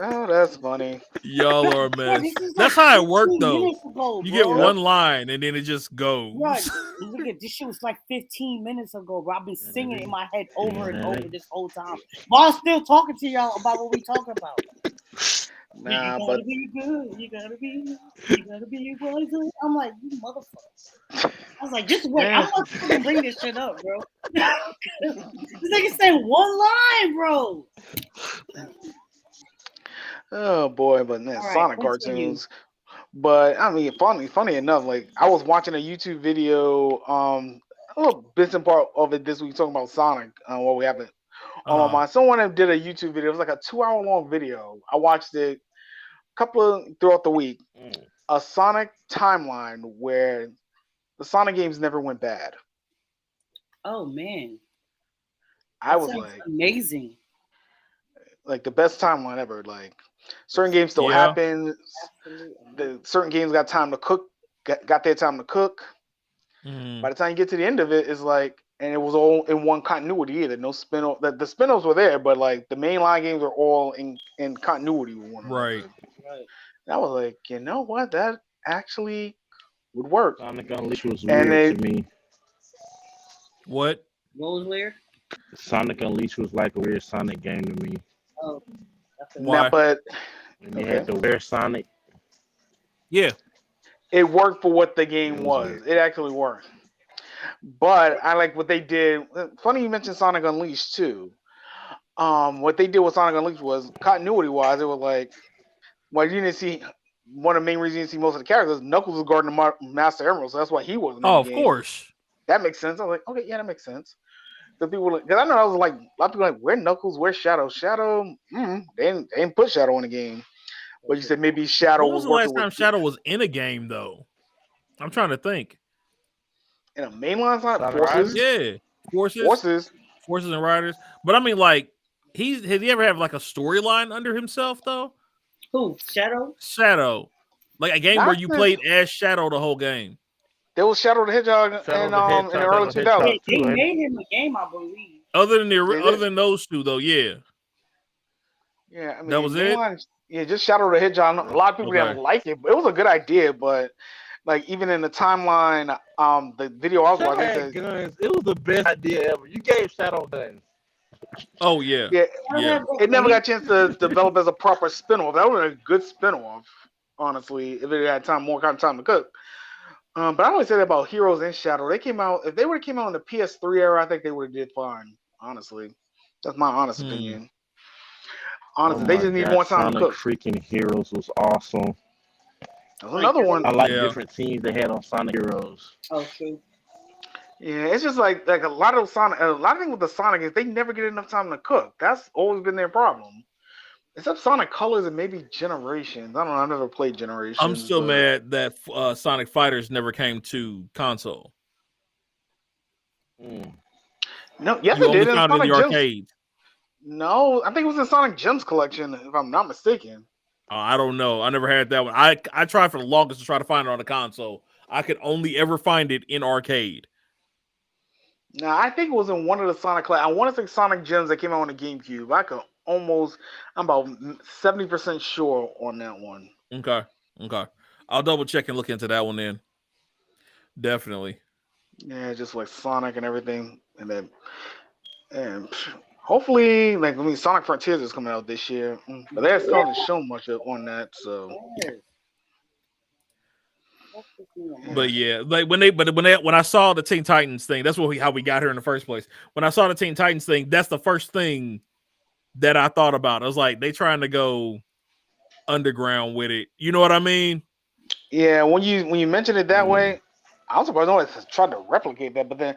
Oh, that's funny. Y'all are a mess. That's how it worked, though. You get one line and then it just goes. Right. Look at this shit was like 15 minutes ago, bro. I've been singing it in my head over and over this whole time. While I'm still talking to y'all about what we talking about. Nah, you gotta be good. You gotta be wise. I'm like, you motherfucker. I was like, just wait. I'm not fucking bring this shit up, bro. This nigga said one line, bro. Oh boy, but then All right, Sonic continue. cartoons. But I mean, funny enough, like I was watching a YouTube video, a little bits and part of it this week talking about Sonic, what we haven't on my mind. Someone that did a YouTube video. It was like a 2 hour long video. I watched it throughout the week. A Sonic timeline where the Sonic games never went bad. Oh man, I was like, amazing. Like the best timeline ever. Like certain games still happen. The certain games got time to cook. Got their time to cook. By the time you get to the end of it, it's like, and it was all in one continuity either. No spin-off. The spin-offs were there, but like the mainline games are all in continuity with one another. Right. And I was like, you know what? That actually would work. Sonic Unleashed was weird to me. What? What was weird? Sonic Unleashed was like a weird Sonic game to me. Oh. Why? Now, but you had the weird Sonic. Yeah. It worked for what the game was. It actually worked. But I like what they did. Funny you mentioned Sonic Unleashed too. What they did with Sonic Unleashed was continuity wise, it was like, well, you didn't see one of the main reasons you didn't see most of the characters. Knuckles was guarding the Master Emerald, so that's why he wasn't. Oh, of course. That makes sense. I was like, okay, yeah, that makes sense. The people, because I know I was like, a lot of people like, where Knuckles, where's Shadow? Shadow, they didn't put Shadow in the game. But you said maybe Shadow When was the last time Shadow was in a game though? I'm trying to think. In a mainline side, Forces. Yeah, Forces and Riders. But I mean, like, has he ever have like a storyline under himself though? Who? Shadow? Shadow, like a game where you played as Shadow the whole game. There was Shadow the Hedgehog in the early 2000s. They made him a game, I believe. Other than those two though, yeah. Yeah, I mean that was it. Yeah, just Shadow the Hedgehog. A lot of people didn't like it, but it was a good idea. But like even in the timeline, the video I was watching, it was the best idea ever. You gave Shadow guns. Oh yeah. It never got a chance to develop as a proper spin-off. That would have been a good spin-off, honestly, if it had more time to cook. But I always say that about Heroes and Shadow. They came out, if they would have came out in the PS3 era, I think they would have did fine. Honestly, that's my honest opinion. Honestly, they just need more time to cook. Freaking Heroes was awesome. There's another one. I like different teams they had on Sonic Heroes. Okay. Yeah, it's just like a lot of things with the Sonic is they never get enough time to cook. That's always been their problem. Except Sonic Colors and maybe Generations. I don't know. I've never played Generations. I'm still mad that Sonic Fighters never came to console. No, yes, it did. Found in the arcade. No, I think it was in Sonic Gems collection, if I'm not mistaken. I don't know. I never had that one. I tried for the longest to try to find it on the console. I could only ever find it in arcade. No, I think it was in one of the Sonic. I want to say Sonic Gems that came out on the GameCube. I'm about 70% sure on that one. Okay. I'll double check and look into that one then. Definitely. Yeah, just like Sonic and everything, and hopefully, Sonic Frontiers is coming out this year, but they still haven't shown much on that. So. But yeah, like when I saw the Teen Titans thing, that's how we got here in the first place. When I saw the Teen Titans thing, that's the first thing that I thought about. I was like, they trying to go underground with it. You know what I mean? Yeah, when you mention it that way, I was surprised no one tried to replicate that. But then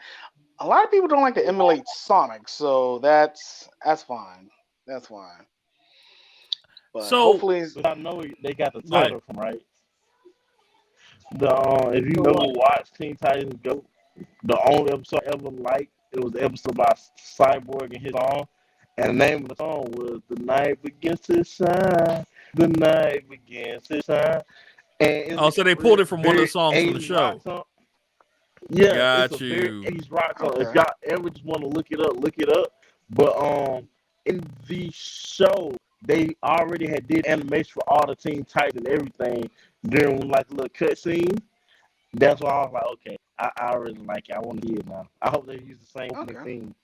a lot of people don't like to emulate Sonic, so that's fine. That's fine. But so hopefully, I know they got the title from right. If you never watched Teen Titans Go, the only episode I ever liked, it was the episode about Cyborg and his song. And the name of the song was "The Night Begins to Shine." The night begins to shine. And so they pulled it from one of the songs from the show. Yeah, got you. 80s rock song. If y'all ever just want to look it up. But in the show, they already did animation for all the Teen Titans and everything during like a little cutscene. That's why I was like, okay, I really like it. I want to hear it now. I hope they use the same thing.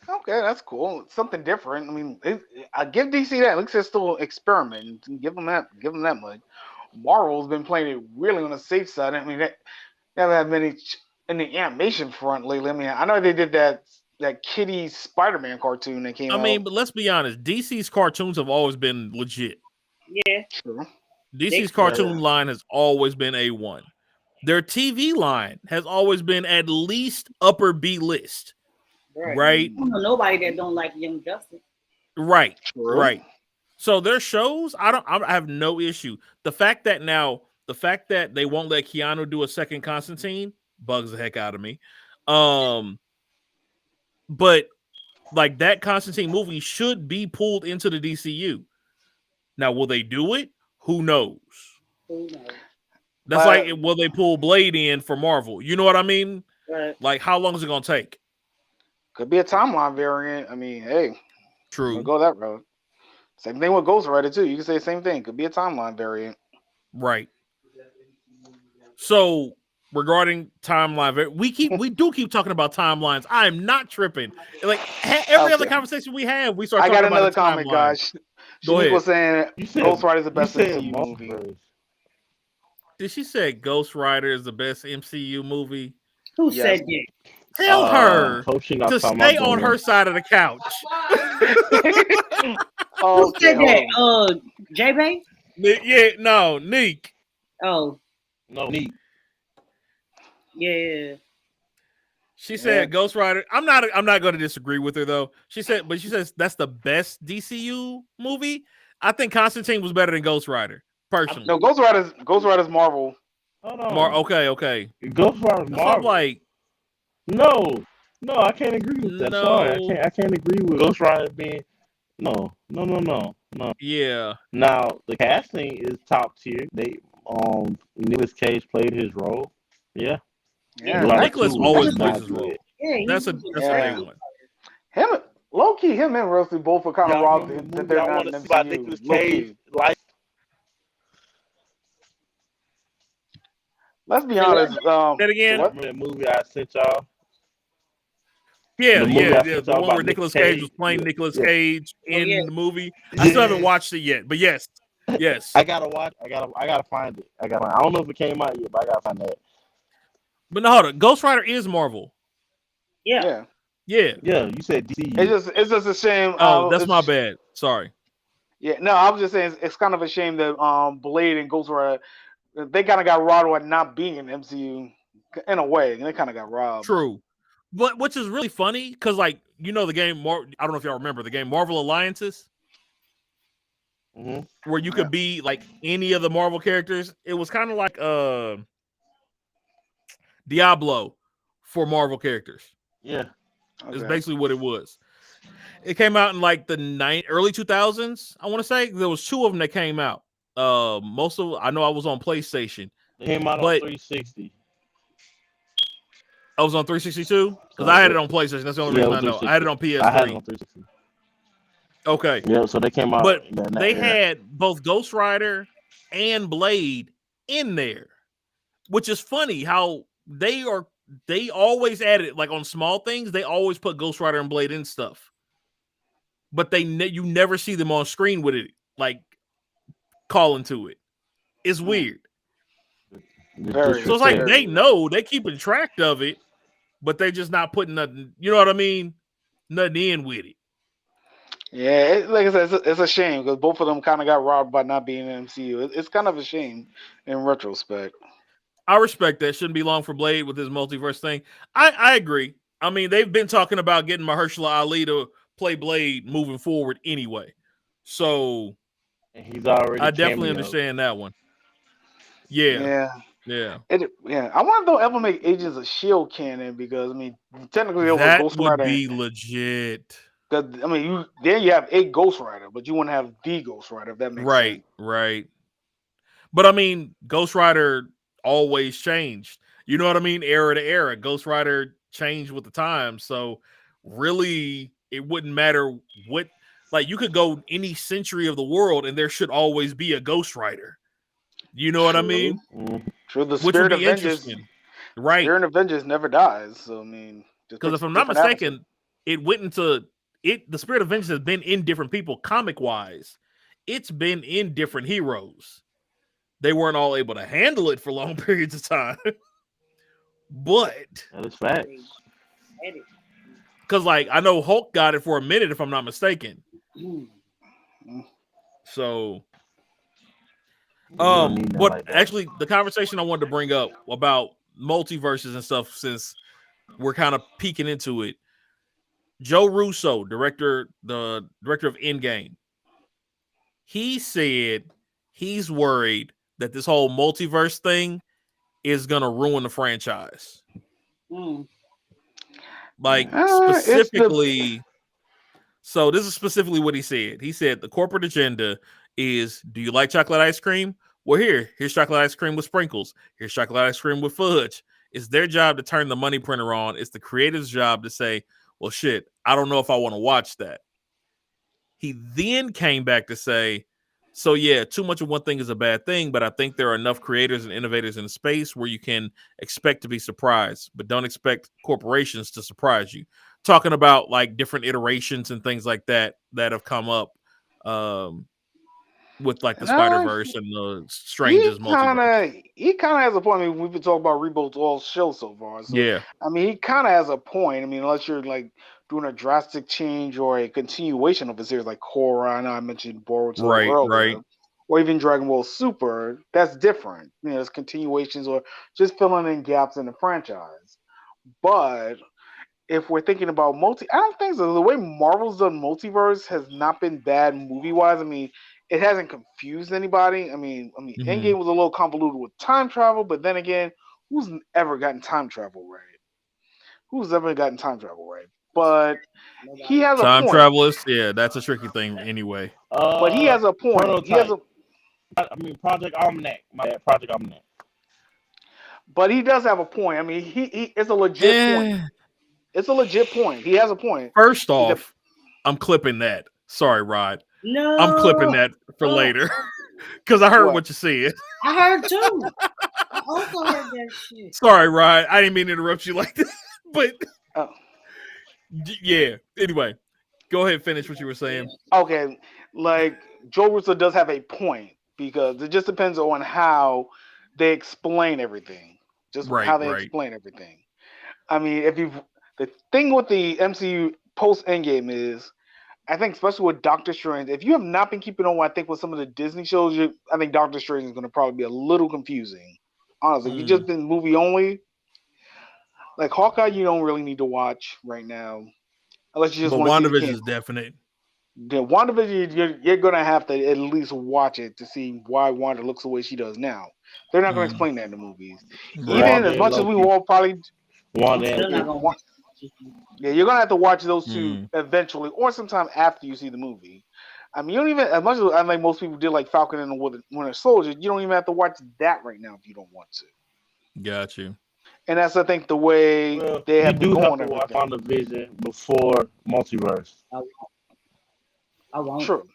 Okay, that's cool. Something different. I mean, I give DC that. At least they're still experimenting. Give them that. Give them that much. Marvel's been playing it really on the safe side. I mean, they haven't had many in the animation front lately. I mean, I know they did that Kitty Spider-Man cartoon that came out. I mean, but let's be honest. DC's cartoons have always been legit. Yeah. True. DC's cartoon line has always been A1. Their TV line has always been at least upper B list. Right? I don't know nobody that don't like Young Justice. Right. True. Right. So their shows, I have no issue. The fact that they won't let Keanu do a second Constantine bugs the heck out of me. But like that Constantine movie should be pulled into the DCU. Now, will they do it? Who knows? That's like, will they pull Blade in for Marvel? You know what I mean? Right. Like, how long is it gonna take? Could be a timeline variant. I mean, hey, true. We'll go that road. Same thing with Ghost Rider too. You can say the same thing. Could be a timeline variant. Right. So regarding timeline, we do keep talking about timelines. I am not tripping. Like every other conversation we have, we start talking about another comment, guys. Go ahead. Was saying Ghost Rider is the best MCU movie. Did she say Ghost Rider is the best MCU movie? Who said that? Tell her to stay on her side of the couch. Who said that? J-Bay? Yeah, no, Neek. Oh. No, Neek. Yeah. She said Ghost Rider. I'm not going to disagree with her though. She says that's the best DCU movie. I think Constantine was better than Ghost Rider, personally. No, Ghost Rider's Marvel. Hold on. Okay. Ghost Rider's Marvel. I'm like, no, I can't agree with that. No. Sorry, I can't agree with Ghost Rider being no. Yeah. Now the casting is top tier. They Nicolas Cage played his role. Yeah. Nicolas always plays his role. Yeah, that's a big one. Low key, him and Rusty both are kind of robbed that they're not in MCU. Nicolas Cage, like. Let's be honest. That again. That movie I sent y'all. Yeah. The one where Nicolas Cage was playing Nicolas Cage in the movie. I still haven't watched it yet, but yes. I gotta watch. I gotta find it. I don't know if it came out yet, but I gotta find that. But no, hold on. Ghost Rider is Marvel. Yeah. You said DC. It's just a shame. Oh, that's my bad. Sorry. Yeah, no, I was just saying it's kind of a shame that Blade and Ghost Rider, they kind of got robbed by not being in MCU in a way. They kind of got robbed. True. But which is really funny because, like, you know, the game, I don't know if y'all remember the game Marvel Alliances, where you could be like any of the Marvel characters. It was kind of like Diablo for Marvel characters. Yeah. It's basically what it was. It came out in like the early 2000s, I want to say. There was two of them that came out. Most of I know I was on PlayStation. It came out on 360. I was on 360 too? Because I had it on PlayStation. That's the only reason I know. I had it on PS3. I had it on 360. Okay. Yeah, so they came out. But they had both Ghost Rider and Blade in there, which is funny how they always added, like on small things, they always put Ghost Rider and Blade in stuff. But you never see them on screen with it, like calling to it. It's weird. So it's like they know, they keeping track of it, but they just not putting nothing, you know what I mean? Nothing in with it. Yeah, like I said, it's a shame because both of them kind of got robbed by not being in MCU. It's kind of a shame in retrospect. I respect that. Shouldn't be long for Blade with his multiverse thing. I agree. I mean, they've been talking about getting Mahershala Ali to play Blade moving forward anyway. So and he's already I definitely understand that one. Yeah. I wonder if they'll ever make Agents of S.H.I.E.L.D. canon because, I mean, technically it was Ghost Rider. That would be legit. I mean, you have a Ghost Rider, but you wouldn't have the Ghost Rider, if that makes sense. Right. But, I mean, Ghost Rider always changed. You know what I mean? Era to era. Ghost Rider changed with the times. So, really, it wouldn't matter what. Like, you could go any century of the world, and there should always be a Ghost Rider. You know what I mean? True. The Spirit of Vengeance, right? Spirit of Vengeance never dies. So I mean, because if I'm not mistaken, it went into it. The spirit of vengeance has been in different people, comic wise. It's been in different heroes. They weren't all able to handle it for long periods of time, but that's facts. Because like I know Hulk got it for a minute, if I'm not mistaken. So, but actually, the conversation I wanted to bring up about multiverses and stuff, since we're kind of peeking into it. Joe Russo, the director of Endgame, he said he's worried that this whole multiverse thing is gonna ruin the franchise. Like specifically, so this is specifically what he said. He said the corporate agenda is: do you like chocolate ice cream? Well, here's chocolate ice cream with sprinkles. Here's chocolate ice cream with fudge. It's their job to turn the money printer on. It's the creative's job to say, well, shit, I don't know if I want to watch that. He then came back to say, so yeah, too much of one thing is a bad thing, but I think there are enough creators and innovators in space where you can expect to be surprised, but don't expect corporations to surprise you. Talking about like different iterations and things like that have come up with like the Spider-Verse and the Strange's multiverse. He kind of has a point. I mean, we've been talking about reboots all show so far. So, yeah. I mean, he kind of has a point. I mean, unless you're like doing a drastic change or a continuation of a series like Korra, I know I mentioned Boruto earlier, right. Or even Dragon Ball Super, that's different. You know, it's continuations or just filling in gaps in the franchise. But if we're thinking about I don't think so. The way Marvel's done multiverse has not been bad movie-wise. I mean, it hasn't confused anybody. I mean, Endgame was a little convoluted with time travel, but then again, who's ever gotten time travel right? But he has a point. Time travelers, yeah, that's a tricky thing anyway. But he has a point. Project Almanac. Project Almanac. But he does have a point. I mean, he it's a legit point. It's a legit point. He has a point. First off, I'm clipping that. Sorry, Rod. No, I'm clipping that for later because I heard what you said. I heard too. I also heard that shit. Sorry, Rod. I didn't mean to interrupt you like that, but yeah. Anyway, go ahead and finish what you were saying. Okay, like Joe Russo does have a point because it just depends on how they explain everything. How they explain everything. I mean, the thing with the MCU post Endgame is, I think especially with Doctor Strange, if you have not been keeping on, I think with some of the Disney shows, I think Doctor Strange is going to probably be a little confusing. Honestly, if you just been movie only, like Hawkeye, you don't really need to watch right now, unless you just want to. WandaVision is definite. The WandaVision, you're going to have to at least watch it to see why Wanda looks the way she does now. They're not going to explain that in the movies, even as much as we all probably. Yeah, you're gonna have to watch those two eventually, or sometime after you see the movie. I mean, you don't even, as much as I think most people did like Falcon and the Winter Soldier, you don't even have to watch that right now if you don't want to. Got you. And that's, I think, the way they have been going. You do have to watch WandaVision before Multiverse. I won't. True.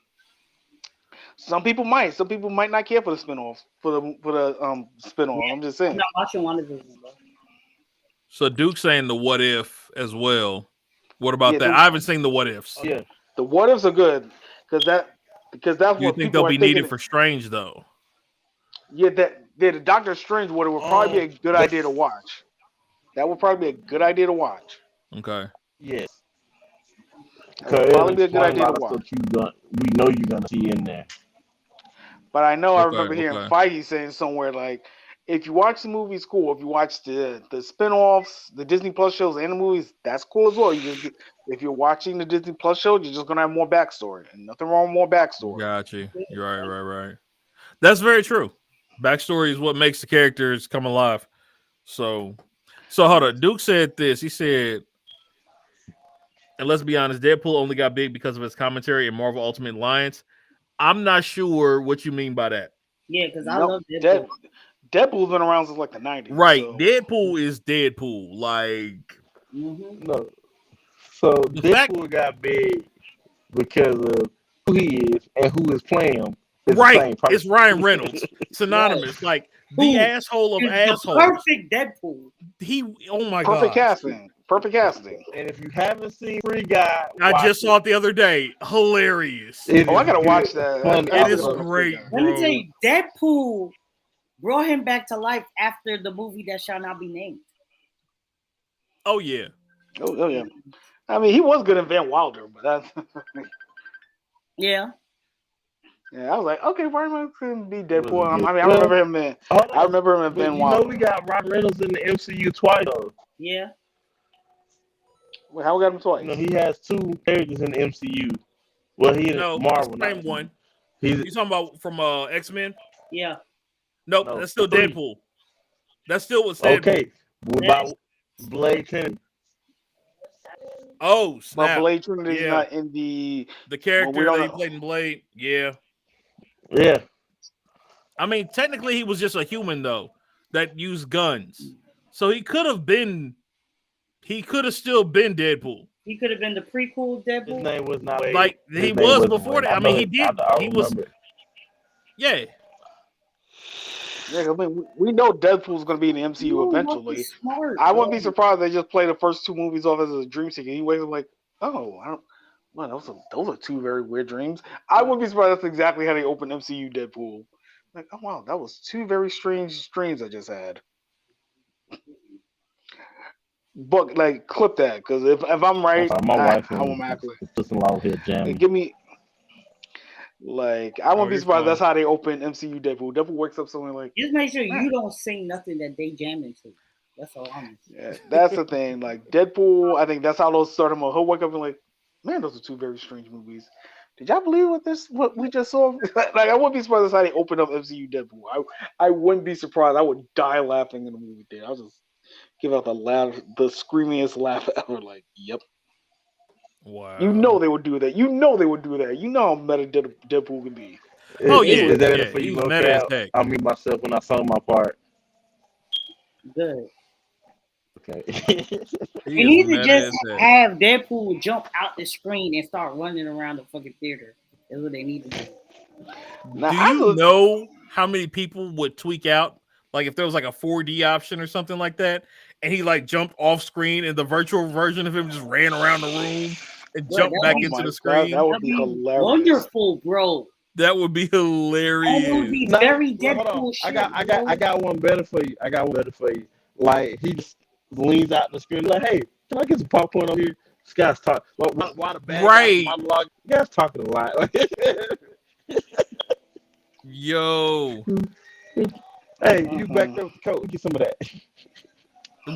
Some people might not care for the spinoff, for the spinoff. Yeah. I'm just saying. I'm not watching WandaVision, bro. So Duke's saying the what if as well. What about that? I haven't seen the what ifs. Yeah, the what ifs are good because that's you what think they'll be needed for Strange though. Yeah, the Doctor Strange would probably be a good idea to watch. That would probably be a good idea to watch. Okay. Yes. That'd probably be a good idea to watch. We know you're gonna see in there. But I know I remember hearing Feige saying somewhere like, if you watch the movies, cool. If you watch the spin-offs, the Disney Plus shows and the movies, that's cool as well. If you're watching the Disney Plus show, you're just going to have more backstory. And nothing wrong with more backstory. Got you. You're right. That's very true. Backstory is what makes the characters come alive. So hold on. Duke said this. He said, and let's be honest, Deadpool only got big because of his commentary in Marvel Ultimate Alliance. I'm not sure what you mean by that. Yeah, because I love Deadpool. Deadpool's been around since like the 90s. Right. So. Deadpool is Deadpool. Like, no. So Deadpool got big because of who he is and who is playing him. Right. It's Ryan Reynolds. Synonymous. Like, the asshole of assholes. Perfect Deadpool. Oh my God. Perfect casting. Perfect casting. And if you haven't seen Free Guy, I just saw it the other day. Hilarious. I gotta watch that. It is great, bro. Let me tell you, Deadpool brought him back to life after the movie that shall not be named. Oh yeah. Oh yeah. I mean, he was good in Van Wilder, but that's yeah. Yeah, I was like, okay, Ryan Reynolds can be Deadpool. I mean, I remember him in. I remember him in Van Wilder. You know, we got Ryan Reynolds in the MCU twice. Though. Yeah. Wait, how we got him twice? You know, he has 2 characters in the MCU. Well, he is Marvel. Same one. You talking about from X-Men? Yeah. Nope, no, that's still 3. Deadpool. That's still what's Deadpool. Okay. What about Blade Trinity? Oh, snap. But Blade Trinity is not in the character that he played in Blade. Yeah. Yeah. I mean, technically, he was just a human though that used guns, so he could have been. He could have still been Deadpool. He could have been the prequel Deadpool. His name was not like he was before that. I mean, he did. He was. Yeah. Yeah, I mean, we know Deadpool's going to be in the MCU eventually. Smart, I wouldn't be surprised they just play the first 2 movies off as a dream sequence. He wakes up like, oh, those are 2 very weird dreams. I wouldn't be surprised that's exactly how they open MCU Deadpool. Like, oh wow, that was 2 very strange dreams I just had. But like, clip that because if I'm right, I won't act like. Give me. Like, I won't be surprised that's how they open MCU Deadpool. Deadpool wakes up somewhere like... Just make sure you don't sing nothing that they jam into. That's all I'm saying. Yeah, that's the thing. Like, Deadpool, I think that's how they'll start him. He'll wake up and like, man, those are 2 very strange movies. Did y'all believe what we just saw? Like, I wouldn't be surprised that's how they open up MCU Deadpool. I wouldn't be surprised. I would die laughing in the movie theater. I'll just give out the screamiest laugh ever. Like, yep. Wow. You know they would do that. You know how meta Deadpool can be. Oh, yeah. Is that it for you? Okay. I'll mute myself when I sung my part. Good. Okay. You need to just have Deadpool jump out the screen and start running around the fucking theater. That's what they need to do. Now, do you know how many people would tweak out? Like if there was like a 4D option or something like that, and he like jumped off screen and the virtual version of him just ran around the room and jumped back into the screen. That would be hilarious. Wonderful, bro. That would be hilarious. That would be very Deadpool shit. I got one better for you. Like he just leans out the screen like, hey, can I get some popcorn over here? This guy's talking. Why the bad right? Monologue? This guy's talking a lot. Yo. Hey, you back there with the coat? Get some of that.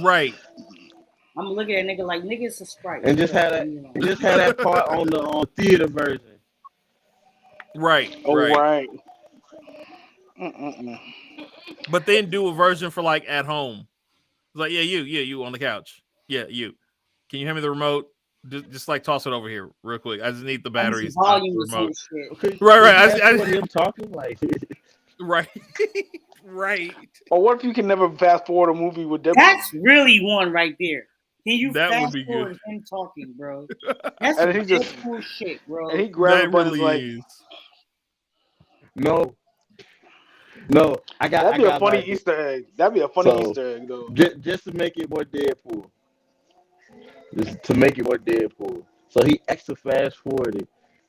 Right. I'm looking at nigga like nigga, it's a Sprite. And just had that part on the theater version. Right. Oh, right. But then do a version for like at home. It's like, you on the couch. Yeah, you. Can you hand me the remote? Just like toss it over here real quick. I just need the batteries. Remote. Okay. Right. I him talking like. Right. Right. Or what if you can never fast forward a movie with Deadpool? That's really one right there. Can you that fast would be forward good. him talking, bro? That's and he just cool shit, bro. And he grabbed the buttons like, no. That'd be a funny Easter egg. That'd be a funny Easter egg, though. Just to make it more Deadpool. So he extra fast forwarded,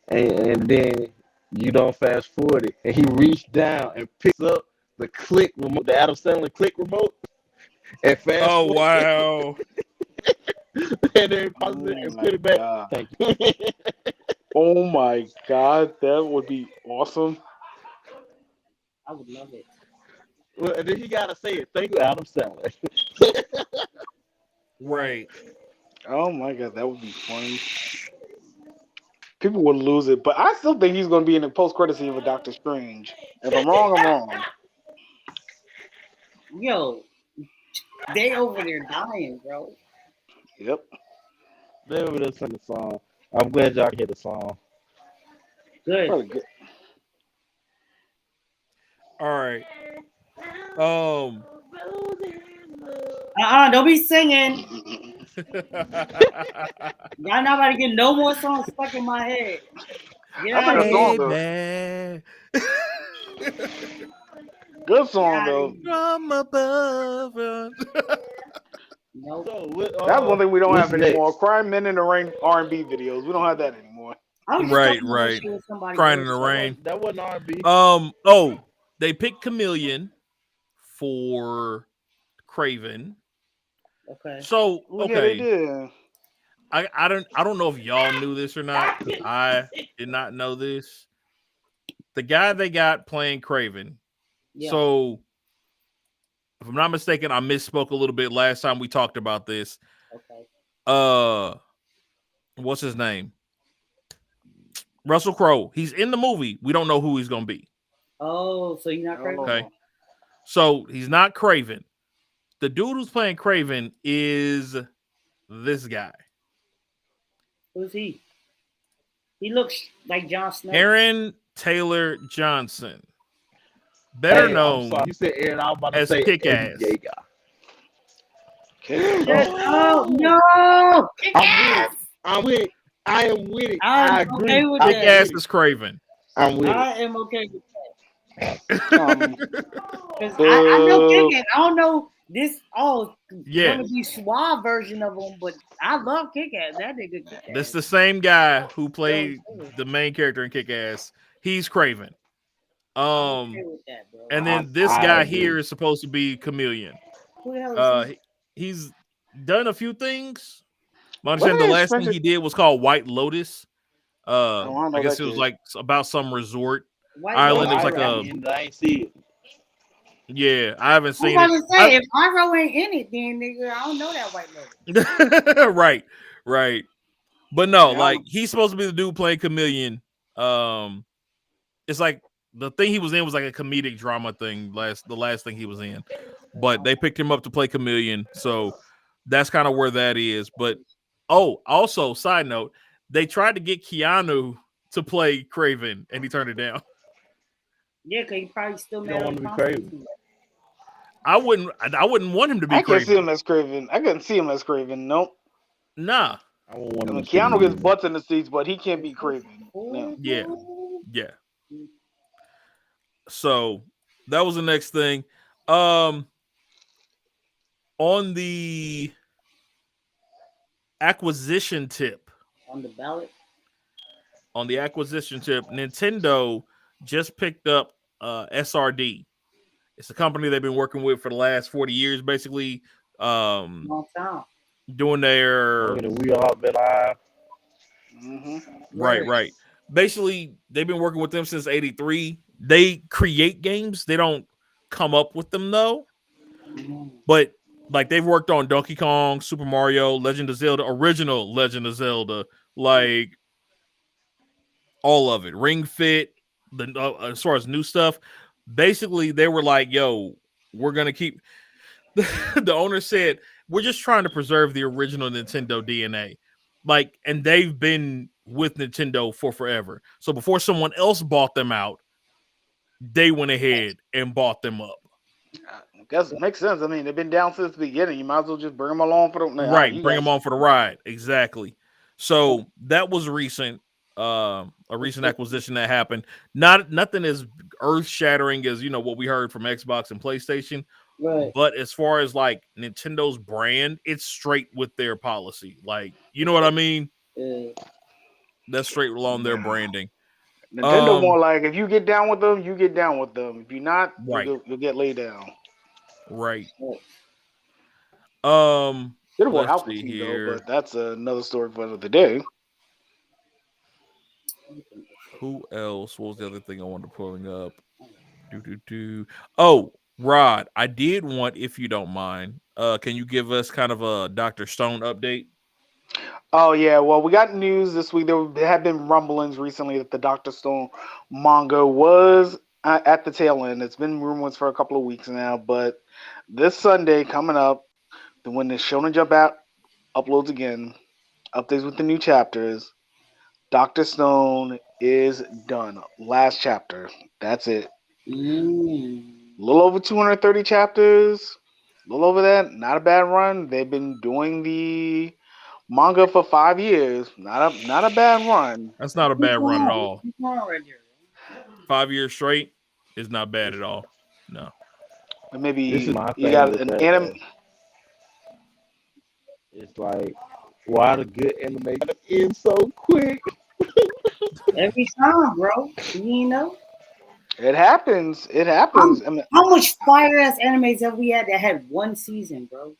and then you don't fast forward it, and he reached down and picks up the click remote, the Adam Sandler click remote, and fast. Oh wow! And then pause it and put it back. God. Thank you. Oh my God, that would be awesome. I would love it. Well, and then he gotta say it. Thank you, Adam Sandler. Right. Oh my God, that would be funny. People would lose it, but I still think he's going to be in the post-credit scene of Doctor Strange. If I'm wrong, I'm wrong. Yo, they over there dying, bro. Yep. They over there singing the song. I'm glad y'all can hear the song. Good. Good. All right. Don't be singing. Y'all not about to get no more songs stuck in my head. Good song though. From above. Nope. So, That's one thing we don't have anymore. next? Crying Men in the Rain R&B videos. We don't have that anymore. Right. Crying in the Rain. That wasn't R&B. Oh, they picked Chameleon for Craven. Okay. So Yeah, they did. I don't know if y'all knew this or not, because I did not know this. The guy they got playing Craven. Yeah. So if I'm not mistaken, I misspoke a little bit last time we talked about this. Okay. What's his name? Russell Crowe. He's in the movie. We don't know who he's gonna be. Oh, so he's not Craven. Okay. So he's not Craven. The dude who's playing Craven is this guy. Who's he? He looks like Jon Snow. Aaron Taylor Johnson. Better known you said Aaron, I was about to as say Kick-Ass. Oh, no! Kick-Ass! I'm with it. I am with it. I agree. Okay with Kick-Ass is Craven. I'm with I it. am okay with that. I know Kick-Ass. I don't know this gonna be suave version of him, but I love Kick-Ass. That nigga Kick-Ass. This is the same guy who played the main character in Kick-Ass. He's Craven. Okay with that, bro. And then this guy here is supposed to be Chameleon. Who the hell is he? He's done a few things. My understanding, the last thing he did was called White Lotus. I guess it was like about some resort island. It was like I ain't see it. Yeah, I haven't seen it. If Iroh ain't in it, then nigga, I don't know that White Lotus. right. But no, like he's supposed to be the dude playing Chameleon. It's like the thing he was in was like a comedic drama thing. The last thing he was in, but they picked him up to play Chameleon, so that's kind of where that is. But also side note, they tried to get Keanu to play Craven, and he turned it down. Yeah, because he probably still don't want to be Craven. I wouldn't want him to be Craven. I can't see him as Craven. I couldn't see him as Craven. Nope. Nah. I mean, Keanu gets butts in the seats, but he can't be Craven. No. Yeah. So that was the next thing. On the acquisition tip. On the ballot? On the acquisition tip, Nintendo just picked up SRD. It's a company they've been working with for the last 40 years, basically. Long time. Doing their We All Been Live. Right. Basically, they've been working with them since '83. They create games. They don't come up with them though. But like they've worked on Donkey Kong, Super Mario, Legend of Zelda, original Legend of Zelda, like all of it. Ring Fit, as far as new stuff. Basically, they were like, "Yo, we're gonna keep." The owner said, "We're just trying to preserve the original Nintendo DNA." Like, and they've been with Nintendo for forever. So before someone else bought them out, they went ahead and bought them up. I guess it makes sense. I mean, they've been down since the beginning. You might as well just bring them along for the right. Bring them on for the ride. Exactly. So that was recent. A recent acquisition that happened. Nothing as earth shattering as what we heard from Xbox and PlayStation. Right. But as far as like Nintendo's brand, it's straight with their policy. Like, you know what I mean? Yeah. That's straight along their branding. Nintendo more like if you get down with them, you get down with them. If you're not, right, you'll get laid down. Right. It will help you though, but that's another story for another day. Who else? What was the other thing I wanted to pulling up? Oh, Rod, I did want, if you don't mind, can you give us kind of a Dr. Stone update? Oh yeah, well we got news this week. There have been rumblings recently that the Dr. Stone manga was at the tail end. It's been rumors for a couple of weeks now, but this Sunday coming up, when the Shonen Jump app uploads again, updates with the new chapters, Dr. Stone is done. Last chapter. That's it. A little over 230 chapters. A little over that. Not a bad run. They've been doing the manga for 5 years. Not a bad run. That's not a bad run at all. 5 years straight is not bad at all. No. Maybe you got an anime. It's like, why the good anime gotta end so quick? Every time, bro. You know? It happens. It happens. I mean, How much fire ass animes have we had that had one season, bro?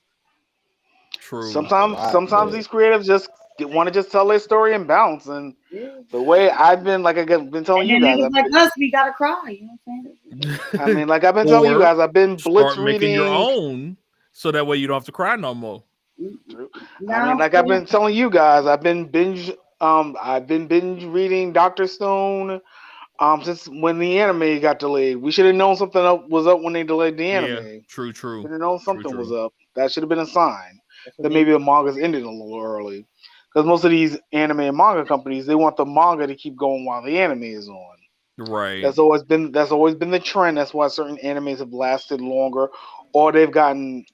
True. sometimes these creatives just want to just tell their story and bounce. And Yeah. the way I've been, like I've been telling And you then guys, niggas like us, we gotta cry. You know what I'm saying? I mean, like I've been telling you Or guys, I've been blitz start making your reading. own, so that way you don't have to cry no more. I mean, like I've been telling you guys, I've been binge reading Doctor Stone. Since when the anime got delayed, we should have known something was up when they delayed the Yeah, anime. true. Should have known something was up. That should have been a sign that they, maybe the manga's ended a little early. Because most of these anime and manga companies, they want the manga to keep going while the anime is on. Right. That's always been the trend. That's why certain animes have lasted longer, or the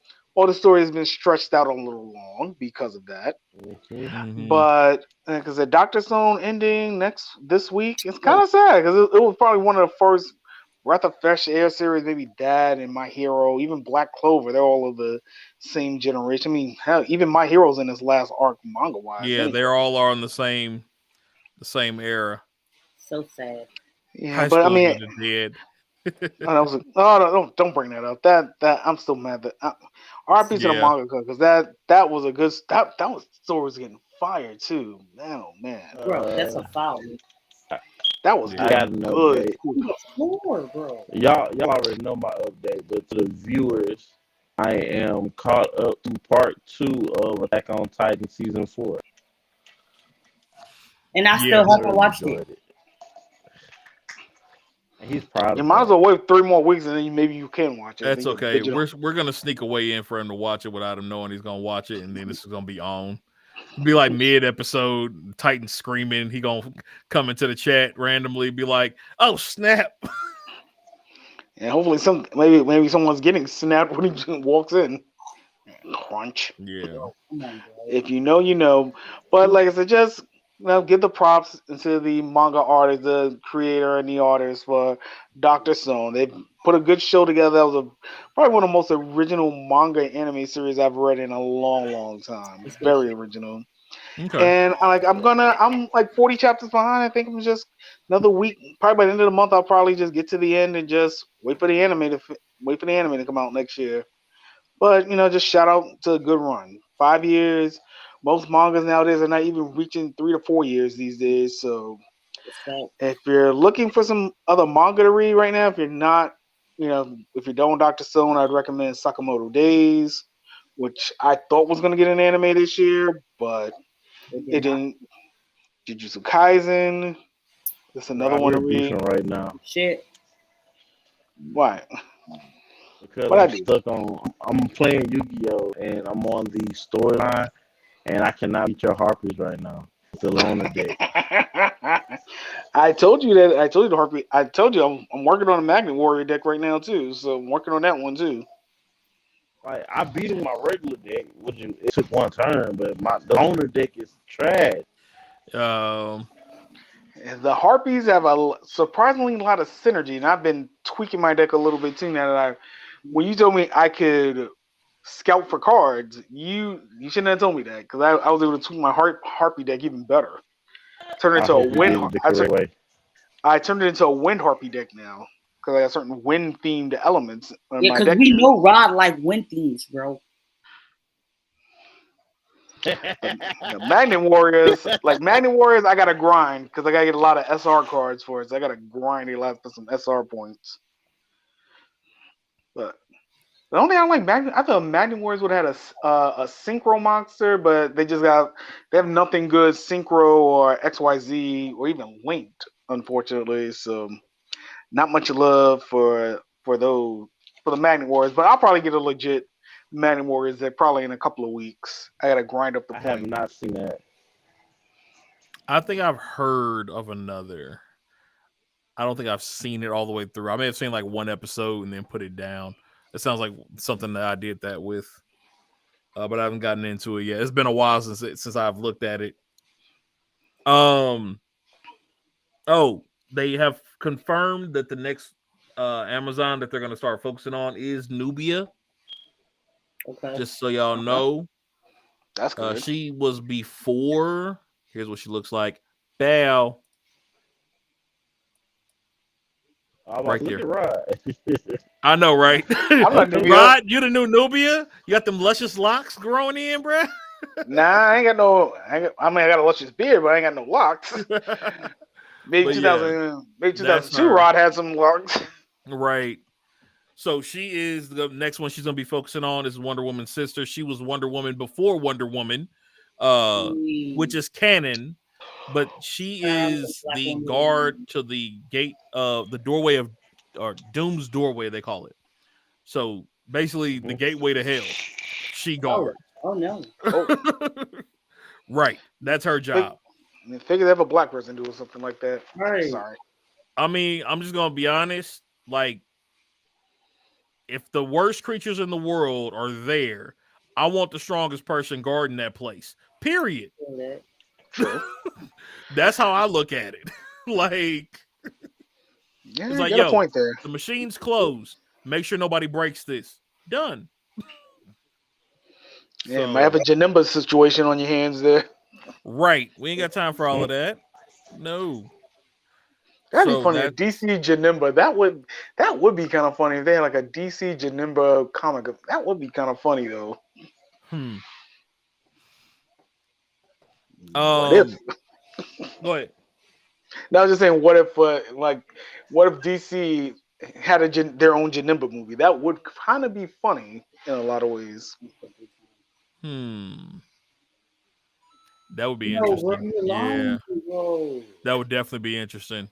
story has been stretched out a little long because of that. Mhm. But because the Doctor Stone ending this week, it's kind of sad because it was probably one of the first Breath of Fresh Air series. Maybe Dad and My Hero, even Black Clover, they're all of the same generation. I mean, hell, even My Hero's in his last arc manga wise. Yeah, Anyway. they all are in the same era. So sad. Yeah, High but I school mean, is dead. that was no, don't bring that up. That I'm still mad that RP to the Yeah. manga because that was a good that was story was getting fired too. Man, oh man, Bro, that's a foul. that was I got an good. update. Four, bro. Y'all already know my update, but to the viewers, I am caught up to part 2 of Attack on Titan season 4. And I Yeah, still haven't Really watched enjoyed it. And he's proud You of might as that. well wait 3 more weeks and then maybe you can watch it. that's Then okay. We're gonna sneak a way in for him to watch it without him knowing he's gonna watch it, and then this is gonna be on. It'll be like mid episode, Titan screaming. He gonna come into the chat randomly, be like, "Oh snap!" and hopefully maybe someone's getting snapped when he walks in. Crunch. Yeah. Come on, bro. If you know, you know. But like I said, just give the props to the manga artist, the creator, and the artist for Doctor Stone. They put a good show together. That was probably one of the most original manga anime series I've read in a long, long time. It's very original. Okay. And I'm like 40 chapters behind. I think I'm just another week. Probably by the end of the month, I'll probably just get to the end and just wait for the anime to come out next year. But just shout out to a good run. 5 years. Most mangas nowadays are not even reaching 3 to 4 years these days. So if you're looking for some other manga to read right now, if you're not, if you're done with Doctor Stone, I'd recommend Sakamoto Days, which I thought was going to get an anime this year, but it didn't. Jujutsu Kaisen. That's another one to We're read. beefing right now. Shit. Why? Because What I I'm do? stuck on. I'm playing Yu-Gi-Oh! And I'm on the storyline, and I cannot beat your Harpies right now. It's still on the deck. I told you that. I told you the Harpy. I told you I'm working on a Magnet Warrior deck right now too. So I'm working on that one too. Like I beat him my regular deck, it took one turn, but the owner deck is trash. The Harpies have a surprisingly lot of synergy, and I've been tweaking my deck a little bit too. Now that when you told me I could scout for cards, you shouldn't have told me that because I was able to tweak my Harpy deck even better. Turn it into a wind. I turned it into a wind Harpy deck now because I got certain wind themed elements in Yeah, my because deck. we know Rod like wind themes, bro. Magnet Warriors, I gotta grind because I gotta get a lot of SR cards for it. So I gotta grind a lot for some SR points. But the only thing I like Magnet, I thought Magnet Warriors would have had a synchro monster, but they have nothing good synchro or XYZ or even linked, unfortunately. So not much love for the Magnet Warriors. But I'll probably get a legit Magnet Warriors that probably in a couple of weeks. I gotta grind up the point. I have not seen that. I think I've heard of another. I don't think I've seen it all the way through. I may have seen like one episode and then put it down. It sounds like something that I did that with, but I haven't gotten into it yet. It's been a while since I've looked at it. They have confirmed that the next Amazon that they're going to start focusing on is Nubia. Okay. Just so y'all know. That's good. She was before. Here's what she looks like. Bow. Right there. I know, right? I'm not Nubia. Rod, you the new Nubia? You got them luscious locks growing in, bruh? Nah, I ain't got no. I got a luscious beard, but I ain't got no locks. Maybe 2002. Rod had some locks. Right. So she is the next one she's gonna be focusing on is Wonder Woman's sister. She was Wonder Woman before Wonder Woman, which is canon, but she is the guard to the gate of the doorway of or Doom's doorway, they call it. So basically the gateway to hell. She guards. Oh no. Right. That's her job. Figure they have a black person doing something like that. Right. Sorry. I mean, I'm just gonna be honest. Like, if the worst creatures in the world are there, I want the strongest person guarding that place. Period. True. That's how I look at it. Like, yeah, it's like, got a point there. The machine's closed. Make sure nobody breaks this. Done. Yeah, might have a Janimba situation on your hands there. Right. We ain't got time for all of that. No. That'd be funny. DC Janimba. That would be kind of funny if they had like a DC Janimba comic. That would be kind of funny though. What if? Go ahead. No, I was just saying, what if DC had their own Janimba movie? That would kind of be funny in a lot of ways. That would be interesting. Yeah. That would definitely be interesting.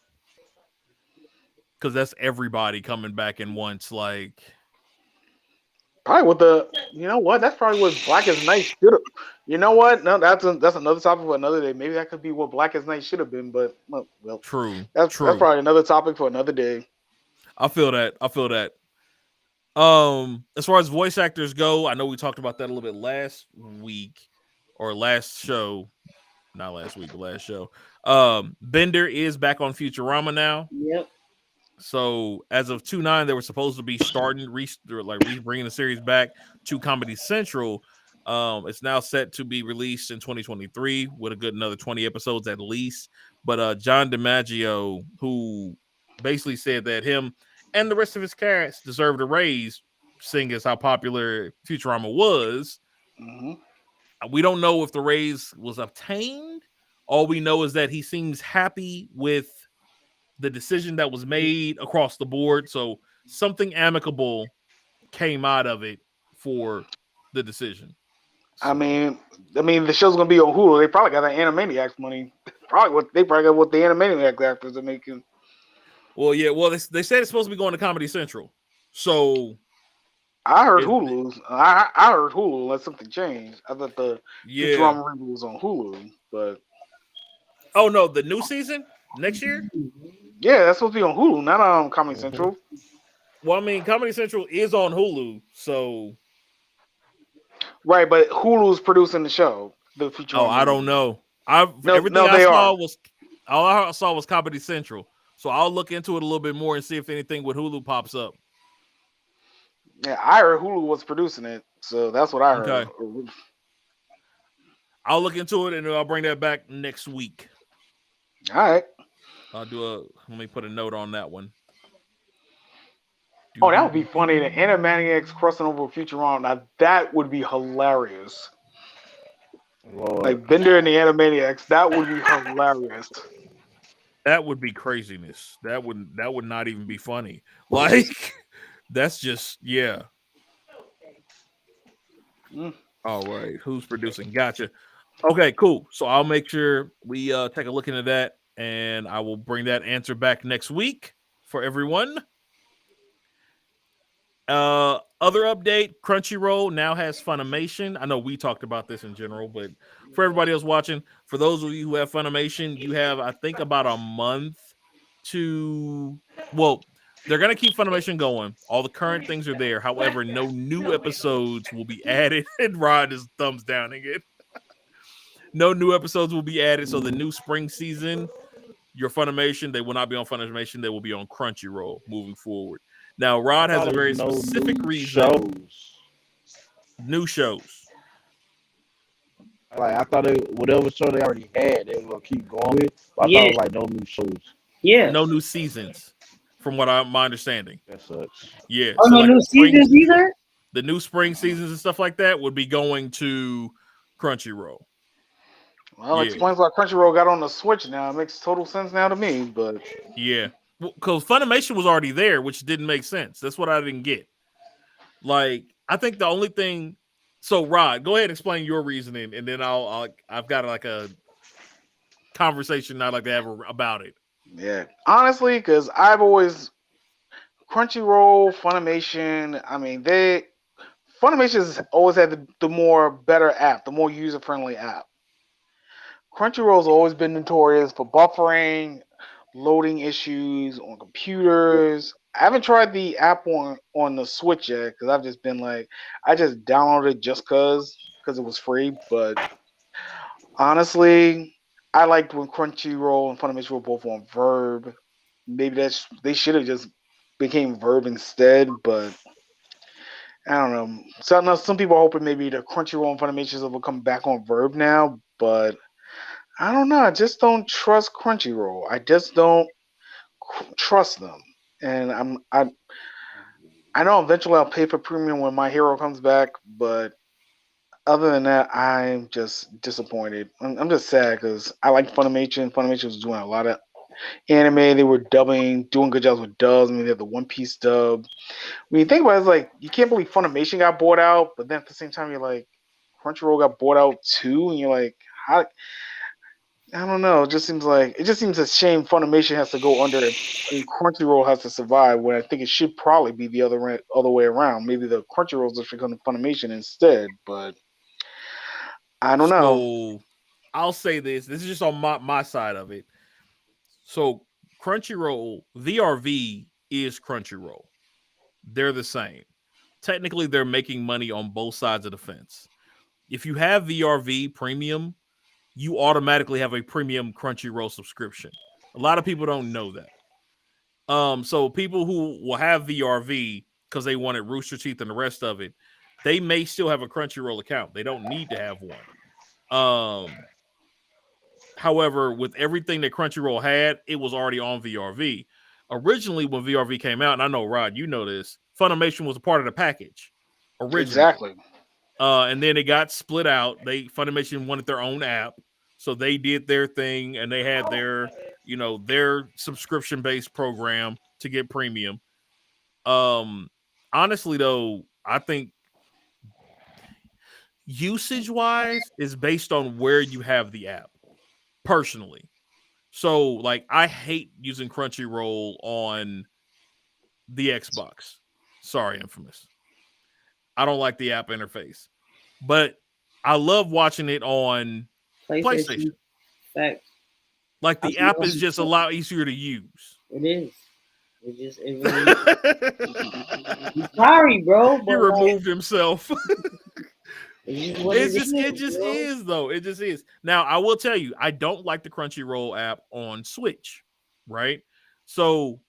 Because that's everybody coming back in once. Like, probably with that's probably what Blackest Night should have. You know what? No, that's another topic for another day. Maybe that could be what Blackest Night should have been. But well, true. That's probably another topic for another day. I feel that. As far as voice actors go, I know we talked about that a little bit last week or last show. Not last week, but last show. Bender is back on Futurama now. Yep. So as of 2/9, they were supposed to be bringing the series back to Comedy Central. It's now set to be released in 2023 with a good another 20 episodes at least. But John DiMaggio, who basically said that him and the rest of his cast deserved a raise, seeing as how popular Futurama was. We don't know if the raise was obtained. All we know is that he seems happy with the decision that was made across the board. So something amicable came out of it for the decision. So, I mean, the show's gonna be on Hulu. They probably got that Animaniacs money. They probably got what the Animaniacs actors are making. Well, yeah. Well, they said it's supposed to be going to Comedy Central. So I heard Hulu. I heard Hulu unless something changed. I thought the Futurama reboot was on Hulu, but no, the new season next year. Yeah, that's supposed to be on Hulu, not on Comedy Central. Well, I mean, Comedy Central is on Hulu, so right. But Hulu's producing the show. The Futurama. Oh, I don't know. Everything I saw was Comedy Central. So I'll look into it a little bit more and see if anything with Hulu pops up. Yeah, I heard Hulu was producing it, so that's what I heard. Okay. I'll look into it and I'll bring that back next week. All right. Let me put a note on that one. Oh, that would be funny. The Animaniacs crossing over with Futurama. Now that would be hilarious. Lord. Like Bender and the Animaniacs, that would be hilarious. That would be craziness. That would not even be funny. Like, that's just All right, who's producing? Gotcha. Okay, cool. So I'll make sure we take a look into that, and I will bring that answer back next week for everyone. Other update, Crunchyroll now has Funimation. I know we talked about this in general, but for everybody else watching, for those of you who have Funimation, you have, I think, about a month to, they're going to keep Funimation going. All the current things are there. However, no new episodes will be added. And Rod is thumbs downing it. No new episodes will be added. So the new spring season, your Funimation, they will not be on Funimation. They will be on Crunchyroll moving forward. Now, Rod has a very specific reason. New shows. Like I thought whatever show they already had, they were gonna keep going with. But I thought it was like no new shows. Yeah. No new seasons, from what my understanding. That sucks. Yeah. Oh, So no like new seasons either? the new spring seasons and stuff like that would be going to Crunchyroll. Well, explains why Crunchyroll got on the Switch now. It makes total sense now to me, but yeah, because Funimation was already there, which didn't make sense. That's what I didn't get. Like, I think the only thing. So, Rod, go ahead and explain your reasoning, and then I've got like a conversation I'd like to have about it. Yeah, honestly, because I've always Crunchyroll, Funimation. I mean, Funimation's always had the more better app, the more user friendly app. Crunchyroll's always been notorious for buffering, loading issues on computers. I haven't tried the app on the Switch yet because I've just been like, I just downloaded it just because it was free. But honestly, I liked when Crunchyroll and Funimation were both on Verb. Maybe they should have just became Verb instead. But I don't know. Some people are hoping maybe the Crunchyroll and Funimation will come back on Verb now, but I don't know. I just don't trust Crunchyroll. I just don't trust them. And I know eventually I'll pay for premium when My Hero comes back, but other than that, I'm just disappointed. I'm just sad because I like Funimation. Funimation was doing a lot of anime. They were doing good jobs with dubs. I mean, they had the One Piece dub. When you think about it, it's like you can't believe Funimation got bought out, but then at the same time, you're like, Crunchyroll got bought out too, and you're like, how? I don't know. It just seems a shame Funimation has to go under and Crunchyroll has to survive. When I think it should probably be the other way around. Maybe the Crunchyroll should become the Funimation instead. But I don't know. So I'll say this. This is just on my side of it. So Crunchyroll, VRV is Crunchyroll. They're the same. Technically, they're making money on both sides of the fence. If you have VRV Premium, you automatically have a premium Crunchyroll subscription. A lot of people don't know that. So people who will have VRV because they wanted Rooster Teeth and the rest of it, they may still have a Crunchyroll account. They don't need to have one. However, with everything that Crunchyroll had, it was already on VRV. Originally, when VRV came out, and I know, Rod, you know this, Funimation was a part of the package originally. Exactly. And then it got split out. Funimation wanted their own app, so they did their thing, and they had their subscription-based program to get premium. Honestly, though, I think usage-wise is based on where you have the app. Personally, so like I hate using Crunchyroll on the Xbox. Sorry, Infamous. I don't like the app interface, but I love watching it on PlayStation. Fact. Like the app is just a lot easier to use. It is. It really I'm sorry, bro. He removed himself. It just is though. It just is. Now I will tell you, I don't like the Crunchyroll app on Switch, right? So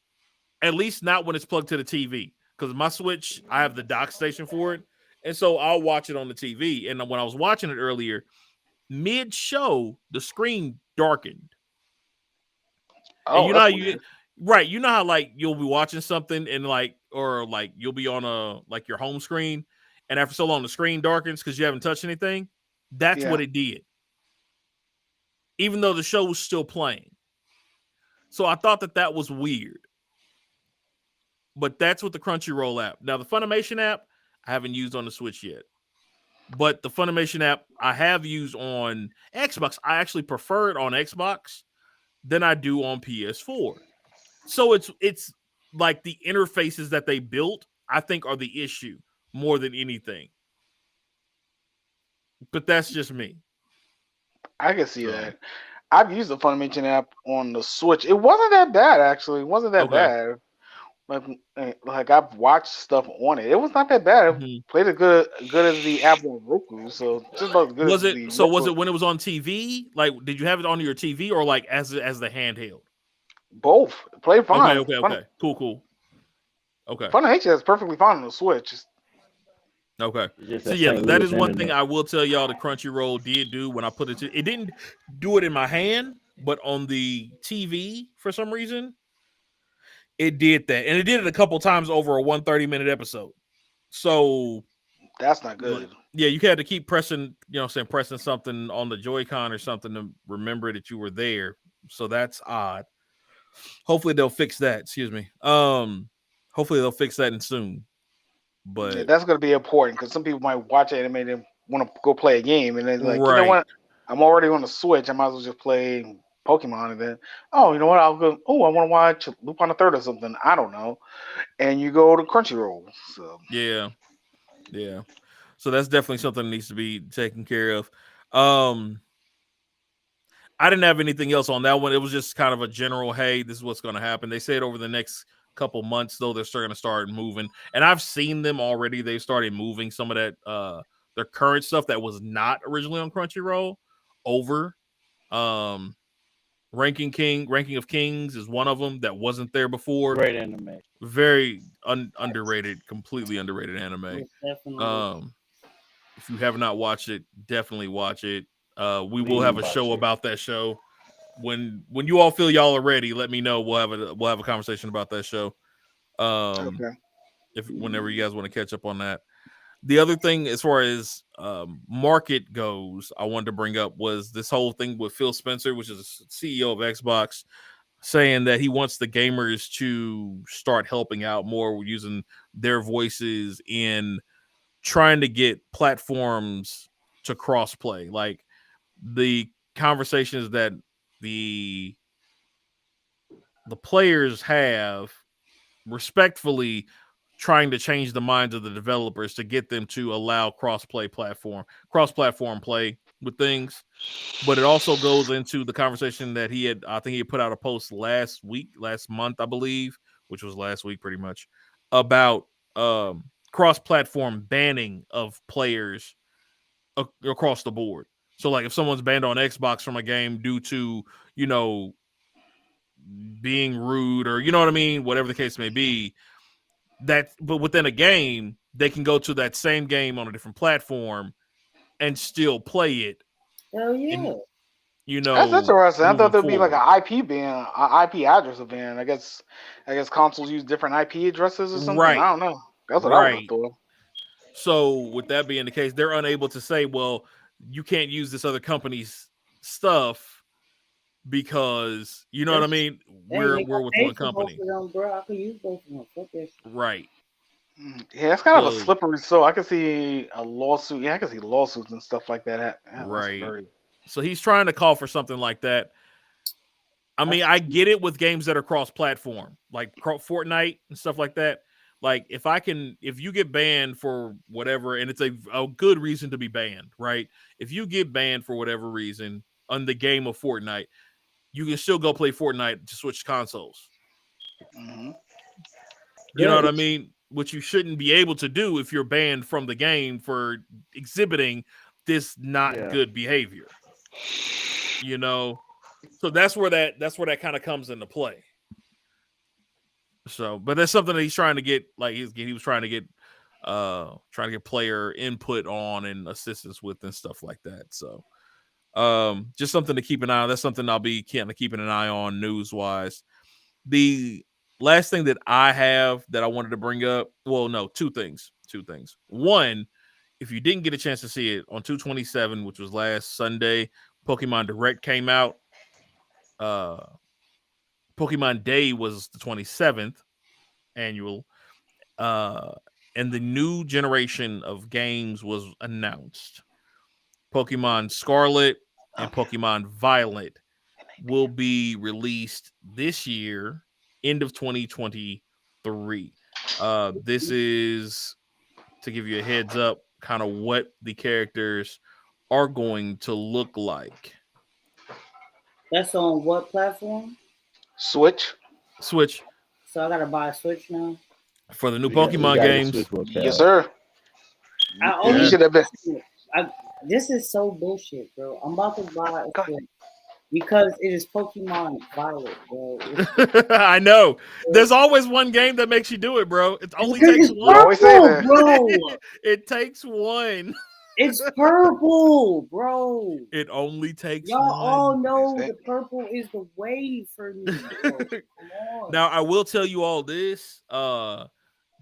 at least not when it's plugged to the TV, because my Switch, I have the dock station for it, and so I'll watch it on the TV. And when I was watching it earlier, mid-show, the screen darkened. Oh, and you know how like you'll be watching something and or you'll be on your home screen. And after so long, the screen darkens because you haven't touched anything. That's what it did. Even though the show was still playing. So I thought that was weird. But that's with the Crunchyroll app. Now, the Funimation app, I haven't used on the Switch yet. But the Funimation app, I have used on Xbox. I actually prefer it on Xbox than I do on PS4. So it's like the interfaces that they built, I think, are the issue more than anything. But that's just me. I can see that. I've used the Funimation app on the Switch. It wasn't that bad, actually. It wasn't that bad. Like I've watched stuff on it. It was not that bad. It played as good as the app on Roku. So just about as good as the So was it when it was on TV? Like, did you have it on your TV or like as the handheld? Both. It played fine. Okay. Cool. Okay. Funimation is perfectly fine on the Switch. Okay. Just So that yeah, St. that Louis is one thing internet. I will tell y'all the Crunchyroll did do when I put it to it didn't do it in my hand, but on the TV for some reason, it did that. And it did it a couple times over a 130-minute episode. So That's not good. yeah, you had to keep pressing, pressing something on the Joy-Con or something to remember that you were there. So that's odd. Hopefully they'll fix that. Excuse me. Hopefully they'll fix that in soon. Yeah, But that's gonna be important because some people might watch anime and want to go play a game, and they're like, you know right. what? I'm already on the Switch. I might as well just play Pokemon, and then, oh, you know what? I'll go. Oh, I want to watch Lupin the Third or something. I don't know. And you go to Crunchyroll. So Yeah. Yeah. So that's definitely something that needs to be taken care of. Um, I didn't have anything else on that one. It was just kind of a general, hey, this is what's going to happen. They said over the next couple months, though, they're starting to start moving. And I've seen them already. They started moving some of that, their current stuff that was not originally on Crunchyroll over. Um, Ranking of Kings is one of them that wasn't there before. Great anime. Very underrated, completely underrated anime. If you have not watched it, definitely watch it. We will have a show about that show. When you all feel y'all are ready, let me know. We'll have a conversation about that show. okay. If whenever you guys want to catch up on that. The other thing, as far as market goes, I wanted to bring up was this whole thing with Phil Spencer, which is CEO of Xbox, saying that he wants the gamers to start helping out more using their voices in trying to get platforms to crossplay. Like the conversations that the players have, respectfully trying to change the minds of the developers to get them to allow cross platform play with things. But it also goes into the conversation that I think he had put out a post last month, I believe, which was last week pretty much, about cross platform banning of players across the board. So like if someone's banned on Xbox from a game due to, being rude or what I mean, whatever the case may be, but within a game, they can go to that same game on a different platform and still play it. Hell yeah. And, That's interesting. I thought there'd be like forward. an IP ban, an IP address ban. I guess consoles use different IP addresses or something. Right. I don't know. That's what I would have thought. So with that being the case, they're unable to say, well, you can't use this other company's stuff because what I mean. We're with one company. Them, bro. I could use both of them. Fuck that shit. Right. Yeah, it's kind of a slippery slope. I can see a lawsuit. Yeah, I can see lawsuits and stuff like that. Right. So he's trying to call for something like that. I mean, I get it with games that are cross-platform, like Fortnite and stuff like that. Like if you get banned for whatever, and it's a good reason to be banned, right? If you get banned for whatever reason on the game of Fortnite, you can still go play Fortnite to switch consoles. Mm-hmm. You know what I mean? Which you shouldn't be able to do if you're banned from the game for exhibiting this not good behavior. So that's where that kind of comes into play. So, but that's something that he's trying to get. Like he was trying to get player input on and assistance with and stuff like that. So, just something to keep an eye on. That's something I'll be kind of keeping an eye on news wise. The last thing that I have that I wanted to bring up. Well, no, two things. One, if you didn't get a chance to see it on 2/27, which was last Sunday, Pokemon Direct came out. Pokemon Day was the 27th annual. And the new generation of games was announced. Pokemon Scarlet and Pokemon Violet will be released this year, end of 2023. This is to give you a heads up, kind of what the characters are going to look like. That's on what platform? Switch. So I gotta buy a Switch now for the new Pokemon games. Yes, sir. Should have been. This is so bullshit, bro. I'm about to buy a Switch. Because it is Pokemon Violet, bro. I know. There's always one game that makes you do it, bro. It only takes one. You always say that, bro. It takes one. It's purple, bro. It only takes Y'all one. all know the purple is the way for me. Bro. Come on. Now I will tell you all this.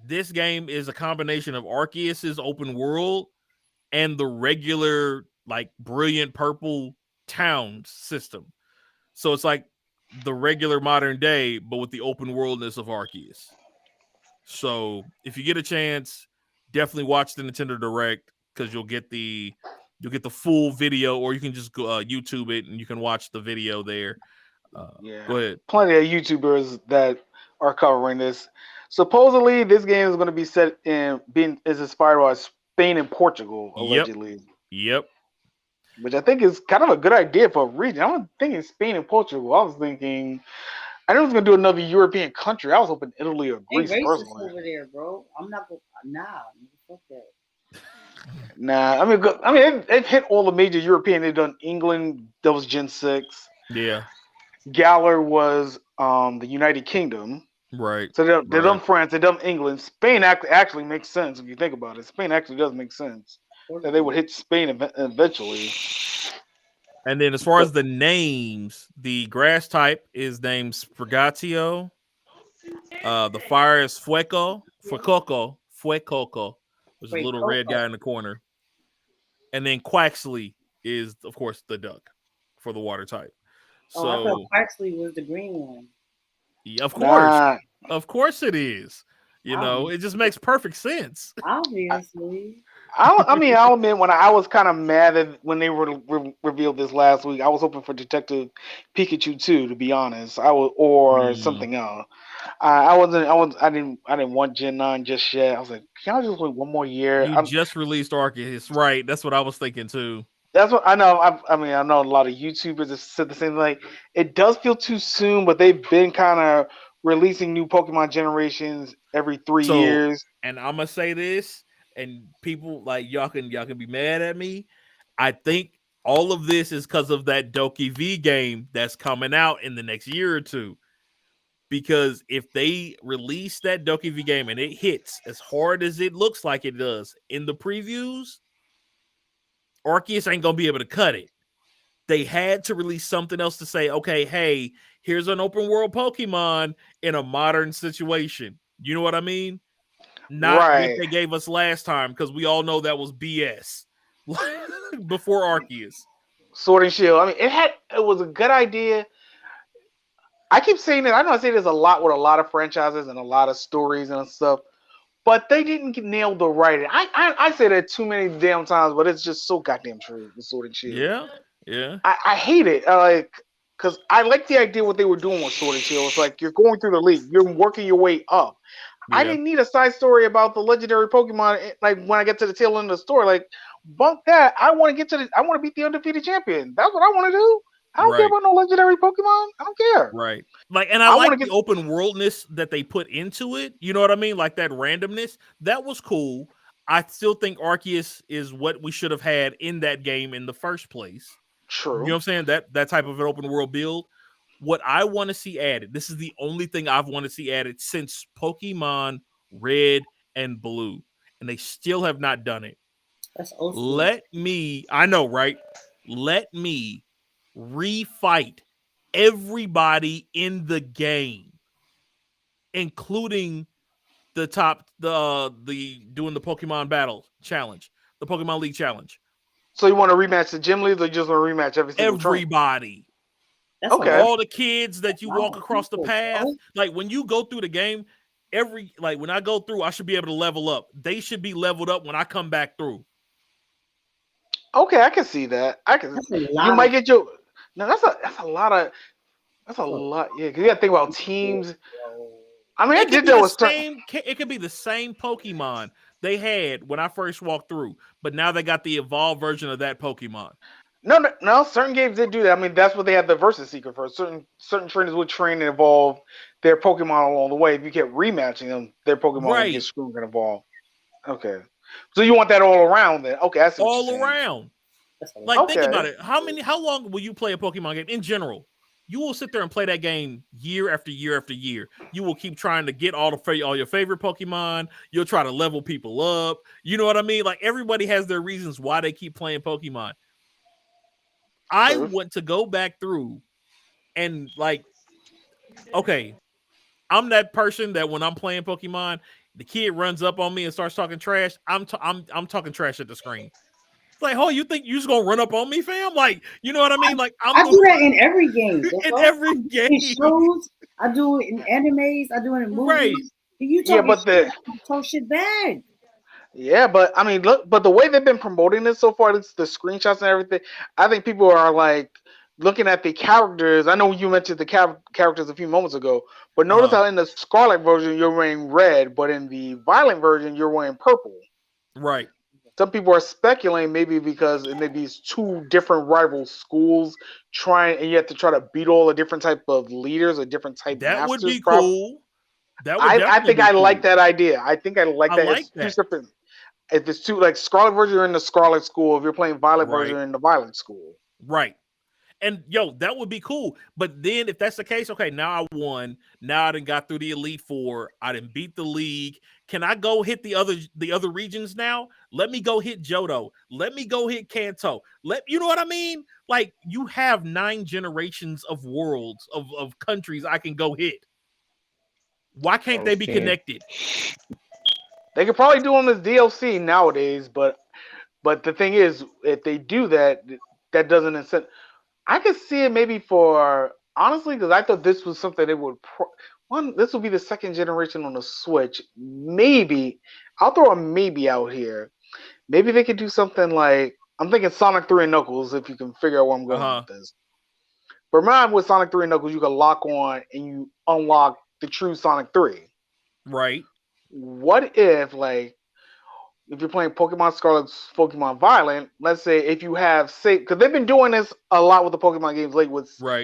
This game is a combination of Arceus's open world and the regular, like, brilliant purple towns system. So it's like the regular modern day, but with the open worldness of Arceus. So if you get a chance, definitely watch the Nintendo Direct because you'll get the full video, or you can just go YouTube it and you can watch the video there. Go ahead. Plenty of YouTubers that are covering this. Supposedly, this game is going to be set in is inspired by Spain and Portugal, allegedly. Yep. Which I think is kind of a good idea for a region. I wasn't thinking Spain and Portugal. I was thinking I knew it was going to do another European country. I was hoping Italy or Greece personally. Over there, bro. I'm not going. Nah, fuck that. Nah, I mean, they've hit all the major European. They've done England. That was Gen 6. Yeah. Galar was the United Kingdom. Right. So they've done France. They've done England. Spain actually makes sense if you think about it. Spain actually does make sense that they would hit Spain eventually. And then as far as the names, the grass type is named Sprigatio. The fire is Fuecoco, which is a little red guy in the corner. And then Quaxley is, of course, the duck for the water type. So I thought Quaxley was the green one. Yeah, of course. Of course it is. You know, it just makes perfect sense. Obviously. I'll admit, when I was kind of mad when they revealed this last week, I was hoping for Detective Pikachu 2, to be honest. Something else. I didn't want Gen 9 just yet. I was like, can I just wait one more year? You just released Arceus, right? That's what I was thinking too. That's what I know. I know a lot of YouTubers have said the same thing. It does feel too soon, but they've been kind of releasing new Pokemon generations every 3 years. And I'm gonna say this, and people like y'all can be mad at me. I think all of this is because of that Doki V game that's coming out in the next year or two. Because if they release that Doki V game and it hits as hard as it looks like it does in the previews, Arceus ain't gonna be able to cut it. They had to release something else to say, okay, hey, here's an open world Pokemon in a modern situation. You know what I mean? Not what they gave us last time, because we all know that was BS before Arceus. Sword and Shield. I mean, it was a good idea. I keep saying it. I know I say this a lot with a lot of franchises and a lot of stories and stuff, but they didn't nail the writing. I say that too many damn times, but it's just so goddamn true with Sword and Shield. Yeah. I hate it. Because I like the idea what they were doing with Sword and Shield. It's like you're going through the league, you're working your way up. Yeah. I didn't need a side story about the legendary Pokemon. Like when I get to the tail end of the story, like bunk that. I want to beat the undefeated champion. That's what I want to do. I don't care about no legendary Pokemon. I don't care. Right. Like, and I like the open worldness that they put into it. You know what I mean? Like that randomness. That was cool. I still think Arceus is what we should have had in that game in the first place. True. You know what I'm saying? That type of an open world build. What I want to see added, this is the only thing I've wanted to see added since Pokemon Red and Blue, and they still have not done it. That's awesome. I know, right? Let me refight everybody in the game, including the doing the Pokemon battle challenge, the Pokemon League challenge. So you want to rematch the gym leads, or you just want to rematch everybody? That's okay. All the kids that you walk across the path. Like when you go through the game, when I go through, I should be able to level up. They should be leveled up when I come back through. Okay, I can see that. You might get your. No, that's a lot. Yeah, because you got to think about teams. I mean, it could be the same Pokemon they had when I first walked through, but now they got the evolved version of that Pokemon. No. Certain games did do that. I mean, that's what they had the versus secret for. Certain trainers would train and evolve their Pokemon along the way. If you kept rematching them, their Pokemon would get screwed and evolve. Okay, so you want that all around then? Okay, I see all around. Like, think about it. How long will you play a Pokemon game in general? You will sit there and play that game year after year after year. You will keep trying to get all your favorite Pokemon. You'll try to level people up. You know what I mean? Like, everybody has their reasons why they keep playing Pokemon. I want to go back through and, like, okay, I'm that person that when I'm playing Pokemon, the kid runs up on me and starts talking trash. I'm talking trash at the screen. It's like, oh, you think you just gonna run up on me, fam? Like, you know what I mean? Like, I do that in every game. Every game. In shows, I do it in animes. I do it in movies. Right. You talk shit bad. Yeah, but I mean, look, but the way they've been promoting this so far, it's the screenshots and everything. I think people are like looking at the characters. I know you mentioned the characters a few moments ago, but notice how in the Scarlet version you're wearing red, but in the Violet version you're wearing purple. Right. Some people are speculating maybe because it's two different rival schools and you have to try to beat all the different type of leaders or different type that masters. Would be cool. That would I think I like that idea. I think I like that. It's two different. If it's two, like Scarlet version, you're in the Scarlet school. If you're playing Violet version, you're in the Violet school. Right. And that would be cool. But then if that's the case, okay, now I won. Now I done got through the Elite Four. I done beat the league. Can I go hit the other regions now? Let me go hit Johto. Let me go hit Kanto. You know what I mean? Like, you have 9 generations of worlds of countries I can go hit. Why can't they be connected? They could probably do them as DLC nowadays, but the thing is, if they do that, that doesn't incent. I could see it maybe for honestly, because I thought this was something they would. This will be the second generation on the Switch. Maybe I'll throw a maybe out here. Maybe they could do something like I'm thinking Sonic 3 and Knuckles. If you can figure out where I'm going with this. But remember, with Sonic 3 and Knuckles, you can lock on and you unlock the true Sonic 3. Right. What if, like, if you're playing Pokemon Scarlet, Pokemon Violet, let's say if you have save, because they've been doing this a lot with the Pokemon games lately.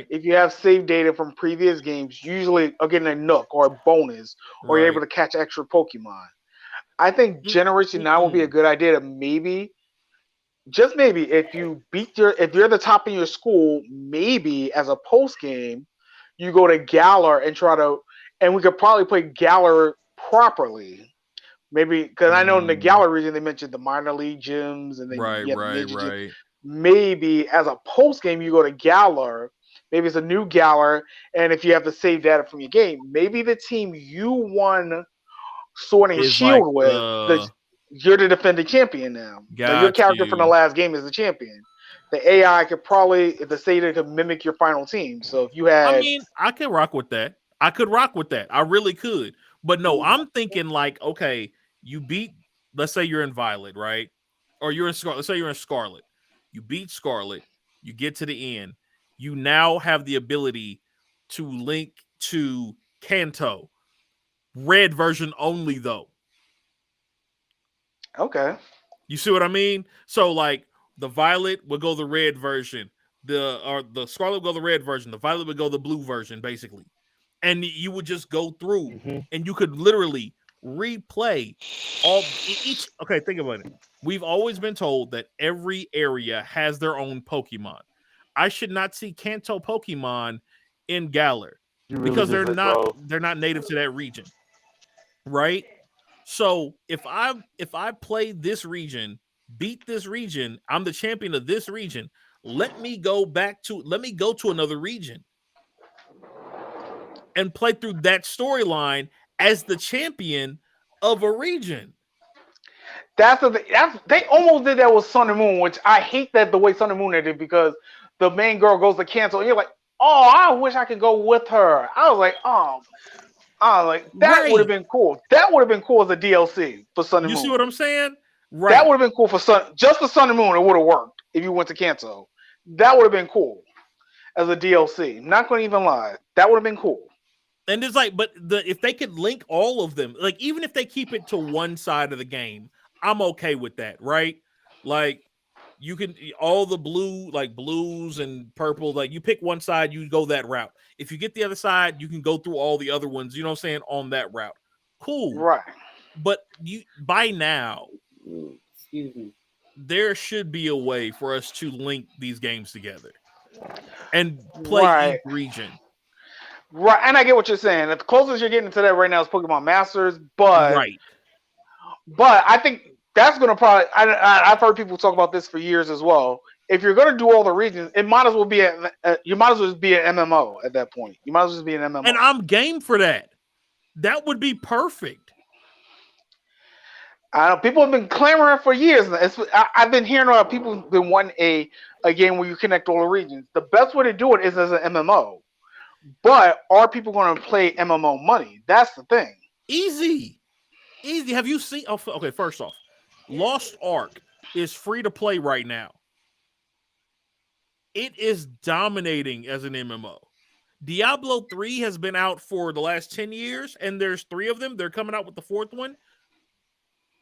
If you have save data from previous games, usually are getting a Nook or a bonus, or you're able to catch extra Pokemon. I think Generation 9 would be a good idea to maybe, just maybe, if you're the top in your school, maybe as a post game, you go to Galar and we could probably play Galar properly. Maybe because I know in the Galar region they mentioned the minor league gyms and then right. Maybe as a post game you go to Galar. Maybe it's a new Galar, and if you have to save data from your game, maybe the team you won Sword and Shield you're the defending champion now. So your character from the last game is the champion. The AI could probably, if the data could mimic your final team. So if you had, I mean, I could rock with that. I really could. But no, I'm thinking like, okay, you beat, let's say you're in Violet, right? Or you're in Scarlet. Let's say you're in Scarlet. You beat Scarlet. You get to the end. You now have the ability to link to Kanto. Red version only, though. Okay. You see what I mean? So, like, the Violet would go the red version. The Scarlet would go the red version. The Violet would go the blue version, basically. And you would just go through, and you could literally replay each. Okay, think about it. We've always been told that every area has their own Pokemon. I should not see Kanto Pokemon in Galar because they're not native to that region, right? So if I play this region, beat this region, I'm the champion of this region. Let me go to another region and play through that storyline as the champion of a region. They almost did that with Sun and Moon, which I hate that the way Sun and Moon did it because the main girl goes to cancel and you're like, oh, I wish I could go with her. I was like, that would have been cool. That would have been cool as a DLC for Sun and Moon. You see what I'm saying? Right. That would have been cool for just the Sun and Moon. It would have worked if you went to Kanto. That would have been cool as a DLC. Not going to even lie. That would have been cool. And it's like, but if they could link all of them, like even if they keep it to one side of the game, I'm okay with that, right? Like you can all the blues and purple, like you pick one side, you go that route. If you get the other side, you can go through all the other ones, you know what I'm saying, on that route. Cool. Right. But by now, excuse me. there should be a way for us to link these games together and play each region. Right, and I get what you're saying. The closest you're getting to that right now is Pokemon Masters, but I think that's going to probably. I've heard people talk about this for years as well. If you're going to do all the regions, it might as well be you might as well be an MMO at that point. You might as well be an MMO, and I'm game for that. That would be perfect. People have been clamoring for years. I've been hearing a lot of people have been wanting a game where you connect all the regions. The best way to do it is as an MMO. But are people going to play MMO money? That's the thing. Easy. Have you seen? Oh, okay, first off, Lost Ark is free to play right now. It is dominating as an MMO. Diablo 3 has been out for the last 10 years, and there's 3 of them. They're coming out with the 4th one.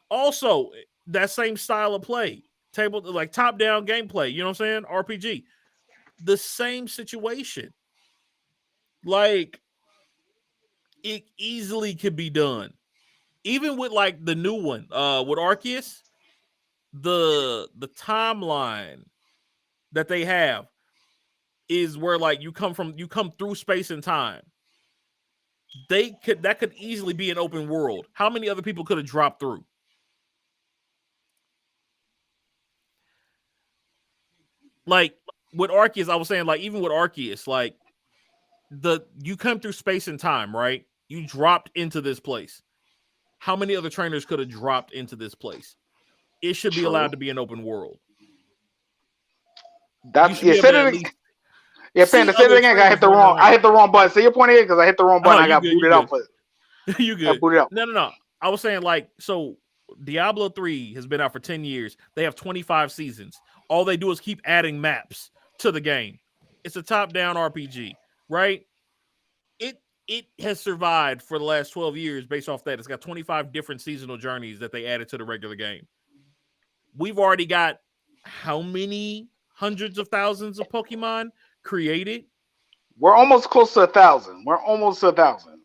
Also, that same style of play, like top-down gameplay, you know what I'm saying? RPG. The same situation. Like, it easily could be done. Even with like the new one, with Arceus, the timeline that they have is where like you come through space and time. That could easily be an open world. How many other people could have dropped through? Like with Arceus, I was saying, like, even with Arceus, like you come through space and time, right? You dropped into this place. How many other trainers could have dropped into this place? It should be allowed to be an open world. That's Panda, say it again. I hit the wrong button. Say your point again because I hit the wrong button. I got booted out. You good? Booted out. No. I was saying, like, so Diablo 3 has been out for 10 years. They have 25 seasons. All they do is keep adding maps to the game. It's a top-down RPG, right? It has survived for the last 12 years based off that. It's got 25 different seasonal journeys that they added to the regular game. We've already got how many hundreds of thousands of Pokemon created? We're almost close to 1,000.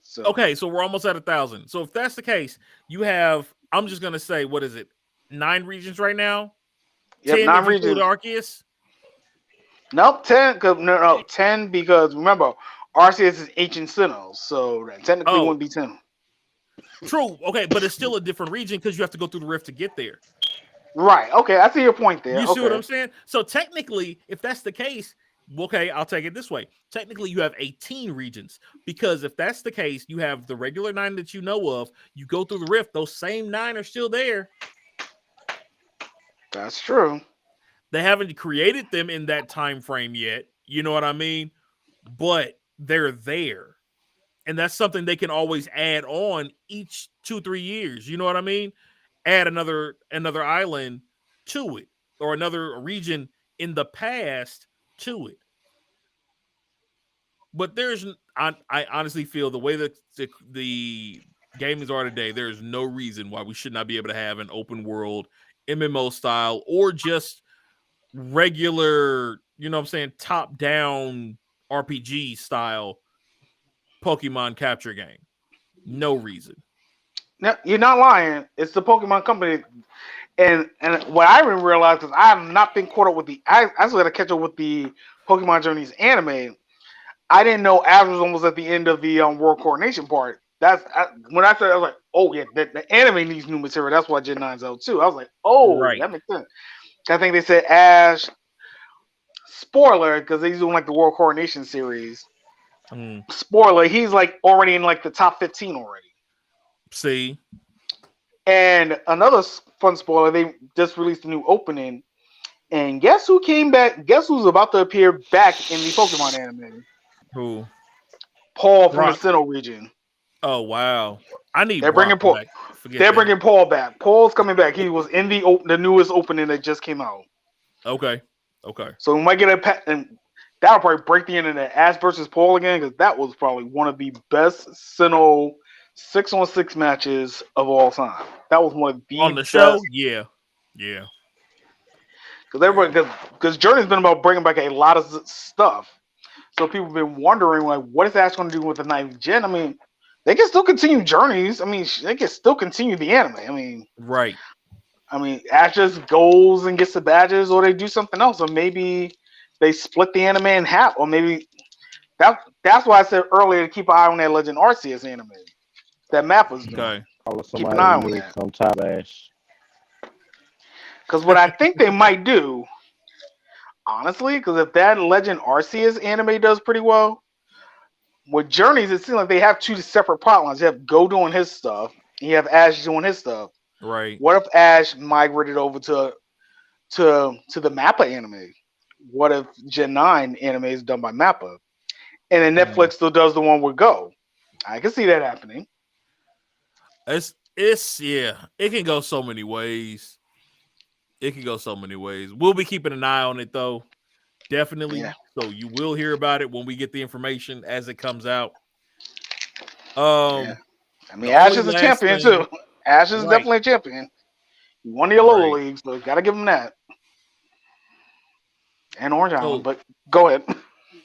So. Okay, so we're almost at 1,000. So if that's the case, you have, I'm just going to say, what is it? 9 regions right now? Yep, 10 9 regions. Arceus? Nope, 10. No, 10 because remember, Arceus is ancient Sinnoh, so that technically wouldn't be 10. True. Okay, but it's still a different region because you have to go through the rift to get there. Right. Okay, I see your point there. You see what I'm saying? So technically, if that's the case, okay, I'll take it this way. Technically, you have 18 regions because if that's the case, you have the regular 9 that you know of. You go through the rift; those same 9 are still there. That's true. They haven't created them in that time frame yet. You know what I mean? But they're there. And that's something they can always add on each 2-3 years. You know what I mean? Add another island to it or another region in the past to it. But I honestly feel the way that the gamings are today, there's no reason why we should not be able to have an open world MMO style or just regular, you know what I'm saying, top down RPG style Pokemon capture game. No reason. No, you're not lying. It's the Pokemon company. And what I didn't realize, because I have not been caught up with I still got to catch up with the Pokemon Journeys anime. I didn't know Ash was almost at the end of the World Coronation part. When I said, I was like, oh yeah, the anime needs new material. That's why Gen 9's out too. I was like, oh, right. That makes sense. I think they said Ash, spoiler, because he's doing like the World Coronation series. Spoiler, he's like already in like the top 15 already. See? And another fun spoiler, they just released a new opening. And guess who came back? Guess who's about to appear back in the Pokemon anime? Who? Paul from the Sinnoh region. Oh wow! They're bringing Paul. They're bringing Paul back. Paul's coming back. He was in the newest opening that just came out. Okay. So we might get and that'll probably break the internet. Ash versus Paul again, because that was probably one of the best Sinnoh 6-on-6 matches of all time. That was one of the on the best. Show. Yeah. Because Journey's been about bringing back a lot of stuff. So people have been wondering, like, what is Ash going to do with the 9th gen? I mean, they can still continue Journeys. I mean, they can still continue the anime. I mean, right. I mean, Ash just goes and gets the badges, or they do something else, or maybe they split the anime in half, or maybe that's why I said earlier to keep an eye on that Legend Arceus anime that Map was doing. Okay. Keep an eye on that. Some top Ash. Because what I think they might do, honestly, because if that Legend Arceus anime does pretty well, with Journeys, it seems like they have two separate plot lines. You have Go doing his stuff, and you have Ash doing his stuff. Right. What if Ash migrated over to the Mappa anime? What if Gen 9 anime is done by Mappa? And then Netflix still does the one with Go. I can see that happening. It's yeah. It can go so many ways. We'll be keeping an eye on it though. Definitely. Yeah. So you will hear about it when we get the information as it comes out. I mean, Ash is a champion too. Ash is definitely a champion. He won the Alola League, so gotta give him that. And Orange Island, but go ahead.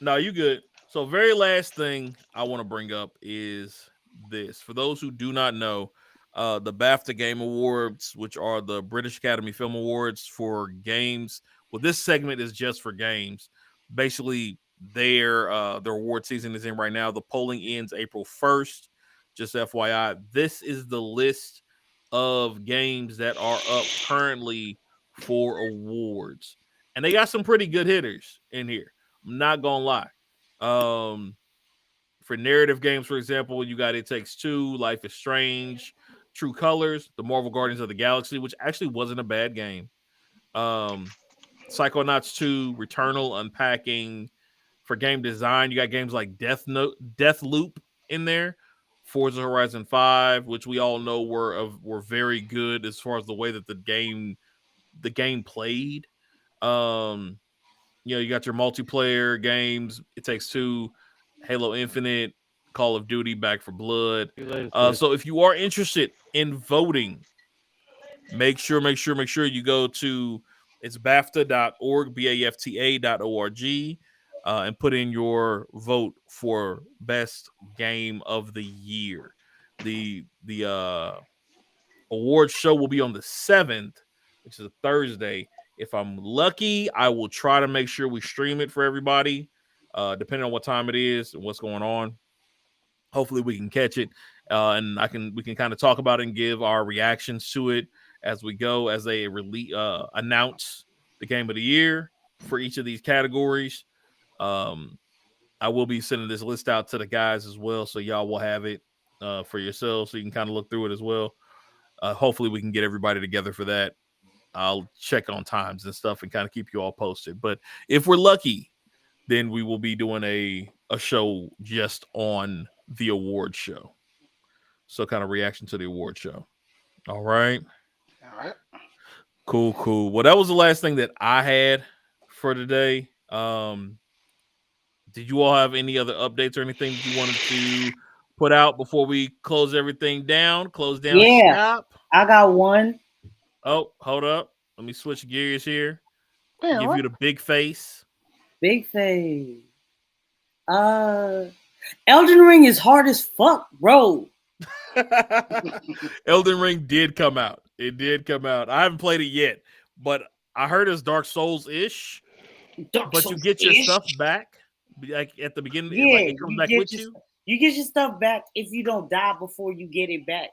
No, you good. So very last thing I want to bring up is this. For those who do not know, the BAFTA Game Awards, which are the British Academy Film Awards for games. Well, this segment is just for games. Basically, their award season is in right now. The polling ends April 1st. Just FYI, this is the list of games that are up currently for awards. And they got some pretty good hitters in here. I'm not going to lie. For narrative games, for example, you got It Takes Two, Life is Strange, True Colors, The Marvel Guardians of the Galaxy, which actually wasn't a bad game. Psychonauts 2, Returnal, Unpacking. For game design, you got games like Deathloop in there. Forza Horizon 5, which we all know were very good as far as the way that the game played. You got your multiplayer games. It Takes Two, Halo Infinite, Call of Duty, Back 4 Blood. So if you are interested in voting, make sure you go to it's BAFTA.org, BAFTA.org, and put in your vote for best game of the year. The award show will be on the 7th, which is a Thursday. If I'm lucky, I will try to make sure we stream it for everybody, depending on what time it is and what's going on. Hopefully we can catch it, and we can kind of talk about it and give our reactions to it as we go, as they announce the game of the year for each of these categories. I will be sending this list out to the guys as well, so y'all will have it for yourselves, so you can kind of look through it as well. Hopefully we can get everybody together for that. I'll check on times and stuff and kind of keep you all posted. But if we're lucky, then we will be doing a show just on the award show. So kind of reaction to the award show. All right. Cool. Well, that was the last thing that I had for today. Did you all have any other updates or anything that you wanted to put out before we close everything down? Shop? I got one. Oh, hold up. Let me switch gears here. Man, Give you the big face. Big face. Elden Ring is hard as fuck, bro. Elden Ring did come out. It did come out. I haven't played it yet, but I heard it's Dark Souls-ish. But you get your stuff back like at the beginning. Yeah, like it comes back with you. You get your stuff back if you don't die before you get it back.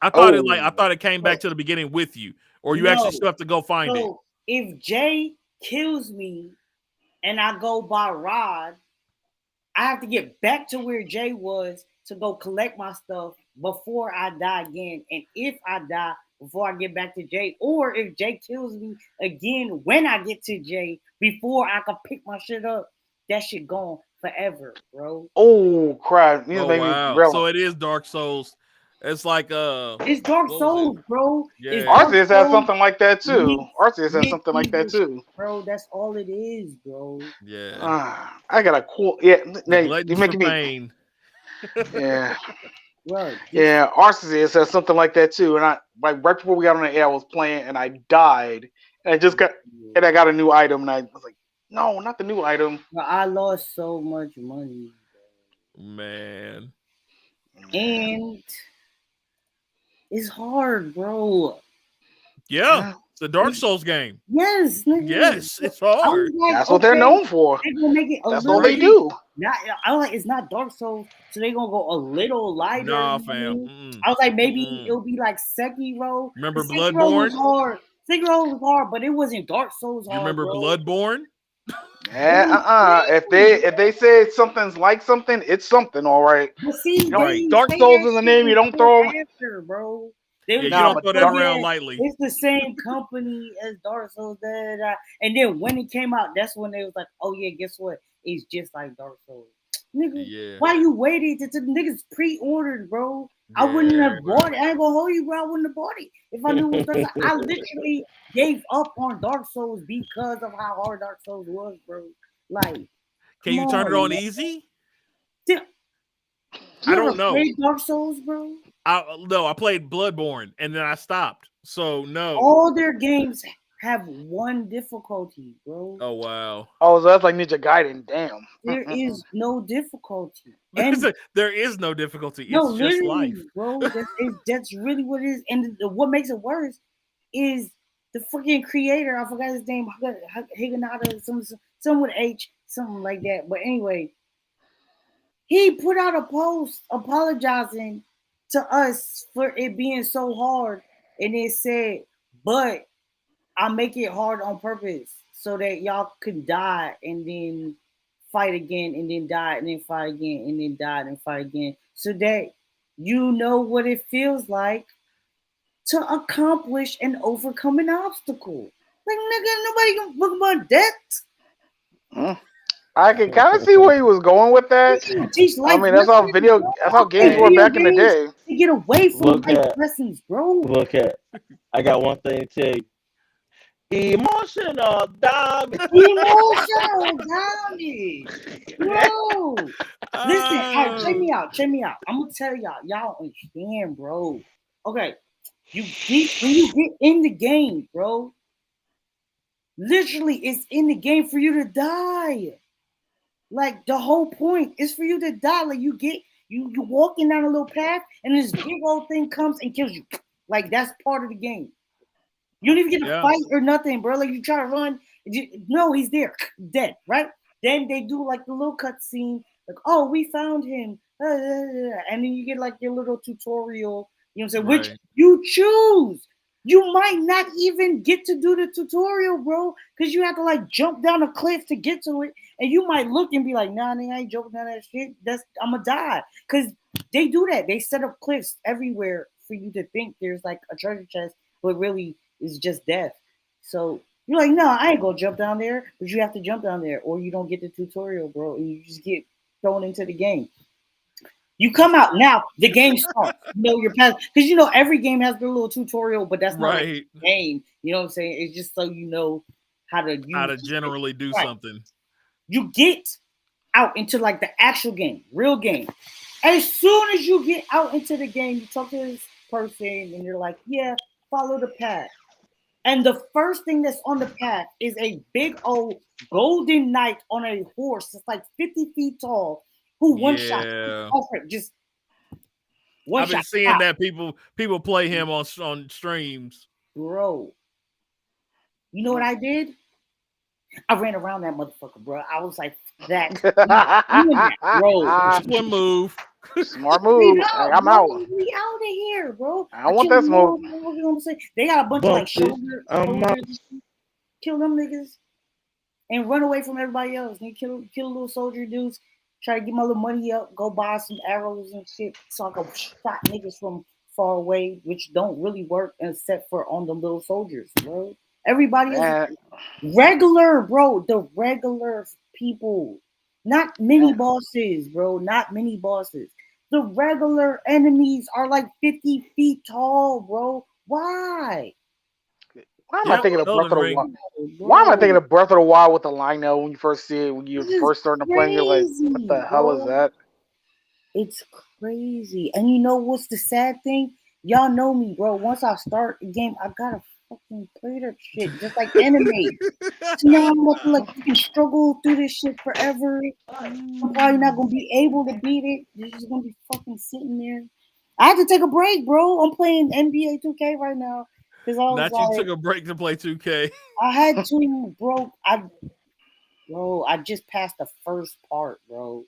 I thought it came back to the beginning with you, or you actually still have to go find it. If Jay kills me and I go by Rod, I have to get back to where Jay was to go collect my stuff before I die again. And if I die before I get back to Jay, or if Jay kills me again when I get to Jay before I can pick my shit up, that shit gone forever, bro. Oh crap! Wow. So it is Dark Souls. It's like it's Dark Souls, bro. Yeah. Arceus has something like that too. Arceus has something like that too, bro. That's all it is, bro. Yeah. I got a cool. Yeah, you're making me. Yeah. Right. Yeah, Arceus has something like that too. And I right before we got on the air, I was playing and I died, and I got a new item, and I was like, no, not the new item. But I lost so much money, man. And it's hard, bro. Yeah, it's a Dark Souls game. Yes, nigga. Yes, it's hard. Like, that's what they're known for. They're gonna make it that's all they do. I was like, it's not Dark Souls, so they're gonna go a little lighter. Nah, fam. I was like, maybe it'll be like Sekiro. Remember Sekiro Bloodborne? was hard. Sekiro was hard, but it wasn't Dark Souls hard. You remember bro. Bloodborne? Yeah, if they say something's like something, it's something, all right. But see, Dark Souls is the name. You don't throw them. After, bro. You don't throw that around lightly. It's the same company as Dark Souls. And then when it came out, that's when they was like, oh yeah, guess what? It's just like Dark Souls. Nigga, why you waited to the niggas pre-ordered, bro? Yeah, I wouldn't have bought it. I ain't gonna hold you, bro. I wouldn't have bought it if I knew it was Dark Souls. I literally gave up on Dark Souls because of how hard Dark Souls was, bro. Like, can you turn it on easy? I don't know. Played Dark Souls, bro? No, I played Bloodborne and then I stopped. So no. All their games have one difficulty, bro. Oh wow. Oh, so that's like Ninja Gaiden. Damn. There is no difficulty. There is no difficulty. No, it's just life, bro. That's really what it is. And what makes it worse is the freaking creator. I forgot his name. Higanata, some with H, something like that. But anyway, he put out a post apologizing to us for it being so hard, and it said, "But I make it hard on purpose so that y'all could die and then fight again, and then die and then fight again, and then die and fight again, so that you know what it feels like to accomplish and overcome an obstacle." Like, nigga, nobody can book about that. I can kind of see where he was going with that. I mean, that's how games were back in the day. To get away from life lessons, bro. Look at, I got one thing to tell you. Emotional damage. Emotional damage. Bro. Listen, check me out. I'm gonna tell y'all understand, bro. Okay. When you get in the game, bro. Literally, it's in the game for you to die. Like, the whole point is for you to die. Like, you're walking down a little path, and this big old thing comes and kills you. Like, that's part of the game. You don't even get to fight or nothing, bro. Like, you try to run. No, he's there. Dead, right? Then they do, like, the little cutscene. Like, oh, we found him. And then you get, like, your little tutorial. You know what I'm saying? Right. Which you choose. You might not even get to do the tutorial, bro, because you have to like jump down a cliff to get to it, and you might look and be like, "Nah, nigga, I ain't jumping down that shit. I'm gonna die." Because they do that. They set up cliffs everywhere for you to think there's like a treasure chest, but really it's just death. So you're like, "No, I ain't gonna jump down there," but you have to jump down there, or you don't get the tutorial, bro, and you just get thrown into the game. You come out now, the game starts. You know your path, because you know every game has their little tutorial, but that's not like the game. You know what I'm saying? It's just so you know how to generally do something. You get out into like the actual game, real game. As soon as you get out into the game, you talk to this person, and you're like, "Yeah, follow the path." And the first thing that's on the path is a big old golden knight on a horse that's like 50 feet tall. Who one shot? Just one I've been shot seeing that people play him on streams. Bro, you know what I did? I ran around that motherfucker, bro. I was like, that, bro. Swim move. Smart move. I'm out. We out of here, bro. I want that smoke. They got a bunch of like shoulders. Kill them niggas and run away from everybody else. And kill little soldier dudes. Try to get my little money up, go buy some arrows and shit so I can shot niggas from far away, which don't really work except for on the little soldiers, bro. Everybody is regular, bro. The regular people, not mini bosses, bro. Not mini bosses. The regular enemies are like 50 feet tall, bro. Why? Why am I thinking of Breath of the Wild? Why am I thinking of Breath of the Wild with the Lino when you first see it, when you first starting to play, you're like, what the hell is that? It's crazy. And you know what's the sad thing? Y'all know me, bro. Once I start the game, I gotta fucking play that shit, just like anime. So now I'm looking like you can struggle through this shit forever. I'm probably not gonna be able to beat it. You're just gonna be fucking sitting there. I had to take a break, bro. I'm playing NBA 2K right now. Because I was Not like, you took a break to play 2K. I had to, bro. I just passed the first part, bro.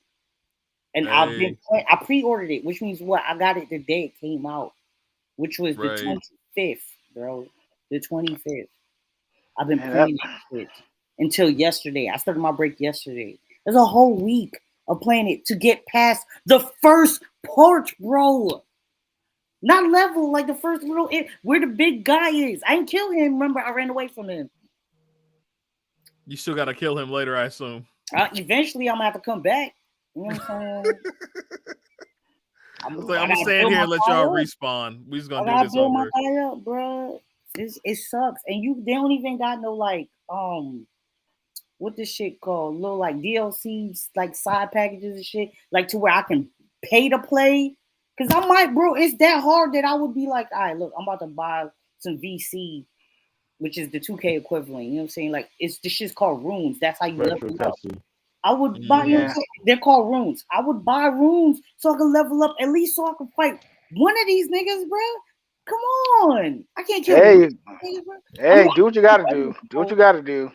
And I've been playing. I pre-ordered it, which means what? I got it the day it came out, which was the 25th, bro. The 25th. I've been playing that shit until yesterday. I started my break yesterday. There's a whole week of playing it to get past the first part, bro. Not level, like the first little where the big guy is. I didn't kill him. Remember, I ran away from him. You still gotta kill him later, I assume. Eventually, I'm gonna have to come back. You know what I'm saying? I'm gonna stand here and let y'all respawn. We just gonna do this over. My guy up, bro. It sucks, and they don't even got no like what this shit called? Little like DLCs, like side packages and shit, like to where I can pay to play. Cause I might, bro. It's that hard that I would be like, all right, look, I'm about to buy some VC, which is the 2K equivalent. You know what I'm saying? Like this shit's called runes. That's how you level up. I would buy. You know, they're called runes. I would buy runes so I can level up at least so I can fight one of these niggas, bro. Come on, I can't kill. Niggas, bro. Hey, do what you gotta do. Do what you gotta do.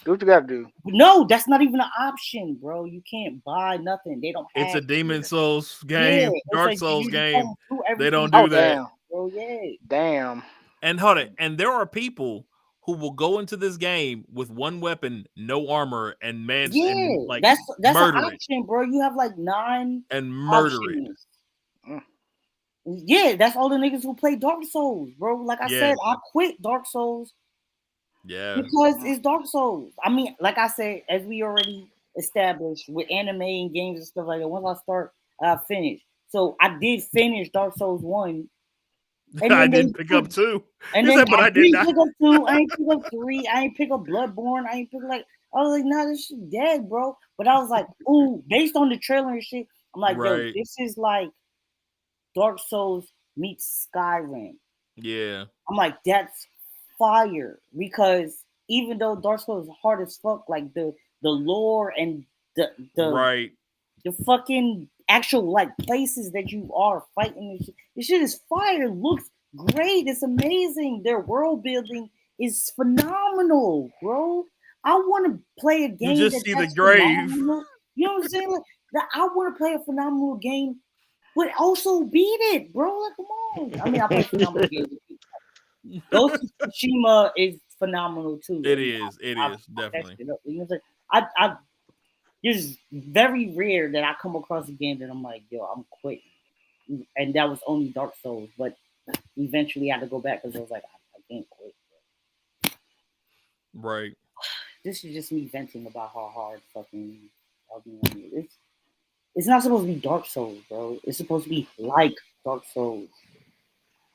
Do what you gotta do. No, that's not even an option, bro. You can't buy nothing. They don't have It's a Demon Souls game, Dark Souls game. They don't do that. Damn. Bro, yeah. Damn. And hold it. And there are people who will go into this game with one weapon, no armor, and manage and like that's murder an option, bro. You have like 9 and murder options. Yeah, that's all the niggas who play Dark Souls, bro. Like I said, I quit Dark Souls. Yeah. Because it's Dark Souls. I mean, like I said, as we already established with anime and games and stuff like that, once I start, I finish. So I did finish Dark Souls 1. And I didn't pick up 2. And then I didn't pick up 2. I ain't pick up 3. I ain't pick up Bloodborne. I ain't pick I was like, nah, this shit dead, bro. But I was like, ooh, based on the trailer and shit, I'm like, yo, this is like Dark Souls meets Skyrim. Yeah. I'm like, that's fire, because even though Dark Souls is hard as fuck, like the lore and the fucking actual like places that you are fighting and shit, this shit is fire. It looks great. It's amazing. Their world building is phenomenal, bro. I want to play a game. You just see the grave. Phenomenal. You know what I'm saying? Like, that I want to play a phenomenal game, but also beat it, bro. Like, come on. I mean, I play phenomenal games. Ghost of Tsushima is phenomenal too. It is definitely. You know, I it's very rare that I come across a game that I'm like, yo, I'm quitting. And that was only Dark Souls, but eventually I had to go back because I was like, I can't quit. Right. This is just me venting about how hard fucking it's not supposed to be Dark Souls, bro. It's supposed to be like Dark Souls.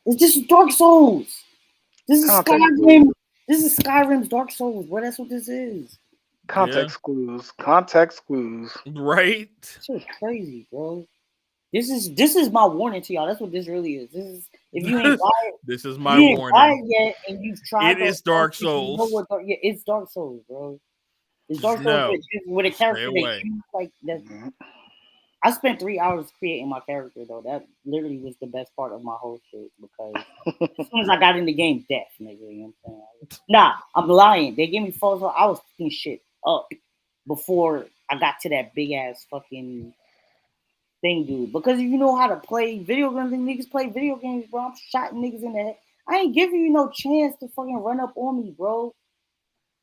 It's just Dark Souls. This is Skyrim. This is Skyrim's Dark Souls, bro. That's what this is. Context clues. Context clues. Right. This is crazy, bro. This is my warning to y'all. That's what this really is. This is if you ain't buy it. This is my warning. Buy it yet, and you've tried. It is Dark Souls. It's Dark Souls, bro. It's Dark Souls with a character that you like. That I spent 3 hours creating my character, though. That literally was the best part of my whole shit, because as soon as I got in the game, death, nigga. You know what I'm saying? Nah, I'm lying. They gave me false. I was fucking shit up before I got to that big ass fucking thing, dude. Because if you know how to play video games, and niggas play video games, bro. I'm shotting niggas in the head. I ain't giving you no chance to fucking run up on me, bro.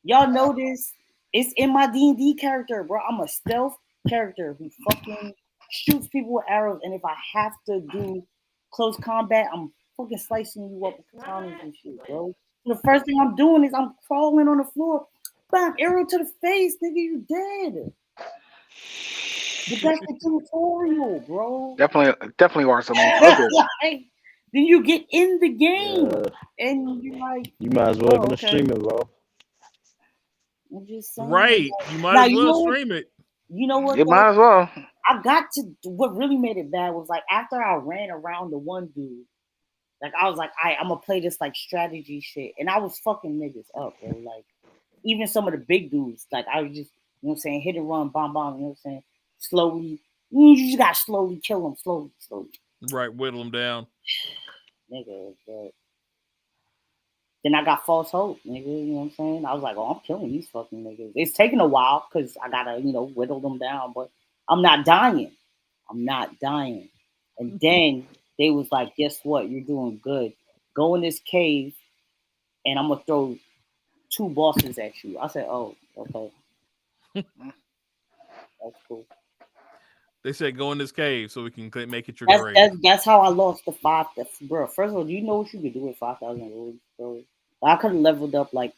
Y'all know this. It's in my D&D character, bro. I'm a stealth character who fucking shoots people with arrows, and if I have to do close combat, I'm fucking slicing you up with katanas and shit, bro. So the first thing I'm doing is I'm crawling on the floor, bam, arrow to the face, nigga, you dead. But that's the tutorial, bro. Definitely are something. Then you get in the game, and you're like, you might as well even stream it, bro. I'm just saying, right? You might as well stream it. You know what? You might as well. I got to what really made it bad was like after I ran around the one dude, like I was like, I'm gonna play this like strategy shit, and I was fucking niggas up, bro. Like even some of the big dudes, like I was just, you know what I'm saying, hit and run, bomb, you know what I'm saying, slowly. You just gotta slowly kill them, slowly. Right, whittle them down. Nigga, but Then I got false hope, nigga. You know what I'm saying? I was like, oh, I'm killing these fucking niggas. It's taking a while because I gotta, whittle them down, but I'm not dying. I'm not dying. And then they was like, guess what? You're doing good. Go in this cave and I'm gonna throw 2 bosses at you. I said, oh, okay. That's cool. They said go in this cave so we can make it your grave. That's how I lost the 5. Bro, first of all, do you know what you could do with 5,000 rules, bro? I could have leveled up like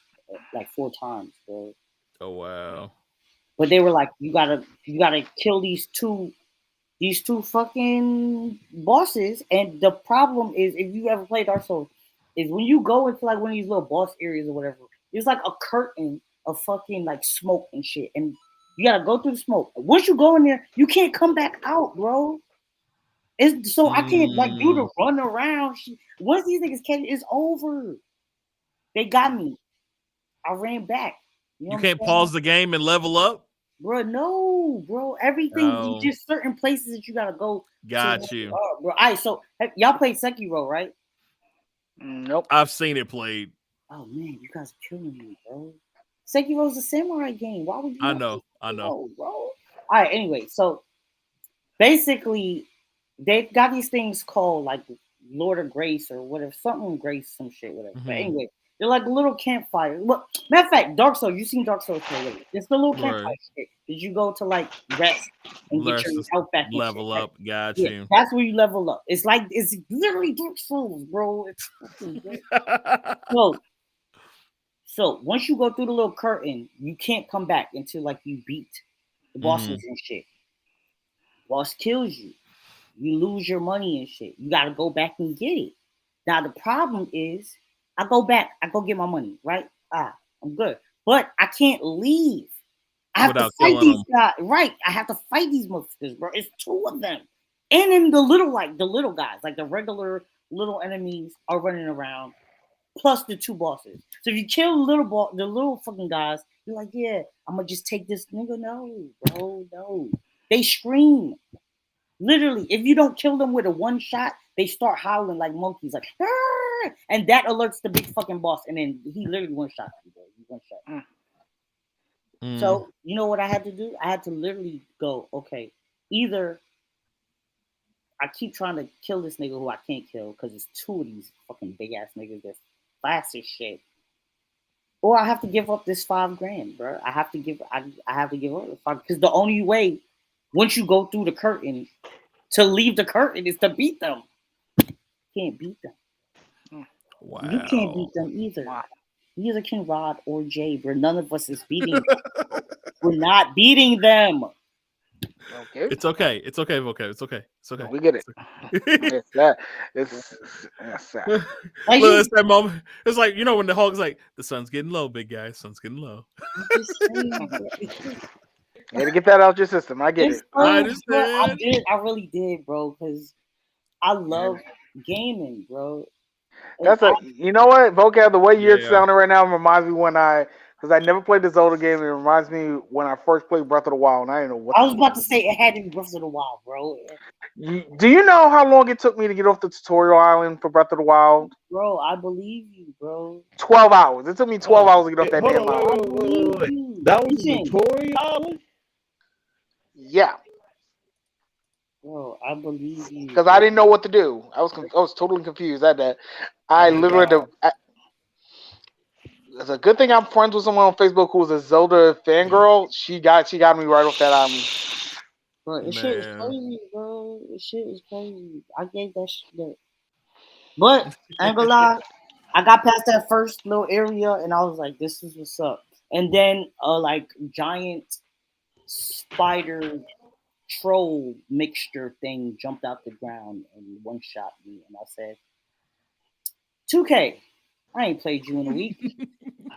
4 times, bro. Oh wow! But they were like, you gotta kill these two fucking bosses. And the problem is, if you ever played Dark Souls, is when you go into like one of these little boss areas or whatever, there's like a curtain of fucking like smoke and shit, and you gotta go through the smoke. Once you go in there, you can't come back out, bro. So I can't like do the run around. Once these niggas catch it, it's over. They got me. I ran back. You can't pause the game and level up, bro. No, bro. Everything, just certain places that you gotta go. Got you, bro. All right, so y'all played Sekiro, right? Nope. I've seen it played. Oh man, you guys are killing me, bro. Sekiro's a samurai game. Why would you? I know, bro. All right. Anyway, so basically, they've got these things called like Lord of Grace or whatever, something Grace, some shit, whatever. But anyway, they're like little campfires. Well, matter of fact, Dark Souls, you've seen Dark Souls already. It's the little campfire shit. Did you go to like rest and get your health back? Level up, got you. Yeah, that's where you level up. It's literally Dark Souls, bro. It's fucking great. So once you go through the little curtain, you can't come back until like you beat the bosses and shit. Boss kills you. You lose your money and shit. You gotta go back and get it. Now the problem is, I go back, I go get my money, right? I'm good. But I can't leave. I have to fight these guys. Right. I have to fight these motherfuckers, bro. It's 2 of them. And then the little guys, like the regular little enemies are running around, plus the 2 bosses. So if you kill the little fucking guys, you're like, yeah, I'm gonna just take this nigga. No, bro, no. They scream. Literally, if you don't kill them with a 1 shot, they start howling like monkeys, like, Arr! And that alerts the big fucking boss, and then he literally 1 shot you, bro. He 1 shot. So you know what I had to do? I had to literally go, okay, either I keep trying to kill this nigga who I can't kill because it's 2 of these fucking big ass niggas that's fast as shit, or I have to give up this $5,000, bro. I have to give up the 5 because the only way, once you go through the curtain, to leave the curtain is to beat them. You can't beat them. Wow. You can't beat them either. Wow. Neither can Rod or Jay, bro. None of us is beating them. We're not beating them. Okay. It's okay. It's okay, Vocal. It's okay. It's okay. We get it. It's that. It's that. Like, look, it's that moment. It's like, when the Hulk's like, the sun's getting low, big guy. Sun's getting low. You had to get that out your system. I get it. I understand. I really did, bro, because I love gaming, bro. That's you know what, Vocab, the way you're sounding right now reminds me because I never played the Zelda game. It reminds me when I first played Breath of the Wild, and I didn't know what. I was about to say it had to be Breath of the Wild, bro. Do you know how long it took me to get off the tutorial island for Breath of the Wild? Bro, I believe you, bro. 12 hours. It took me 12 hours to get off that damn island. Wait. That was the tutorial island? Yeah. Bro, I believe you. Because I didn't know what to do. I was totally confused at that. I literally it's a good thing I'm friends with someone on Facebook who's a Zelda fangirl. She got me right off that island. Bro, this shit is crazy, bro. This shit is crazy. I gave that shit. But I ain't gonna lie, I got past that first little area and I was like, this is what's up. And then like giant spider troll mixture thing jumped out the ground and 1 shot me, and I said, 2K, I ain't played you in a week.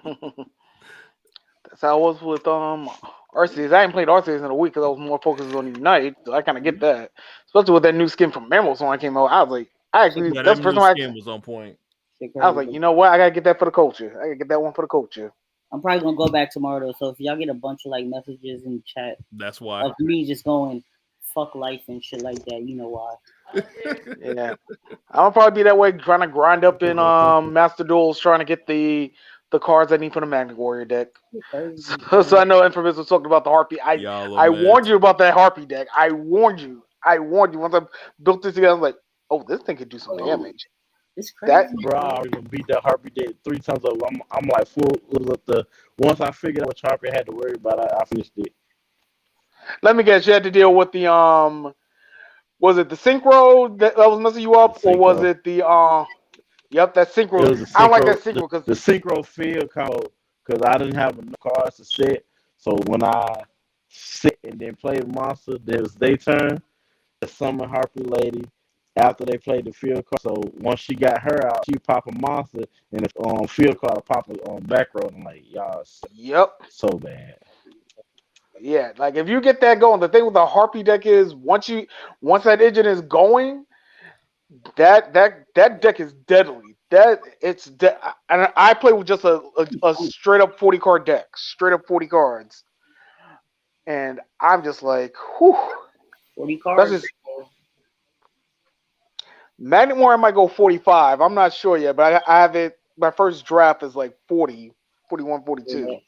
That's how I was with Arceus. I ain't played Arceus in a week because I was more focused on Unite, so I kind of get that. Especially with that new skin from Memories when I came out. I was like, that's the first time skin was on point. I was like, you know what? I gotta get that for the culture. I gotta get that one for the culture. I'm probably gonna go back tomorrow though. So if y'all get a bunch of like messages in the chat, that's why. Of me just going fuck life and shit like that, you know why. Yeah, I'll probably be that way, trying to grind up in Master Duels, trying to get the cards I need for the Magnet Warrior deck. So I know Infamous was talking about the Harpy. I warned you about that Harpy deck. I warned you. Once I built this together, I was like, oh, this thing could do some damage. It's crazy. Bro, I already beat that Harpy deck 3 times over. I'm like full with the. Once I figured out which Harpy I had to worry about, I finished it. Let me guess, you had to deal with the was it the synchro that was messing you up, or was it the Yep, that synchro. I don't like that synchro because the synchro field code, because I didn't have enough cards to set. So when I sit and then play the monster, there was their turn. The summon Harpy lady after they played the field card. So once she got her out, she pop a monster and the field card pop on back row. I'm like, y'all, so bad. Yeah, like if you get that going, the thing with the Harpy deck is once that engine is going, that deck is deadly. And I play with just a straight up 40 card deck, straight up 40 cards, and I'm just like, whew. 40 cards. Magnet Warrior might go 45. I'm not sure yet, but I have it. My first draft is like 40, 41, 42. I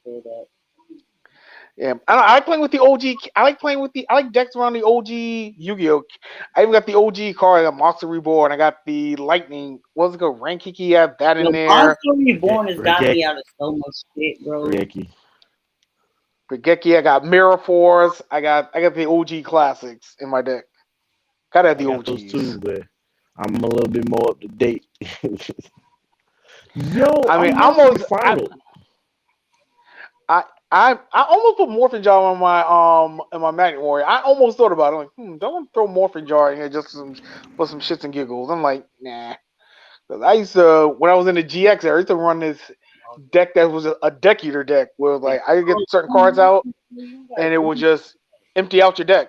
feel that. Yeah, I like playing with the OG. I like decks around the OG Yu-Gi-Oh. I even got the OG card, the Monster Reborn. I got the Lightning. What's it called? Rankiki. I have that in there. Monster Reborn has got me out of so much shit, bro. Regeki. I got Mirror Force. I got the OG classics in my deck. Gotta have the OGs. Those too, but I'm a little bit more up to date. Yo, I mean, I almost put Morphin Jar on my Magnet Warrior. I almost thought about it. I'm like, don't throw Morphin Jar in here just for some shits and giggles. I'm like, nah. Because I used to, when I was in the GX era, I used to run this deck that was a deck eater deck where like I could get certain cards out and it would just empty out your deck.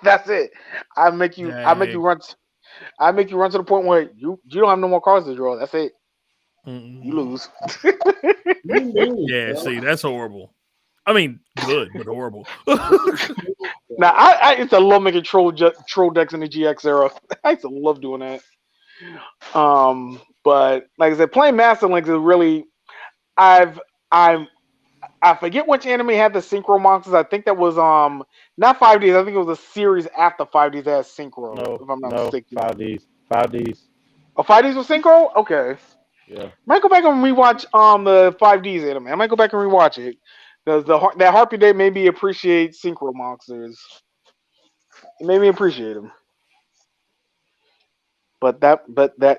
That's it. I make you run to the point where you don't have no more cards to draw. That's it. You lose. Yeah, see, that's horrible. I mean, good, but horrible. Now, I used to love making troll decks in the GX era. I used to love doing that. But like I said, playing Master Links is really, I forget which anime had the synchro monsters. I think that was not 5Ds. I think it was a series after 5Ds that had synchro. If I'm not mistaken. 5Ds. Oh, 5Ds was synchro? Okay. Yeah. Might go back and rewatch the 5Ds anime. I might go back and rewatch it because that Harpy Day made me appreciate synchro monsters. It made me appreciate them. But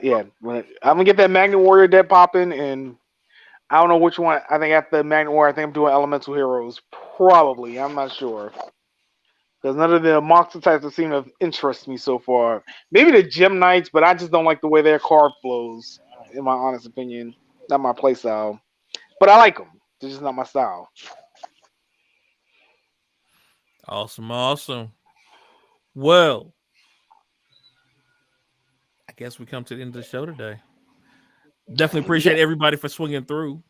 yeah, I'm gonna get that Magnet Warrior deck popping, and I don't know which one. I think after Magnet Warrior, I think I'm doing Elemental Heroes. Probably, I'm not sure. Because none of the monster types have seemed to interest me so far. Maybe the Gem Knights, but I just don't like the way their card flows, in my honest opinion. Not my play style. But I like them. They're just not my style. Awesome. Well, I guess we come to the end of the show today. Definitely appreciate everybody for swinging through.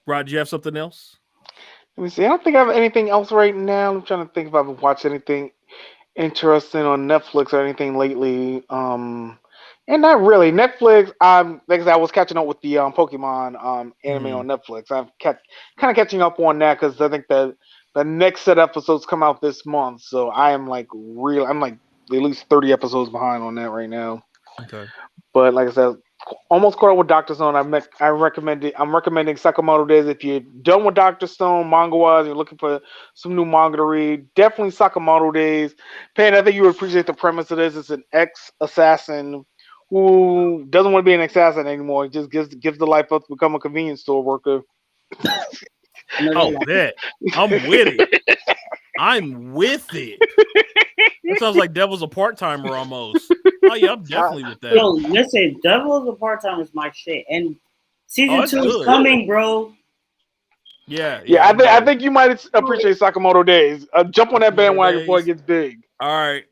Rod, do you have something else? Let me see. I don't think I have anything else right now. I'm trying to think if I've watched anything interesting on Netflix or anything lately. And not really. Netflix, like I said, I was catching up with the Pokemon anime on Netflix. I'm kind of catching up on that because I think the next set of episodes come out this month. So I'm like at least 30 episodes behind on that right now. Okay. But like I said, almost caught up with Dr. Stone. I'm recommending Sakamoto Days. If you're done with Dr. Stone manga-wise, you're looking for some new manga to read, definitely Sakamoto Days. Pan, I think you would appreciate the premise of this. It's an ex-assassin who doesn't want to be an assassin anymore. He just gives the life up to become a convenience store worker. Oh, that. I'm with it. I'm with it. It sounds like Devil's a part-timer almost. Oh yeah, I'm definitely with that. Yo, listen, Devil's a part-timer is my shit, and season 2 is coming, bro. Yeah. I think you might appreciate Sakamoto Days. Jump on that bandwagon before it gets big. All right.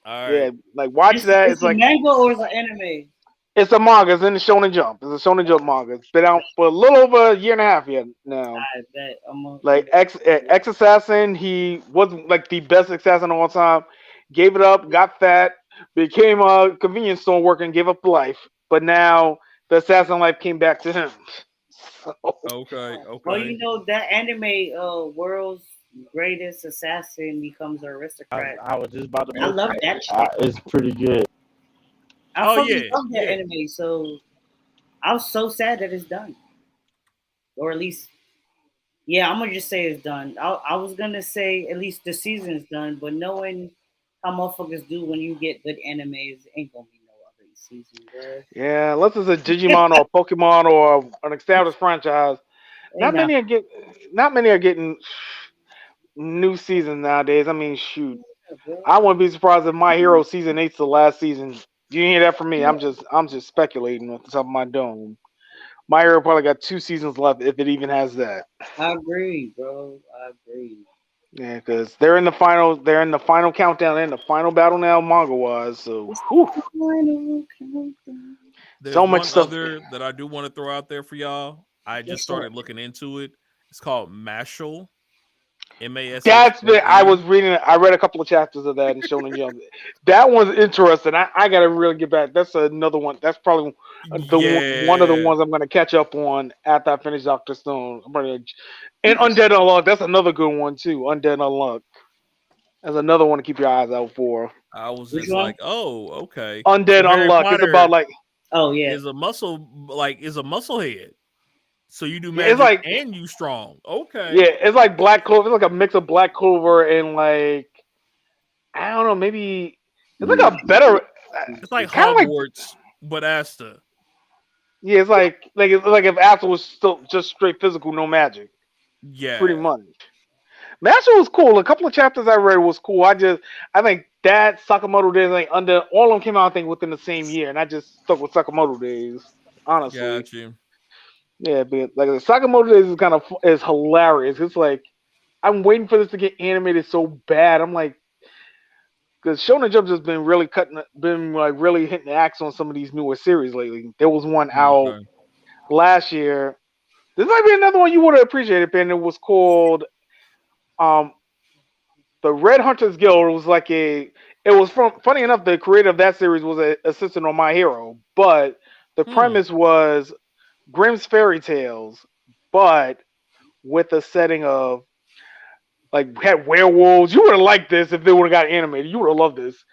Yeah, like watch that. It's like manga or is it anime? It's a manga. It's in the Shonen Jump. It's a Shonen Jump manga. It's been out for a little over a year and a half yet now. I bet. Like ex assassin, he wasn't like the best assassin of all time. Gave it up, got fat, became a convenience store worker, and gave up life. But now the assassin life came back to him. So, Okay. Well, you know that anime, world's greatest assassin becomes an aristocrat. I was just about to I mention love that shit. it's pretty good. I fucking love that anime. So I was so sad that it's done, or at least, yeah, I'm gonna just say it's done. I was gonna say at least the season's done, but knowing how motherfuckers do when you get good animes, ain't gonna be no other season, bro. yeah, unless it's a Digimon or a Pokemon or an established franchise, not many are getting new seasons nowadays. I mean, shoot, I wouldn't be surprised if My Hero season 8's the last season. You didn't hear that from me. I'm just speculating off the top of my dome. My Hero probably got 2 seasons left if it even has that. I agree, bro. I agree. Yeah, because they're in the final. They're in the final countdown. They're in the final battle now, manga wise. So, There's so much one stuff. other that I do want to throw out there for y'all. I just started looking into it. It's called Mashal. MASH. That's the I was reading. I read a couple of chapters of that in Shonen Jump. That one's interesting. I gotta really get back. That's another one. That's probably one of the ones I'm gonna catch up on after I finish Doctor Stone. And Undead Unluck. That's another good one too. Undead Unluck. That's another one to keep your eyes out for. I was just like, oh, okay. Undead Unluck. It's about like is a muscle head. So you do magic and you strong. Okay. Yeah, it's like Black Clover. It's like a mix of Black Clover and like I don't know, maybe it's like a better. It's like Hogwarts, but Asta. Yeah, it's like if Asta was still just straight physical, no magic. Yeah, pretty much. Master was cool. A couple of chapters I read was cool. I think that Sakamoto Days, like all of them came out I think within the same year, and I just stuck with Sakamoto Days. Honestly. Got you. Yeah, but like the Sakamoto Days is hilarious. It's like I'm waiting for this to get animated so bad. I'm like, because Shonen Jump has been really really hitting the axe on some of these newer series lately. There was one out last year. This might be another one you would have appreciated, Ben. It was called the Red Hunters Guild. It was like funny enough, the creator of that series was an assistant on My Hero, but the premise was Grimm's fairy tales, but with a setting of like had werewolves. You would have liked this if they would have got animated. You would have loved this.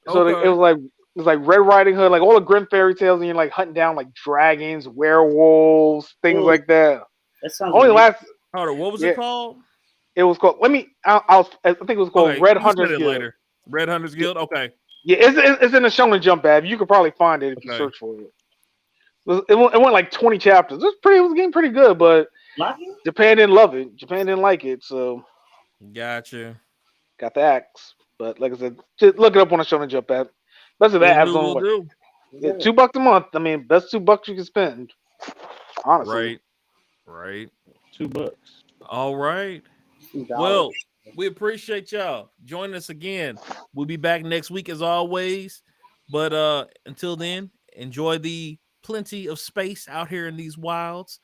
So it was like Red Riding Hood, like all the Grimm fairy tales, and you're like hunting down like dragons, werewolves, things like that. That sounds Hold on, what was it called? It was called. I think it was called Red Hunters Guild. Later. Red Hunters Guild. Okay. Yeah, it's in the Shonen Jump app. You could probably find it if you search for it. It went like 20 chapters. It was getting pretty good, but Japan didn't love it. Japan didn't like it, so gotcha. Got the axe, but like I said, just look it up on the Shonen Jump app. That's the app's on yeah, $2 a month. I mean, that's $2 you can spend. Honestly, right. $2. All right. Well, we appreciate y'all joining us again. We'll be back next week as always. But until then, enjoy the plenty of space out here in these wilds.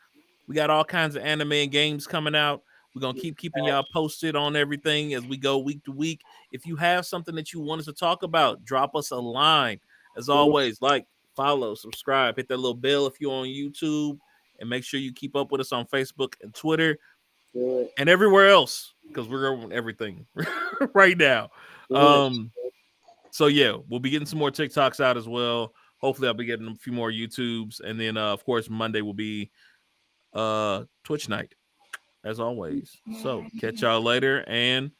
We got all kinds of anime and games coming out. We're going to keep keeping y'all posted on everything as we go week to week. If you have something that you want us to talk about, drop us a line. As always, like, follow, subscribe, hit that little bell if you're on YouTube, and make sure you keep up with us on Facebook and Twitter and everywhere else, because we're on everything right now. So yeah, we'll be getting some more TikToks out as well. Hopefully I'll be getting a few more YouTubes, and then of course Monday will be Twitch night as always. So catch y'all later, and